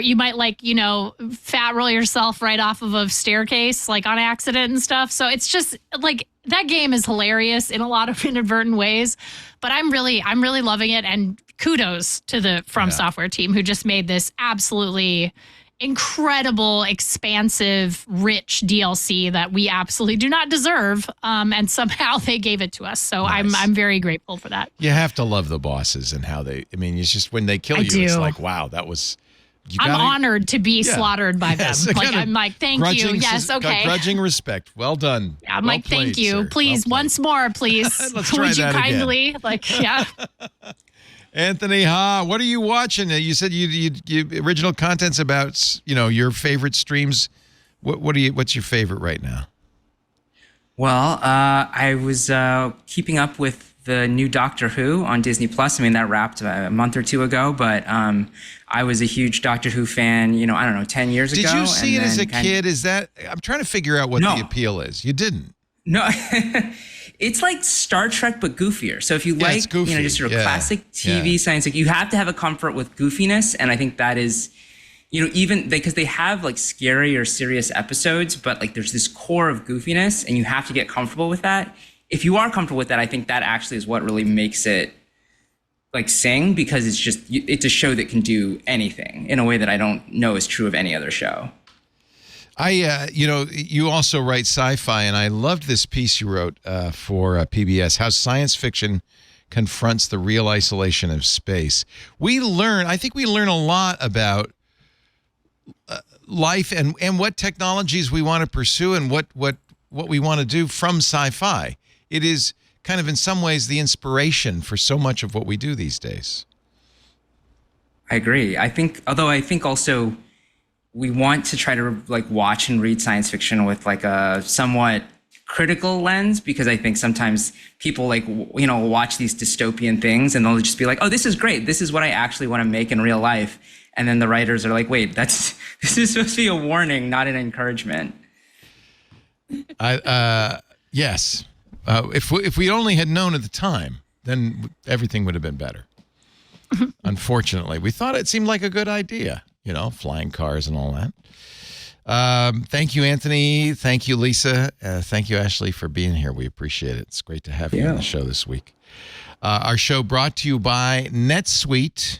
you might like, you know, fat roll yourself right off of a staircase, like on accident and stuff. So it's just like, that game is hilarious in a lot of inadvertent ways, but I'm really loving it. And kudos to the From Software team who just made this absolutely incredible, expansive, rich DLC that we absolutely do not deserve. And somehow they gave it to us. So nice. I'm very grateful for that. You have to love the bosses and how it's just when they kill you, it's like, wow, that was... I'm honored to be slaughtered by them. I'm like, thank you. Yes, okay. Grudging respect. Well done. Yeah, I'm like, thank you. Sir. Please, once more, please. Let's try Would you that kindly? Again. Like, yeah. Anthony Ha, what are you watching? You said you original content's about, your favorite streams. What's your favorite right now? Well, I was keeping up with the new Doctor Who on Disney Plus. I mean, that wrapped a month or two ago, but I was a huge Doctor Who fan, 10 years ago. Did you see it as a kid? I'm trying to figure out what the appeal is. You didn't? No. It's like Star Trek, but goofier. So if you like, just sort of classic TV science, like you have to have a comfort with goofiness. And I think that is, even because they have like scary or serious episodes, but like there's this core of goofiness and you have to get comfortable with that. If you are comfortable with that, I think that actually is what really makes it like sing, because it's a show that can do anything in a way that I don't know is true of any other show. You also write sci-fi, and I loved this piece you wrote for PBS, how science fiction confronts the real isolation of space. I think we learn a lot about life and what technologies we want to pursue and what we want to do from sci-fi. It is kind of in some ways the inspiration for so much of what we do these days. I agree. I think also we want to try to like watch and read science fiction with like a somewhat critical lens, because I think sometimes people like, watch these dystopian things and they'll just be like, oh, this is great. This is what I actually want to make in real life. And then the writers are like, wait, this is supposed to be a warning, not an encouragement. Yes. If we only had known at the time, then everything would have been better. Unfortunately, we thought it seemed like a good idea, flying cars and all that. Thank you, Anthony. Thank you, Lisa. Thank you, Ashley, for being here. We appreciate it. It's great to have you on the show this week. Our show brought to you by NetSuite.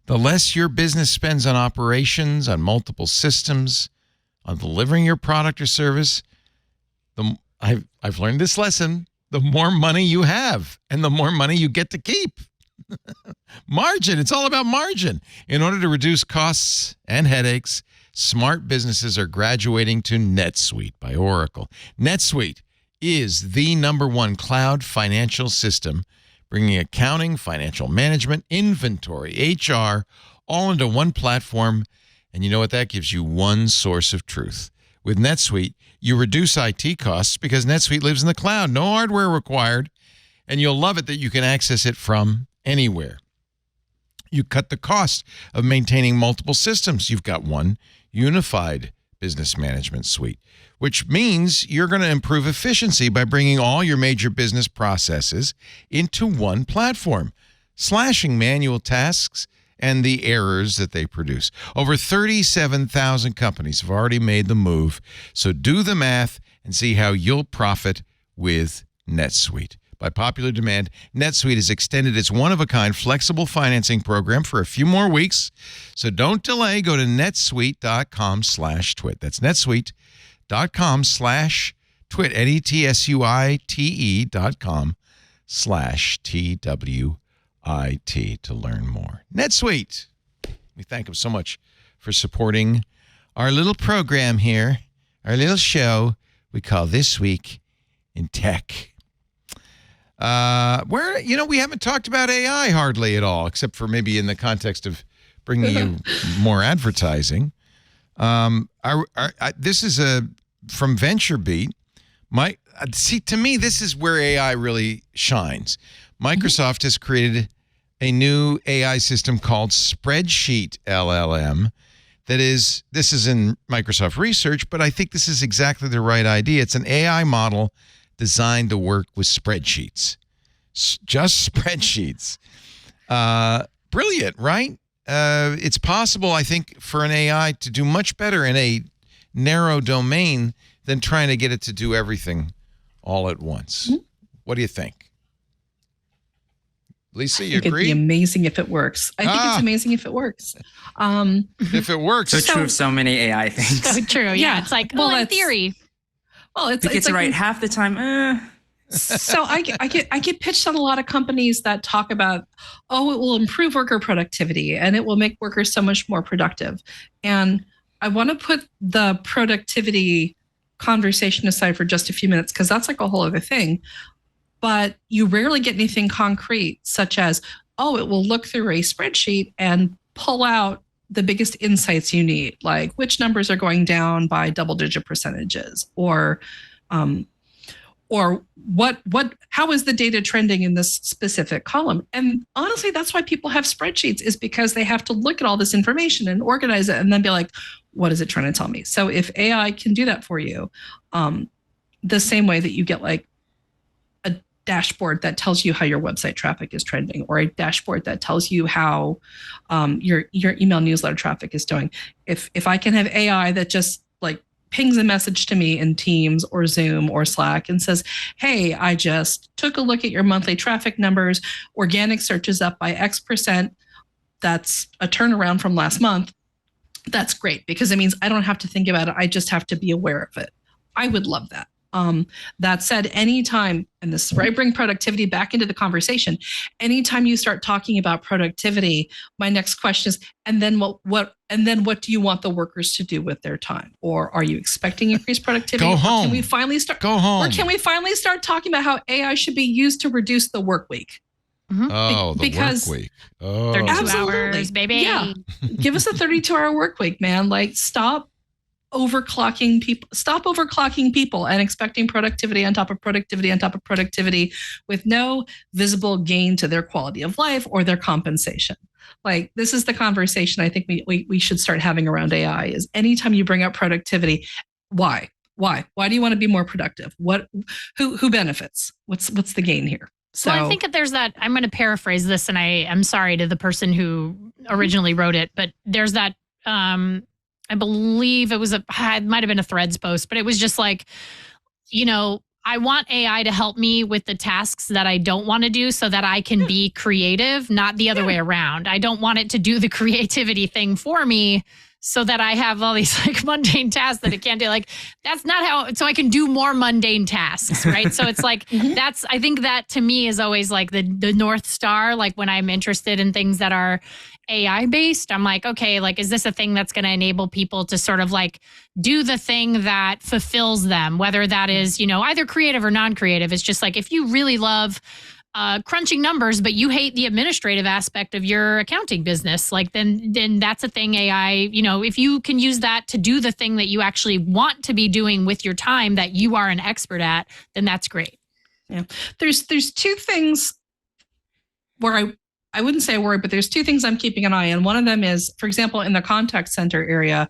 The less your business spends on operations, on multiple systems, on delivering your product or service, I've learned this lesson, the more money you have and the more money you get to keep. Margin. It's all about margin. In order to reduce costs and headaches, smart businesses are graduating to NetSuite by Oracle. NetSuite is the #1 cloud financial system, bringing accounting, financial management, inventory, HR, all into one platform. And you know what? That gives you one source of truth. With NetSuite, you reduce IT costs because NetSuite lives in the cloud. No hardware required. And you'll love it that you can access it from anywhere. You cut the cost of maintaining multiple systems. You've got one unified business management suite, which means you're going to improve efficiency by bringing all your major business processes into one platform, slashing manual tasks and the errors that they produce. Over 37,000 companies have already made the move, so do the math and see how you'll profit with NetSuite. By popular demand, NetSuite has extended its one-of-a-kind flexible financing program for a few more weeks. So don't delay. Go to netsuite.com/twit. That's netsuite.com/twit. netsuite.com/TWIT to learn more. NetSuite. We thank them so much for supporting our little program here, our little show we call This Week in Tech. We haven't talked about AI hardly at all, except for maybe in the context of bringing you more advertising. This is from VentureBeat. To me, this is where AI really shines. Microsoft has created a new AI system called SpreadsheetLLM. This is in Microsoft Research, but I think this is exactly the right idea. It's an AI model designed to work with spreadsheets. Just spreadsheets. Brilliant, right? It's possible, I think, for an AI to do much better in a narrow domain than trying to get it to do everything all at once. Mm-hmm. What do you think? Lisa, you agree? It'd be amazing if it works. I think it's amazing if it works. If it works. So true of so many AI things. So true, yeah. It's like, in theory. Well, it gets it right half the time. So I get pitched on a lot of companies that talk about, it will improve worker productivity and it will make workers so much more productive. And I want to put the productivity conversation aside for just a few minutes because that's like a whole other thing. But you rarely get anything concrete, such as, it will look through a spreadsheet and pull out the biggest insights you need, like which numbers are going down by double-digit percentages, or how is the data trending in this specific column? And honestly, that's why people have spreadsheets, is because they have to look at all this information and organize it and then be like, what is it trying to tell me? So if AI can do that for you, the same way that you get like a dashboard that tells you how your website traffic is trending, or a dashboard that tells you how your email newsletter traffic is doing. If I can have AI that just like pings a message to me in Teams or Zoom or Slack and says, hey, I just took a look at your monthly traffic numbers. Organic search is up by X%. That's a turnaround from last month. That's great because it means I don't have to think about it. I just have to be aware of it. I would love that. That said, anytime, and this is where I bring productivity back into the conversation, anytime you start talking about productivity, my next question is, and then what do you want the workers to do with their time? Or are you expecting increased productivity? Go home. Can we finally start? Go home. Or can we finally start talking about how AI should be used to reduce the work week? Mm-hmm. Because work week. 32 hours, baby. Yeah. Give us a 32-hour work week, man. Like, stop overclocking people and expecting productivity on top of productivity on top of productivity with no visible gain to their quality of life or their compensation. Like, this is the conversation I think we should start having around AI, is anytime you bring up productivity, why do you want to be more productive? Who benefits? What's the gain here? So I think that there's that, I'm going to paraphrase this, and I'm sorry to the person who originally wrote it, but there's that, I believe it might have been a Threads post, but it was just like, I want AI to help me with the tasks that I don't want to do so that I can be creative, not the other way around. I don't want it to do the creativity thing for me so that I have all these like mundane tasks that it can't do. Like that's not how, so I can do more mundane tasks, right? So it's like, I think that to me is always like the North Star. Like when I'm interested in things that are AI based, I'm like, okay, like, is this a thing that's going to enable people to sort of like do the thing that fulfills them, whether that is, either creative or non-creative. It's just like, if you really love crunching numbers, but you hate the administrative aspect of your accounting business, like then that's a thing AI, if you can use that to do the thing that you actually want to be doing with your time that you are an expert at, then that's great. Yeah. There's two things where I wouldn't say I worry, but there's two things I'm keeping an eye on. One of them is, for example, in the contact center area,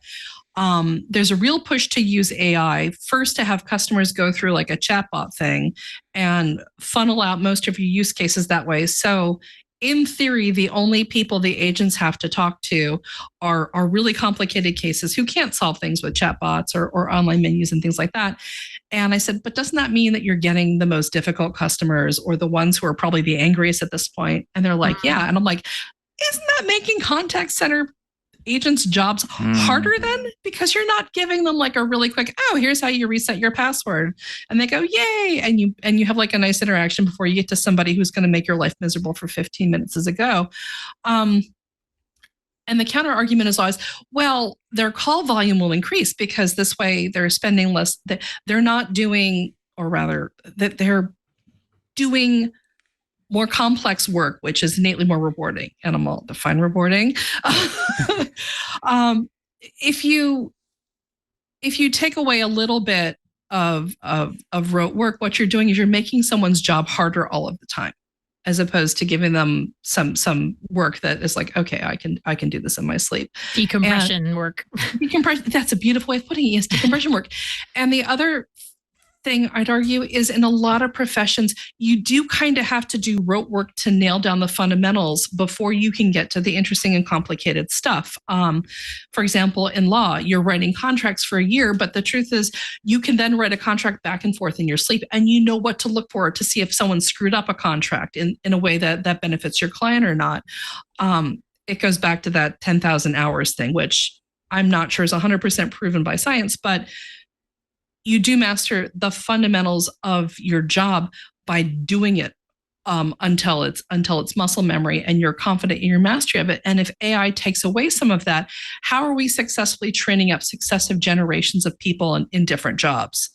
there's a real push to use AI first to have customers go through like a chatbot thing and funnel out most of your use cases that way. So in theory, the only people the agents have to talk to are really complicated cases who can't solve things with chatbots or online menus and things like that. And I said, but doesn't that mean that you're getting the most difficult customers or the ones who are probably the angriest at this point? And they're like, yeah. And I'm like, isn't that making contact center agents' jobs harder then? Because you're not giving them like a really quick, oh, here's how you reset your password. And they go, yay. And you have like a nice interaction before you get to somebody who's going to make your life miserable for 15 minutes as a go. And the counter argument is always, well, their call volume will increase because this way they're spending less. They're not doing, or rather, that they're doing more complex work, which is innately more rewarding. And I'm all define rewarding. If you take away a little bit of rote work, what you're doing is you're making someone's job harder all of the time, as opposed to giving them some work that is like, okay, I can do this in my sleep. Decompression work. Decompression. That's a beautiful way of putting it. Yes, decompression work. And the other thing I'd argue is in a lot of professions, you do kind of have to do rote work to nail down the fundamentals before you can get to the interesting and complicated stuff. For example, in law, you're writing contracts for a year, but the truth is you can then write a contract back and forth in your sleep and you know what to look for to see if someone screwed up a contract in a way that benefits your client or not. It goes back to that 10,000 hours thing, which I'm not sure is 100% proven by science, but you do master the fundamentals of your job by doing it until it's muscle memory and you're confident in your mastery of it. And if AI takes away some of that, how are we successfully training up successive generations of people in different jobs?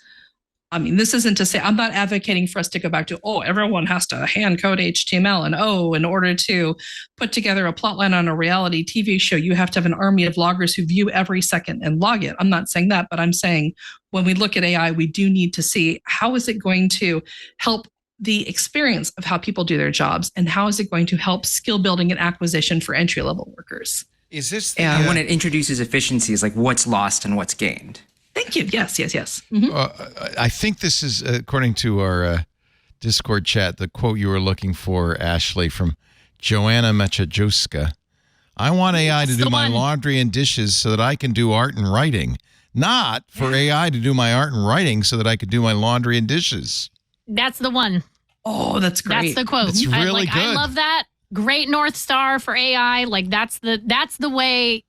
I mean, this isn't to say, I'm not advocating for us to go back to, everyone has to hand code HTML and in order to put together a plotline on a reality TV show, you have to have an army of loggers who view every second and log it. I'm not saying that, but I'm saying when we look at AI, we do need to see how is it going to help the experience of how people do their jobs and how is it going to help skill building and acquisition for entry-level workers? Is this when it introduces efficiencies, like what's lost and what's gained? Thank you. Yes. Mm-hmm. I think this is, according to our Discord chat, the quote you were looking for, Ashley, from Joanna Machajowska. I want AI to do my laundry and dishes so that I can do art and writing, not for AI to do my art and writing so that I could do my laundry and dishes. That's the one. Oh, that's great. That's the quote. It's really good. I love that. Great North Star for AI. Like that's the way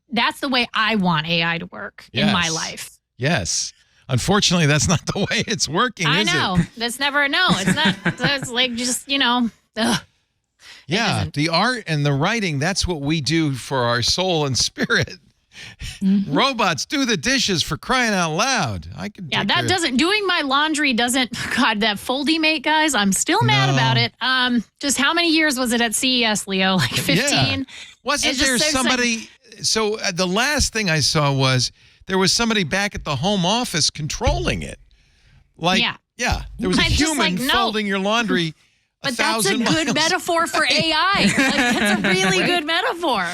I want AI to work in my life. Yes. Unfortunately, that's not the way it's working, I is know. it? That's never, no, it's not. It's like just, ugh. Yeah, the art and the writing, that's what we do for our soul and spirit. Mm-hmm. Robots do the dishes, for crying out loud. Doing my laundry doesn't, God, that Foldy Mate, guys, I'm still mad about it. Just how many years was it at CES, Leo? Like 15? Yeah. Wasn't there somebody, so the last thing I saw was, there was somebody back at the home office controlling it. There was a human folding your laundry. But that's a good metaphor for AI. Like, that's a really good metaphor.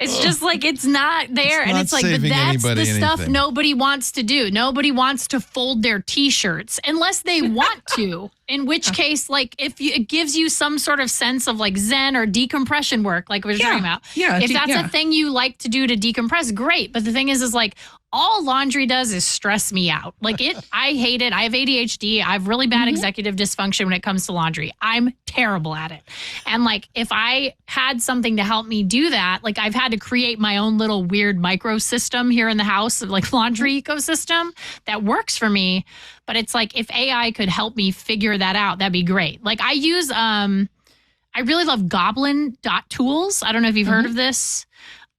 It's just like it's not there. And it's like, but that's the stuff nobody wants to do. Nobody wants to fold their T-shirts unless they want to. In which case, like, it gives you some sort of sense of like Zen or decompression work, like we were talking about. Yeah, if that's a thing you like to do to decompress, great. But the thing is like, all laundry does is stress me out. Like I hate it. I have ADHD. I have really bad executive dysfunction when it comes to laundry. I'm terrible at it. And like, if I had something to help me do that, like I've had had to create my own little weird microsystem here in the house, like laundry ecosystem that works for me. But it's like, if AI could help me figure that out, that'd be great. Like I use, I really love goblin.tools. I don't know if you've heard of this.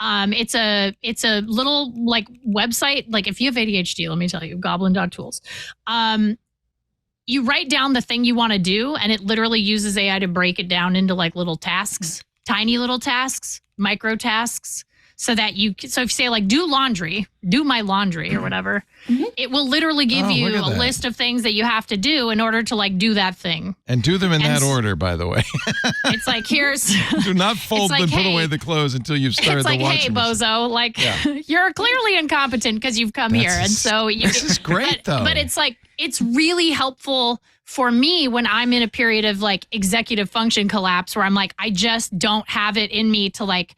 It's a little like website. Like if you have ADHD, let me tell you, goblin.tools. You write down the thing you want to do, and it literally uses AI to break it down into like little tasks, tiny little tasks, micro tasks, so that so if you say like, do my laundry or whatever, it will literally give you a list of things that you have to do in order to like do that thing. And do them in that order, by the way. It's like, here's... Do not fold and put away the clothes until you've started the washing machine. It's like, hey, bozo, like you're clearly incompetent because you've come here. And so... This is great, though. But it's like, it's really helpful for me when I'm in a period of like executive function collapse where I'm like, I just don't have it in me to like,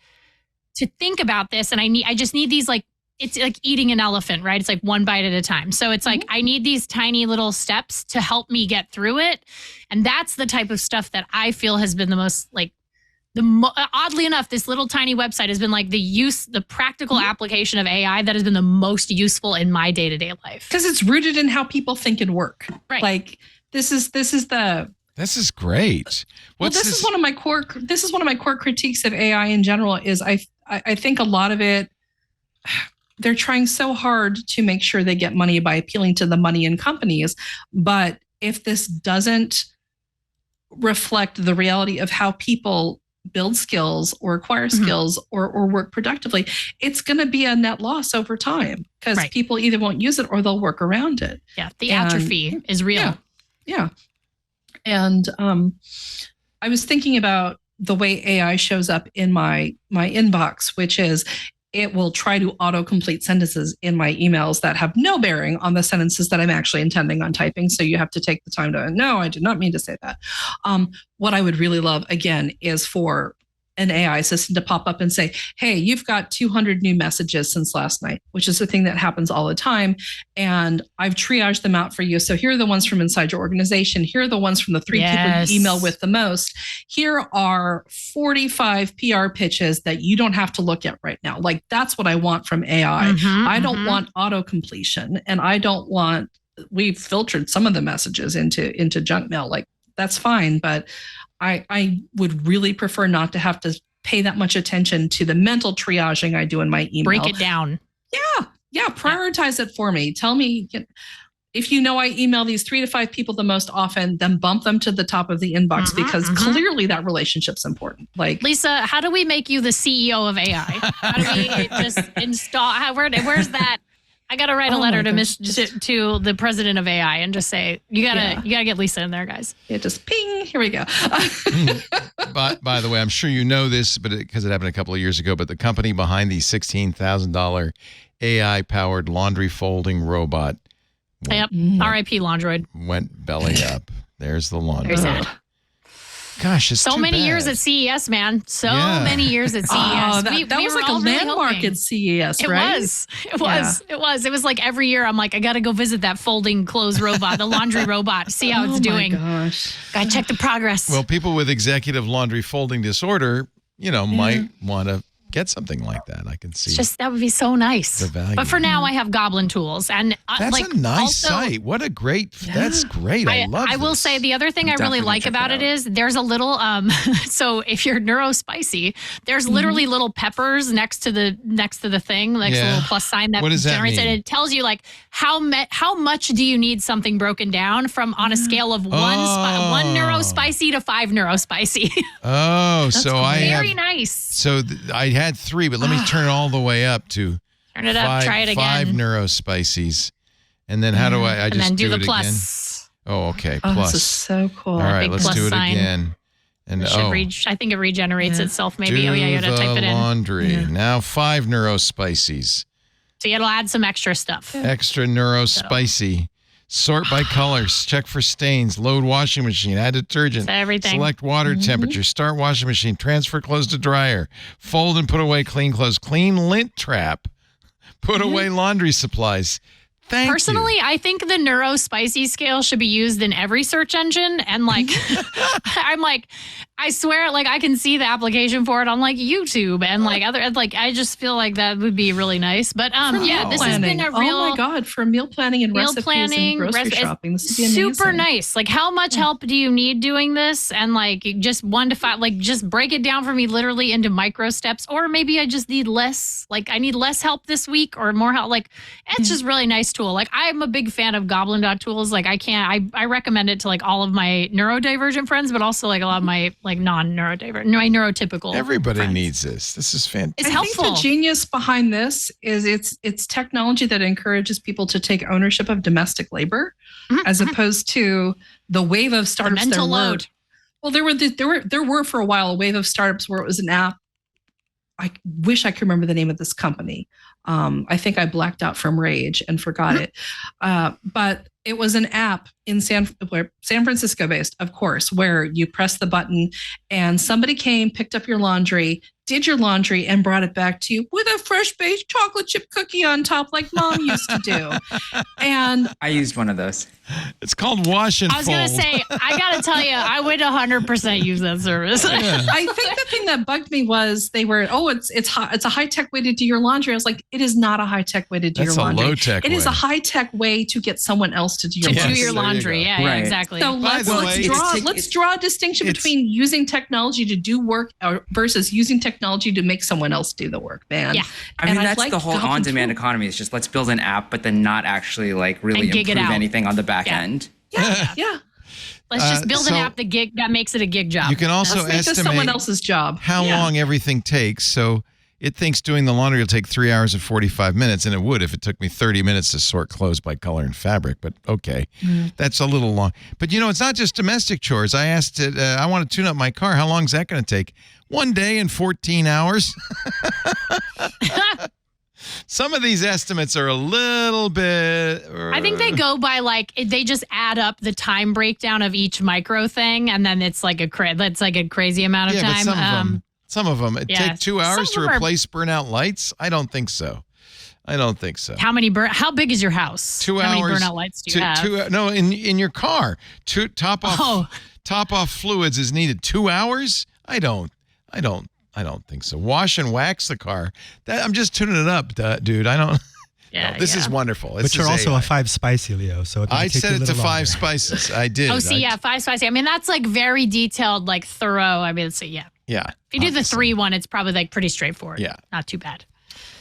to think about this. And I just need these like, it's like eating an elephant, right? It's like one bite at a time. So it's like, I need these tiny little steps to help me get through it. And that's the type of stuff that I feel has been the most like, oddly enough, this little tiny website has been like the practical application of AI that has been the most useful in my day-to-day life. Because it's rooted in how people think and work. Right. Like this is great. This is one of my core critiques of AI in general is I think a lot of it, they're trying so hard to make sure they get money by appealing to the money in companies. But if this doesn't reflect the reality of how people build skills or acquire skills or work productively, it's going to be a net loss over time because people either won't use it or they'll work around it. Yeah, the atrophy is real. Yeah. And I was thinking about the way AI shows up in my inbox, which is it will try to autocomplete sentences in my emails that have no bearing on the sentences that I'm actually intending on typing. So you have to take the time to, no, I did not mean to say that. What I would really love, again, is for an AI system to pop up and say, hey, you've got 200 new messages since last night, which is a thing that happens all the time. And I've triaged them out for you. So here are the ones from inside your organization. Here are the ones from the 3 people you email with the most. Here are 45 PR pitches that you don't have to look at right now. Like that's what I want from AI. I don't want auto completion, and I don't want, we've filtered some of the messages into junk mail. Like that's fine, but I would really prefer not to have to pay that much attention to the mental triaging I do in my email. Break it down. Yeah. Prioritize it for me. Tell me if you know I email these 3 to 5 people the most often, then bump them to the top of the inbox because clearly that relationship's important. Like Lisa, how do we make you the CEO of AI? How do we just install? Where's that? I got to write a letter to the president of AI and just say, you gotta get Lisa in there, guys. Yeah, just ping. Here we go. By the way, I'm sure you know this, but because it happened a couple of years ago, but the company behind the $16,000 AI-powered laundry folding robot. R.I.P. Laundroid. Went belly up. There's the laundry. Very sad. Gosh, it's so many years at CES, man. So many years at CES. That was like a landmark at CES, right? It was like every year I'm like, I got to go visit that folding clothes robot, the laundry robot, see how it's doing. Oh my gosh. Got to check the progress. Well, people with executive laundry folding disorder, might want to get something like that. I can see. That would be so nice. The value. But for now, I have Goblin Tools, and that's a nice site. What a great! That's great. I love. I will say the other thing I really like about it is there's a little. So if you're neurospicy, there's literally little peppers next to the thing, like a little plus sign that generates it. It tells you like how much do you need something broken down from on a scale of one neurospicy to 5 neurospicy. So I have very nice. So I had 3, but let me turn it all the way up to turn it up. Try it again. 5 neurospicies, and then how do I just do it the plus. Again? Oh, okay. Plus. This is so cool. All right, let's do it again. And I think it regenerates itself. Maybe. You got to type it in. Laundry. Now 5 neurospicies. So it'll add some extra stuff. Extra neurospicy. Sort by colors. Check for stains. Load washing machine. Add detergent. Everything. Select water temperature. Start washing machine. Transfer clothes to dryer. Fold and put away clean clothes. Clean lint trap. Put away laundry supplies. Personally, I think the neurospicy scale should be used in every search engine. And like, I'm like, I swear, like I can see the application for it on like YouTube and like other like I just feel like that would be really nice. But yeah, this has been a real oh my god for meal planning and meal recipes planning, and grocery shopping. This would be amazing. super nice. Like how much help do you need doing this? And like just 1 to 5, like just break it down for me literally into micro steps. Or maybe I just need less. Like I need less help this week or more help. Like it's just really nice tool. Like I'm a big fan of Goblin.tools. Like I recommend it to like all of my neurodivergent friends, but also like a lot of my like non-neurodivergent, my neurotypical. Everybody friends. needs this. This is fantastic. It's helpful. I think the genius behind this is it's technology that encourages people to take ownership of domestic labor, as opposed to the wave of startups. The mental load. Well, there were for a while a wave of startups where it was an app. I wish I could remember the name of this company. I think I blacked out from rage and forgot it. But it was an app in San Francisco based, of course, where you press the button and somebody came, picked up your laundry, did your laundry and brought it back to you with a fresh baked chocolate chip cookie on top like mom used to do. And I used one of those. It's called Wash and I was Fold. going to say, I got to tell you, I would 100% use that service. I think the thing that bugged me was they were, it's a high-tech way to do your laundry. I was like, it is not a high-tech way to do That's your laundry. a low-tech It is way. a high-tech way to get someone else to do your to laundry. do your there you laundry. go. Yeah, Right. exactly. So By the way, let's draw a distinction it's- between using technology to do work versus using technology to make someone else do the work, man. Yeah. I mean, And that's like the whole Goblin on-demand too. economy. It's just let's build an app, but then not actually like really And gig it improve out. anything on the back Yeah. end. Yeah. Let's just build an so app that makes it a gig job. You can also Let's make this estimate someone else's job. how long everything takes. So it thinks doing the laundry will take 3 hours and 45 minutes, and it would if it took me 30 minutes to sort clothes by color and fabric. But okay, that's a little long. But it's not just domestic chores. I asked it, I want to tune up my car. How long is that going to take? 1 day and 14 hours. Some of these estimates are a little bit. I think they go by they just add up the time breakdown of each micro thing, and then it's like a crazy amount of time. But some of them, it yeah, take 2 hours to some of them are- replace burnout lights. I don't think so. How big is your house? 2 How hours. many burnout lights do you have? No, in your car. Top off fluids is needed. 2 hours? I don't think so. Wash and wax the car. I'm just tuning it up, dude. I don't. Yeah, No, this is wonderful. But you're also a 5 spicy, Leo. So it I take set you a it to little 5 longer. spices. I did. Oh, see, 5 spicy. I mean, that's like very detailed, like thorough. I mean, so yeah. Yeah. If you do the 3 one, it's probably like pretty straightforward. Yeah. Not too bad.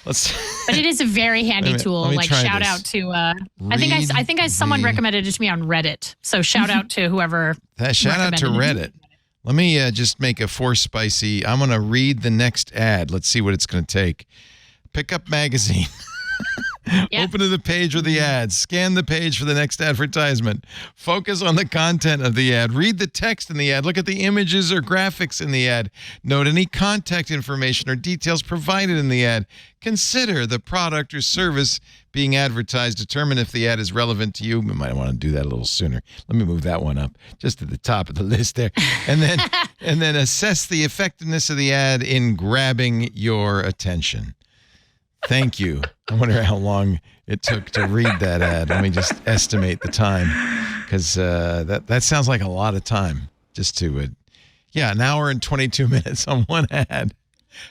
Let's. But it is a very handy tool. let me Like try shout this. out to I think someone recommended it to me on Reddit. So shout out to whoever. Shout out to recommended it. Reddit. Let me just make a 4 spicy. I'm going to read the next ad. Let's see what it's going to take. Pick up magazine. Yep. Open to the page with the ads. Scan the page for the next advertisement. Focus on the content of the ad. Read the text in the ad. Look at the images or graphics in the ad. Note any contact information or details provided in the ad. Consider the product or service being advertised. Determine if the ad is relevant to you. We might want to do that a little sooner. Let me move that one up just at the top of the list there. And then assess the effectiveness of the ad in grabbing your attention. Thank you. I wonder how long it took to read that ad. Let me just estimate the time, because that sounds like a lot of time just to, an hour and 22 minutes on one ad.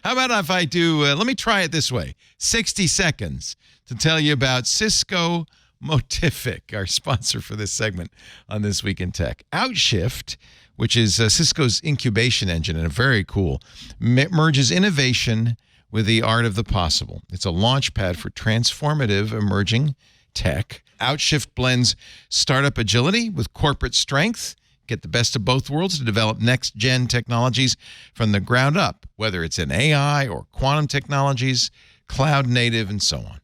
How about if I do, let me try it this way, 60 seconds to tell you about Cisco Motific, our sponsor for this segment on This Week in Tech. Outshift, which is Cisco's incubation engine, and very cool, merges innovation with the art of the possible. It's a launch pad for transformative emerging tech. Outshift blends startup agility with corporate strength. Get the best of both worlds to develop next-gen technologies from the ground up, whether it's in AI or quantum technologies, cloud native, and so on.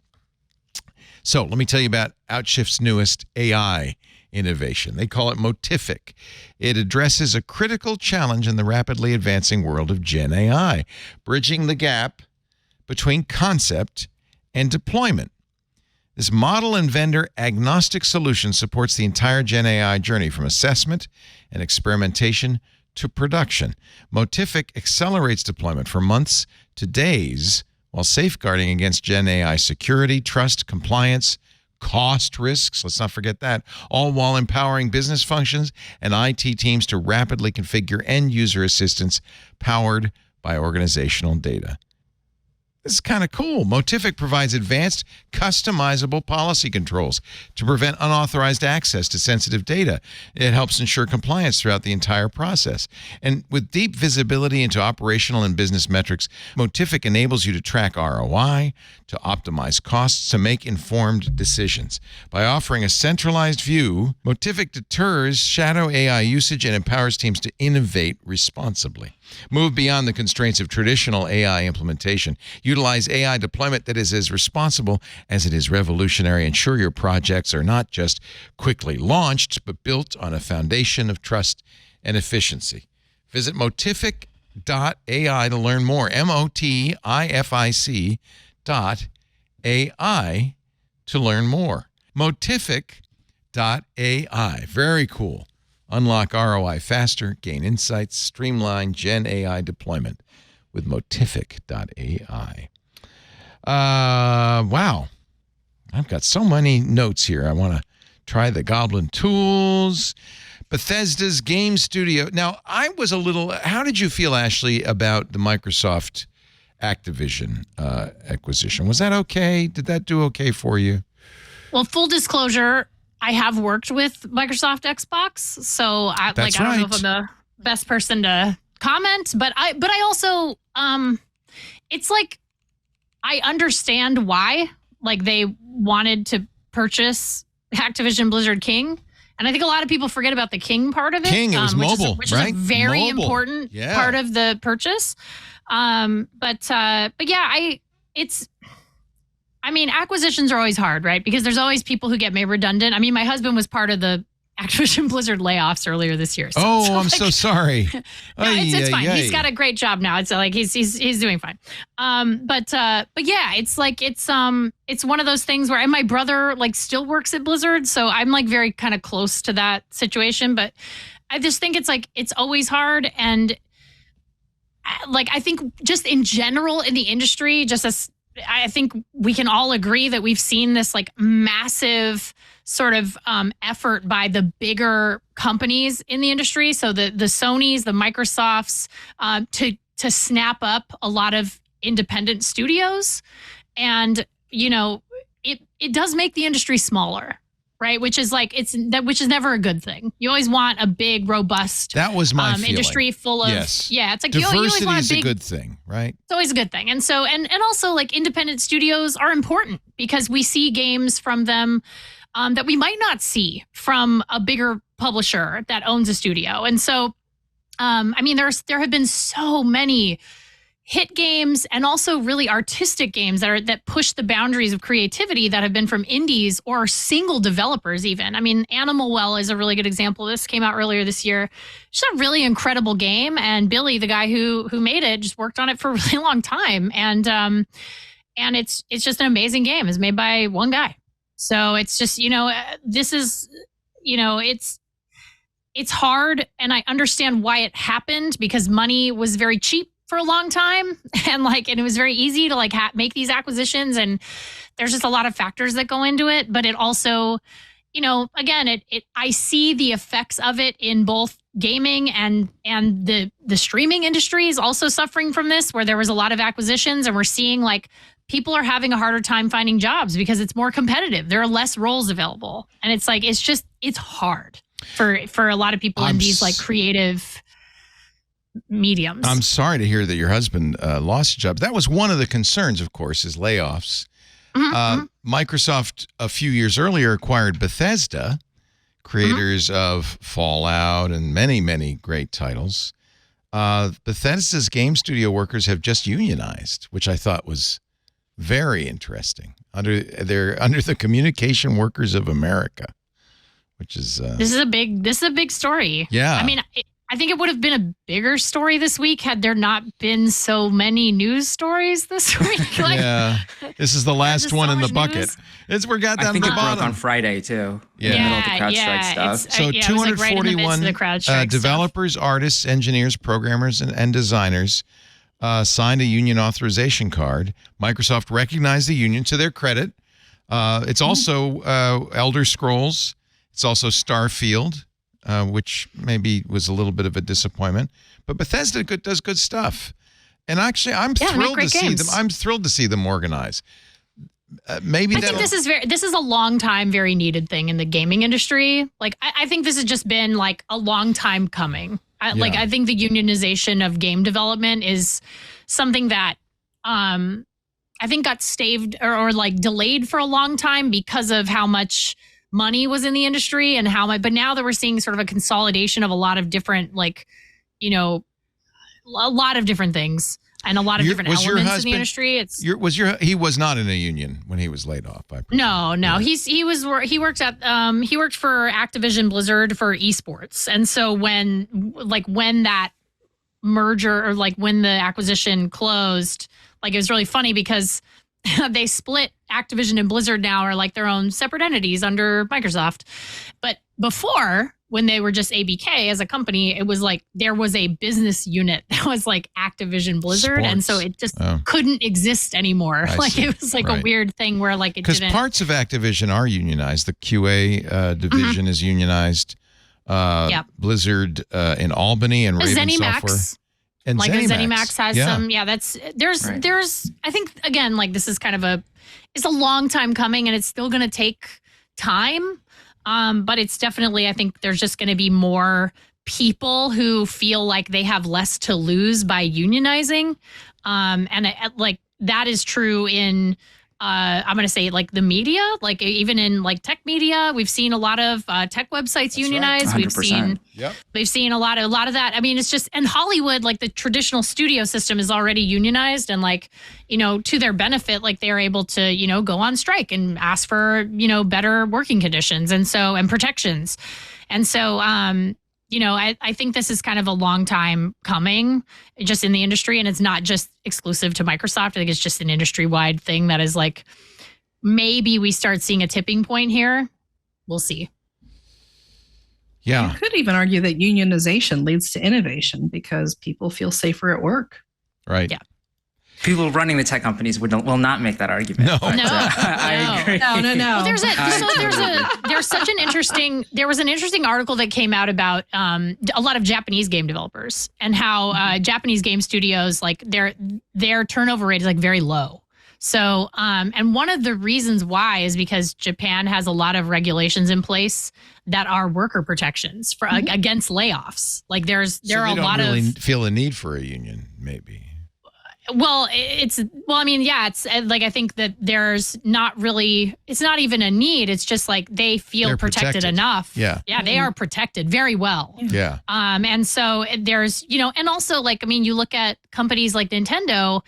So let me tell you about Outshift's newest AI innovation. They call it Motific. It addresses a critical challenge in the rapidly advancing world of Gen AI, bridging the gap between concept and deployment. This model and vendor agnostic solution supports the entire Gen AI journey from assessment and experimentation to production. Motific accelerates deployment from months to days while safeguarding against Gen AI security, trust, compliance, cost risks, let's not forget that, all while empowering business functions and IT teams to rapidly configure end-user assistance powered by organizational data. This is kind of cool. Motific provides advanced, customizable policy controls to prevent unauthorized access to sensitive data. It helps ensure compliance throughout the entire process. And with deep visibility into operational and business metrics, Motific enables you to track ROI, to optimize costs, to make informed decisions. By offering a centralized view, Motific deters shadow AI usage and empowers teams to innovate responsibly. Move beyond the constraints of traditional AI implementation. Utilize AI deployment that is as responsible as it is revolutionary. Ensure your projects are not just quickly launched, but built on a foundation of trust and efficiency. Visit motific.ai to learn more. motific.ai to learn more. Motific.ai. Very cool. Unlock ROI faster, gain insights, streamline Gen AI deployment with motific.ai. Wow. I've got so many notes here. I want to try the Goblin Tools. Bethesda's Game Studio. Now, I was a little... How did you feel, Ashley, about the Microsoft Activision acquisition? Was that okay? Did that do okay for you? Well, full disclosure, I have worked with Microsoft Xbox, so I don't know if I'm the best person to comment, but I also it's like I understand why they wanted to purchase Activision Blizzard King, and I think a lot of people forget about the King part of it. King, it was mobile, which right? is a very Mobile. important part of the purchase. But yeah, acquisitions are always hard, right? Because there's always people who get made redundant. I mean, my husband was part of the Activision Blizzard layoffs earlier this year. So, I'm so sorry. No, it's fine. He's got a great job now. It's like he's doing fine. But yeah, it's one of those things where, and my brother still works at Blizzard, so I'm very kind of close to that situation. But I just think it's always hard, and I think just in general in the industry, I think we can all agree that we've seen this massive sort of effort by the bigger companies in the industry. So the Sonys, the Microsofts, to snap up a lot of independent studios. And, it does make the industry smaller, right? Which is which is never a good thing. You always want a big, robust that was my industry full of yes. Yeah, it's diversity you always want is a good thing, right? It's always a good thing. And so and also independent studios are important because we see games from them that we might not see from a bigger publisher that owns a studio. And so there have been so many hit games and also really artistic games that push the boundaries of creativity that have been from indies or single developers even. I mean, Animal Well is a really good example. This came out earlier this year. It's a really incredible game. And Billy, the guy who made it, just worked on it for a really long time. And it's just an amazing game. It's made by one guy. So it's just, this is, it's hard. And I understand why it happened because money was very cheap for a long time, and it was very easy to make these acquisitions, and there's just a lot of factors that go into it. But it also, again, I see the effects of it in both gaming and the streaming industry is also suffering from this, where there was a lot of acquisitions, and we're seeing people are having a harder time finding jobs because it's more competitive. There are less roles available, and it's hard for a lot of people in these creative mediums. I'm sorry to hear that your husband lost a job. That was one of the concerns, of course, is layoffs. Microsoft a few years earlier acquired Bethesda, creators of Fallout and many, many great titles. Bethesda's game studio workers have just unionized, which I thought was very interesting. They're under the Communication Workers of America, which is this is a big story. Yeah, I mean, I think it would have been a bigger story this week had there not been so many news stories this week. Yeah, this is the last one in the bucket. We're got down I think to the it bottom broke on Friday too. Yeah, in the middle of the CrowdStrike stuff. So 241 developers, artists, engineers, programmers, and designers signed a union authorization card. Microsoft recognized the union to their credit. It's also Elder Scrolls. It's also Starfield, which maybe was a little bit of a disappointment. But Bethesda does good stuff. And actually, I'm thrilled to see them. I'm thrilled to see them organize. Maybe I think this is a long time, very needed thing in the gaming industry. Like, I think this has just been like a long time coming. I think the unionization of game development is something that I think got staved or like delayed for a long time because of how much money was in the industry and how much. But now that we're seeing sort of a consolidation of a lot of different, like, a lot of different things. And a lot of different elements in the industry. He was not in a union when he was laid off. No. Yeah. He worked for Activision Blizzard for esports, and so when that merger or like when the acquisition closed, like it was really funny because they split Activision and Blizzard now are like their own separate entities under Microsoft, but before, when they were just ABK as a company, it was like there was a business unit that was like Activision Blizzard. Sports. And so it just couldn't exist anymore. It was like a weird thing where like it didn't. Because parts of Activision are unionized. The QA division is unionized. Blizzard in Albany and Raven Software. And ZeniMax has some. Yeah, there's I think, again, like this is kind of it's a long time coming and it's still going to take time. But it's definitely, I think there's just going to be more people who feel like they have less to lose by unionizing. And like that is true in, I'm going to say like the media, like even in like tech media, we've seen a lot of tech websites unionize. Right. We've seen a lot of that. I mean, it's just, and Hollywood, like the traditional studio system is already unionized and like, to their benefit, like they're able to, go on strike and ask for, better working conditions and protections. And so, I think this is kind of a long time coming just in the industry, and it's not just exclusive to Microsoft. I think it's just an industry-wide thing that is like, maybe we start seeing a tipping point here. We'll see. Yeah. You could even argue that unionization leads to innovation because people feel safer at work. Right. Yeah. People running the tech companies will not make that argument. No. I agree. No. Well, there was an interesting article that came out about a lot of Japanese game developers and how Japanese game studios, like their turnover rate is like very low. So, and one of the reasons why is because Japan has a lot of regulations in place that are worker protections for against layoffs. Like there are a lot of feel a need for a union, maybe. Well, it's like I think that there's not really, it's not even a need. It's just like they feel They're protected enough. Yeah. Yeah, they are protected very well. Yeah. And so there's, and also like, I mean, you look at companies like Nintendo,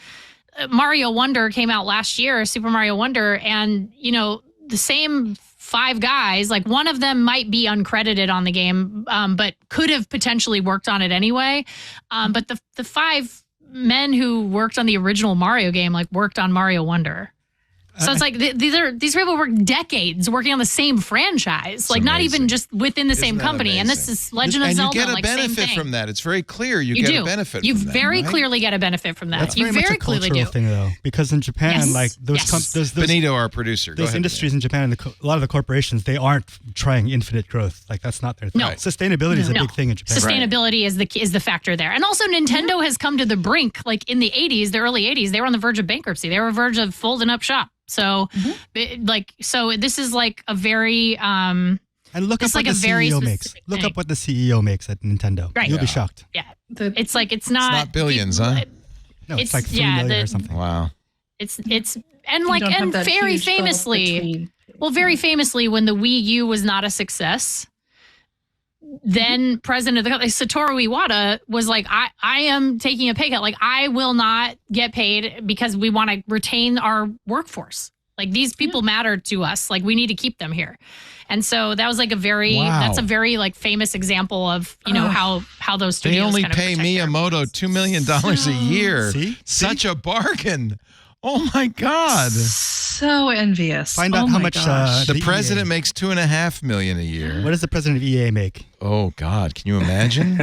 Mario Wonder came out last year, Super Mario Wonder, and, the same 5 guys, like one of them might be uncredited on the game, but could have potentially worked on it anyway. But the 5 men who worked on the original Mario game, like worked on Mario Wonder. So it's like these people work decades working on the same franchise, like not even just within the same company. And this is Legend of Zelda. And you get a same benefit thing. from that. It's very clear you get a benefit. You from that, very right? clearly get a benefit from that. That's you very very much a clearly cultural do. thing, though, because in Japan, like those Benito, our producer, those industries in Japan, and a lot of the corporations, they aren't trying infinite growth. Like that's not their thing. No. Sustainability is a big thing in Japan. Sustainability is the factor there. And also Nintendo has come to the brink, like in the 80s, the early 80s, they were on the verge of bankruptcy. They were on the verge of folding up shop. So so this is like a very and look up what the CEO makes. Look up what the CEO makes at Nintendo. Right. You'll be shocked. Yeah. It's like it's not billions, huh? No, it's like 3 million or something. Wow. It's and very famously, when the Wii U was not a success, then president of the company, Satoru Iwata, was like, I am taking a pay cut. Like, I will not get paid because we want to retain our workforce. Like, these people matter to us. Like, we need to keep them here. And so that was like that's a very like famous example of, how those studios They only kind of pay protect their Miyamoto employees. $2 million a year. See? Such a bargain. Oh my God. So envious. Find out how much the president makes $2.5 million a year. What does the president of EA make? Oh God, can you imagine?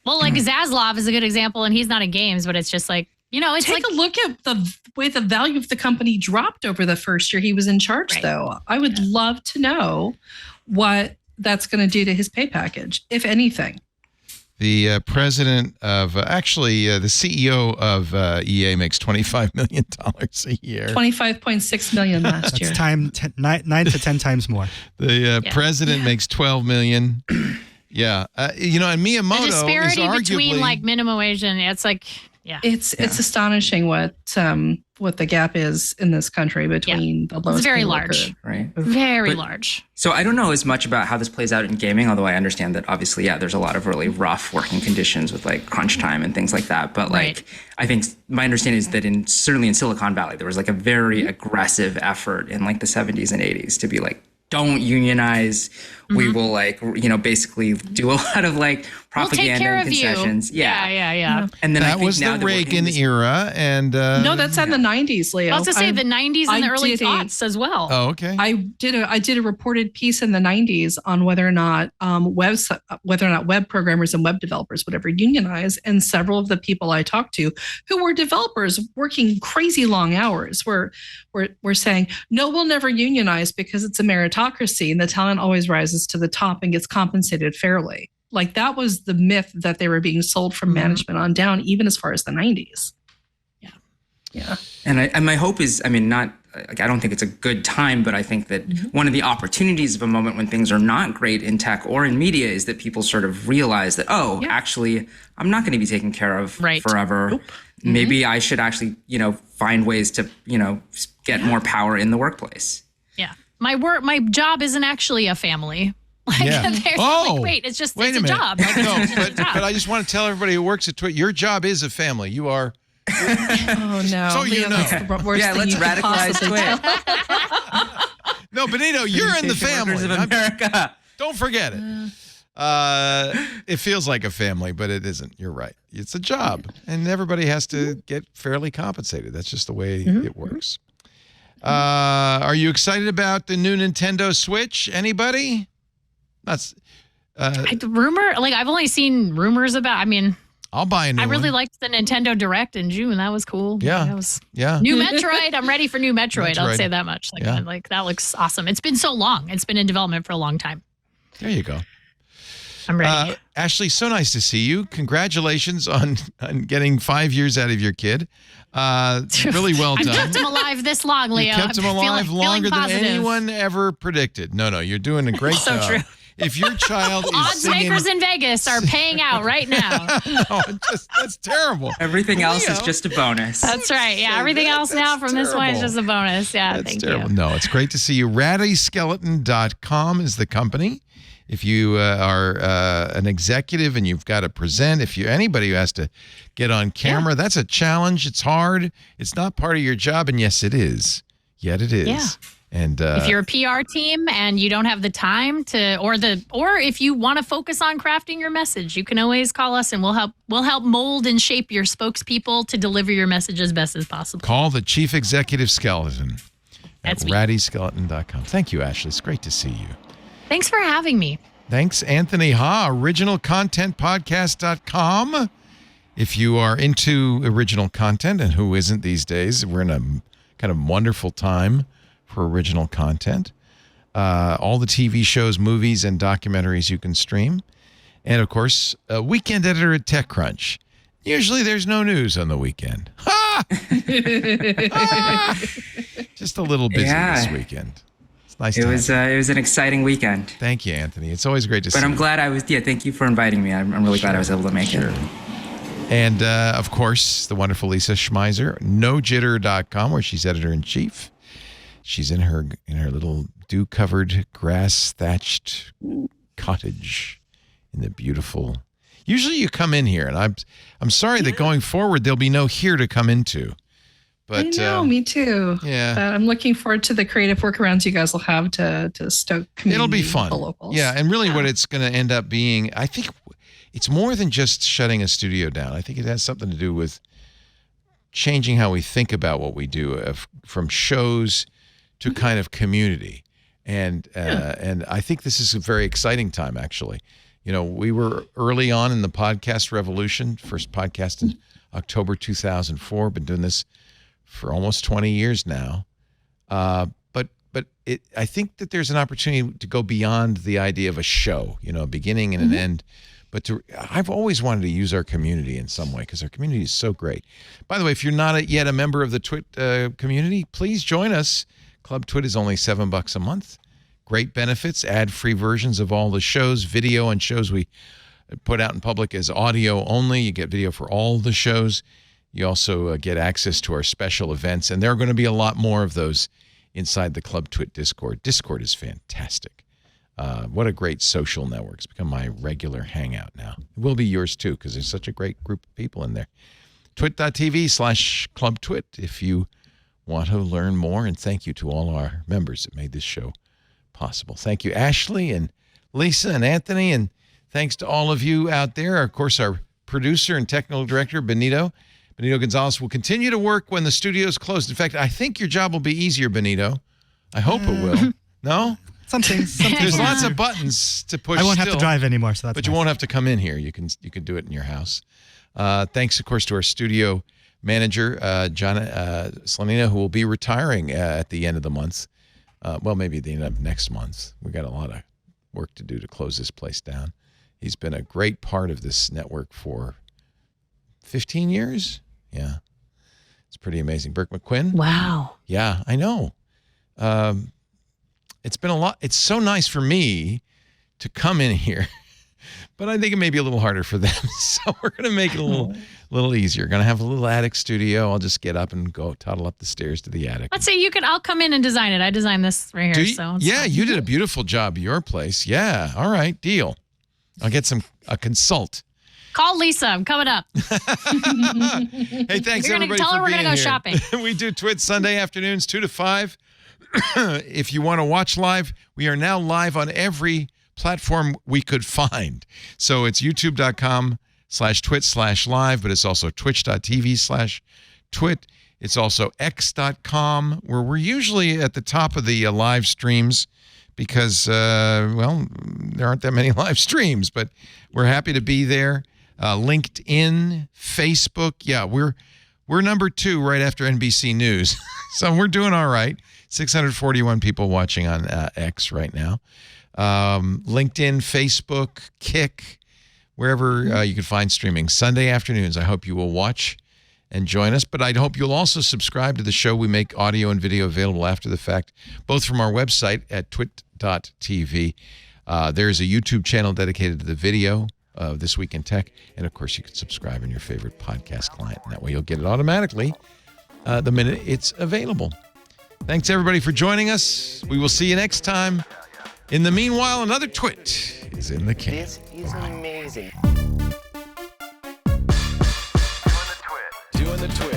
Well, like Zaslav is a good example, and he's not in games, but it's just like It's Take a look at the way the value of the company dropped over the first year he was in charge, Right. though. I would love to know what that's going to do to his pay package, if anything. The president of, the CEO of EA makes $25 million a year. 25.6 million last year. That's 9 to 10 times more. The president makes $12 million. Yeah. And Miyamoto the disparity is arguably... between like minimum wage and it's like, It's astonishing what the gap is in this country between the lowest it's very paid large, worker. Right. very large. So I don't know as much about how this plays out in gaming, although I understand that obviously, there's a lot of really rough working conditions with like crunch time and things like that. But like, I think my understanding is that certainly in Silicon Valley, there was like a very aggressive effort in like the 70s and 80s to be like, don't unionize. We will basically do a lot of like propaganda we'll take care and of concessions. You. Yeah. And then That was the Reagan era. And No, that's in the 90s, Leo. I was to say the 90s and the early aughts as well. Oh, okay. I did a reported piece in the 90s on whether or not web programmers and web developers would ever unionize, and several of the people I talked to who were developers working crazy long hours were saying, no, we'll never unionize because it's a meritocracy and the talent always rises to the top and gets compensated fairly. Like that was the myth that they were being sold from management on down, even as far as the 90s. Yeah. And my hope is, I don't think it's a good time, but I think that one of the opportunities of a moment when things are not great in tech or in media is that people sort of realize that, actually, I'm not going to be taken care of forever. Nope. Maybe I should actually, find ways to, get more power in the workplace. Yeah. My job isn't actually a family. Wait, it's just wait it's a minute. job. Like, No, but I just want to tell everybody who works at Twitter, your job is a family. You are. Oh no! So you know. That's the worst thing let's you could radicalize possibly Twit. No, Benito, you're in the family. Workers of America. Don't forget it. It feels like a family, but it isn't. You're right. It's a job, and everybody has to get fairly compensated. That's just the way it works. Are you excited about the new Nintendo Switch? Anybody? That's rumor. Like I've only seen rumors about. I'll buy a new I really one. liked the Nintendo Direct in June. That was cool. Yeah. That was Yeah. new Metroid. I'm ready for new Metroid. I'll Metroid. say that much. Like that looks awesome. It's been so long. It's been in development for a long time. There you go. I'm ready. Ashley, so nice to see you. Congratulations on getting 5 years out of your kid. Really well done. I kept him alive this long, Leo. You kept him alive longer than anyone ever predicted. No, you're doing a great job. True. If your child is Odds singing... makers in Vegas are paying out right now. That's terrible. Everything else is just a bonus. That's right. Yeah, everything else now from this point is just a bonus. Yeah, That's thank terrible. you. No, it's great to see you. RaddySkeleton.com is the company. If you are an executive and you've got to present, if you're anybody who has to get on camera, that's a challenge. It's hard. It's not part of your job, and yes, it is. Yet it is. Yeah. And if you're a PR team and you don't have the time to, or if you want to focus on crafting your message, you can always call us and we'll help mold and shape your spokespeople to deliver your message as best as possible. Call the Chief Executive Skeleton at That's me. RaddySkeleton.com. Thank you, Ashley. It's great to see you. Thanks for having me. Thanks, Anthony Ha, originalcontentpodcast.com. If you are into original content, and who isn't these days, we're in a kind of wonderful time for original content. All the TV shows, movies, and documentaries you can stream. And, of course, a weekend editor at TechCrunch. Usually there's no news on the weekend. Ha! Just a little busy this weekend. It's nice It was an exciting weekend. Thank you, Anthony. It's always great to see you. But I'm glad thank you for inviting me. I'm really glad I was able to make it. And, of course, the wonderful Lisa Schmeiser, nojitter.com, where she's editor-in-chief. She's in her little dew-covered, grass-thatched cottage in the beautiful... Usually you come in here, and I'm sorry that going forward there'll be no here to come into. But, I know, me too. Yeah. But I'm looking forward to the creative workarounds you guys will have to stoke community. It'll be fun. The locals. Yeah, and really what it's going to end up being, I think it's more than just shutting a studio down. I think it has something to do with changing how we think about what we do, from shows to kind of community. And I think this is a very exciting time, actually. You know, we were early on in the podcast revolution, first podcast in October 2004. Been doing this for almost 20 years now. But I think that there's an opportunity to go beyond the idea of a show, a beginning and an end. But I've always wanted to use our community in some way because our community is so great. By the way, if you're not yet a member of the Twit community, please join us. Club Twit is only $7 a month. Great benefits, ad-free versions of all the shows, video and shows we put out in public as audio only. You get video for all the shows. You also get access to our special events, and there are going to be a lot more of those inside the Club Twit Discord. Discord is fantastic. What a great social network. It's become my regular hangout now. It will be yours too, because there's such a great group of people in there. Twit.tv/ClubTwit if you want to learn more. And thank you to all our members that made this show possible. Thank you, Ashley and Lisa and Anthony. And thanks to all of you out there. Of course, our producer and technical director, Benito Gonzalez, will continue to work when the studio's closed. In fact, I think your job will be easier, Benito. I hope it will. No? Something. There's lots of buttons to push. I won't have to drive anymore, so that's but you won't have to come in here. You can do it in your house. Thanks, of course, to our studio manager, John Slanina, who will be retiring at the end of the month. Well, maybe at the end of next month. We got a lot of work to do to close this place down. He's been a great part of this network for 15 years. Yeah, it's pretty amazing. Burke McQuinn. Wow. Yeah, I know. It's been a lot. It's so nice for me to come in here, but I think it may be a little harder for them. So we're going to make it a little easier. Going to have a little attic studio. I'll just get up and go toddle up the stairs to the attic. Let's say I'll come in and design it. I designed this right here. Yeah, you did a beautiful job at your place. Yeah. All right. Deal. I'll get a consult. Call Lisa. I'm coming up. Hey, thanks everybody tell her for we're being gonna go here. shopping. We do Twit Sunday afternoons 2 to 5. If you want to watch live, we are now live on every platform we could find. So it's youtube.com/twit/live, but it's also twitch.tv/twit. It's also x.com, where we're usually at the top of the live streams because, there aren't that many live streams, but we're happy to be there. LinkedIn, Facebook. Yeah, we're number 2 right after NBC News. So we're doing all right. 641 people watching on X right now. LinkedIn, Facebook, Kick, wherever you can find streaming. Sunday afternoons, I hope you will watch and join us. But I hope you'll also subscribe to the show. We make audio and video available after the fact, both from our website at twit.tv. There's a YouTube channel dedicated to the video of This Week in Tech. And, of course, you can subscribe in your favorite podcast client. And that way you'll get it automatically the minute it's available. Thanks, everybody, for joining us. We will see you next time. In the meanwhile, another Twit is in the can. This is amazing. Doing the Twit.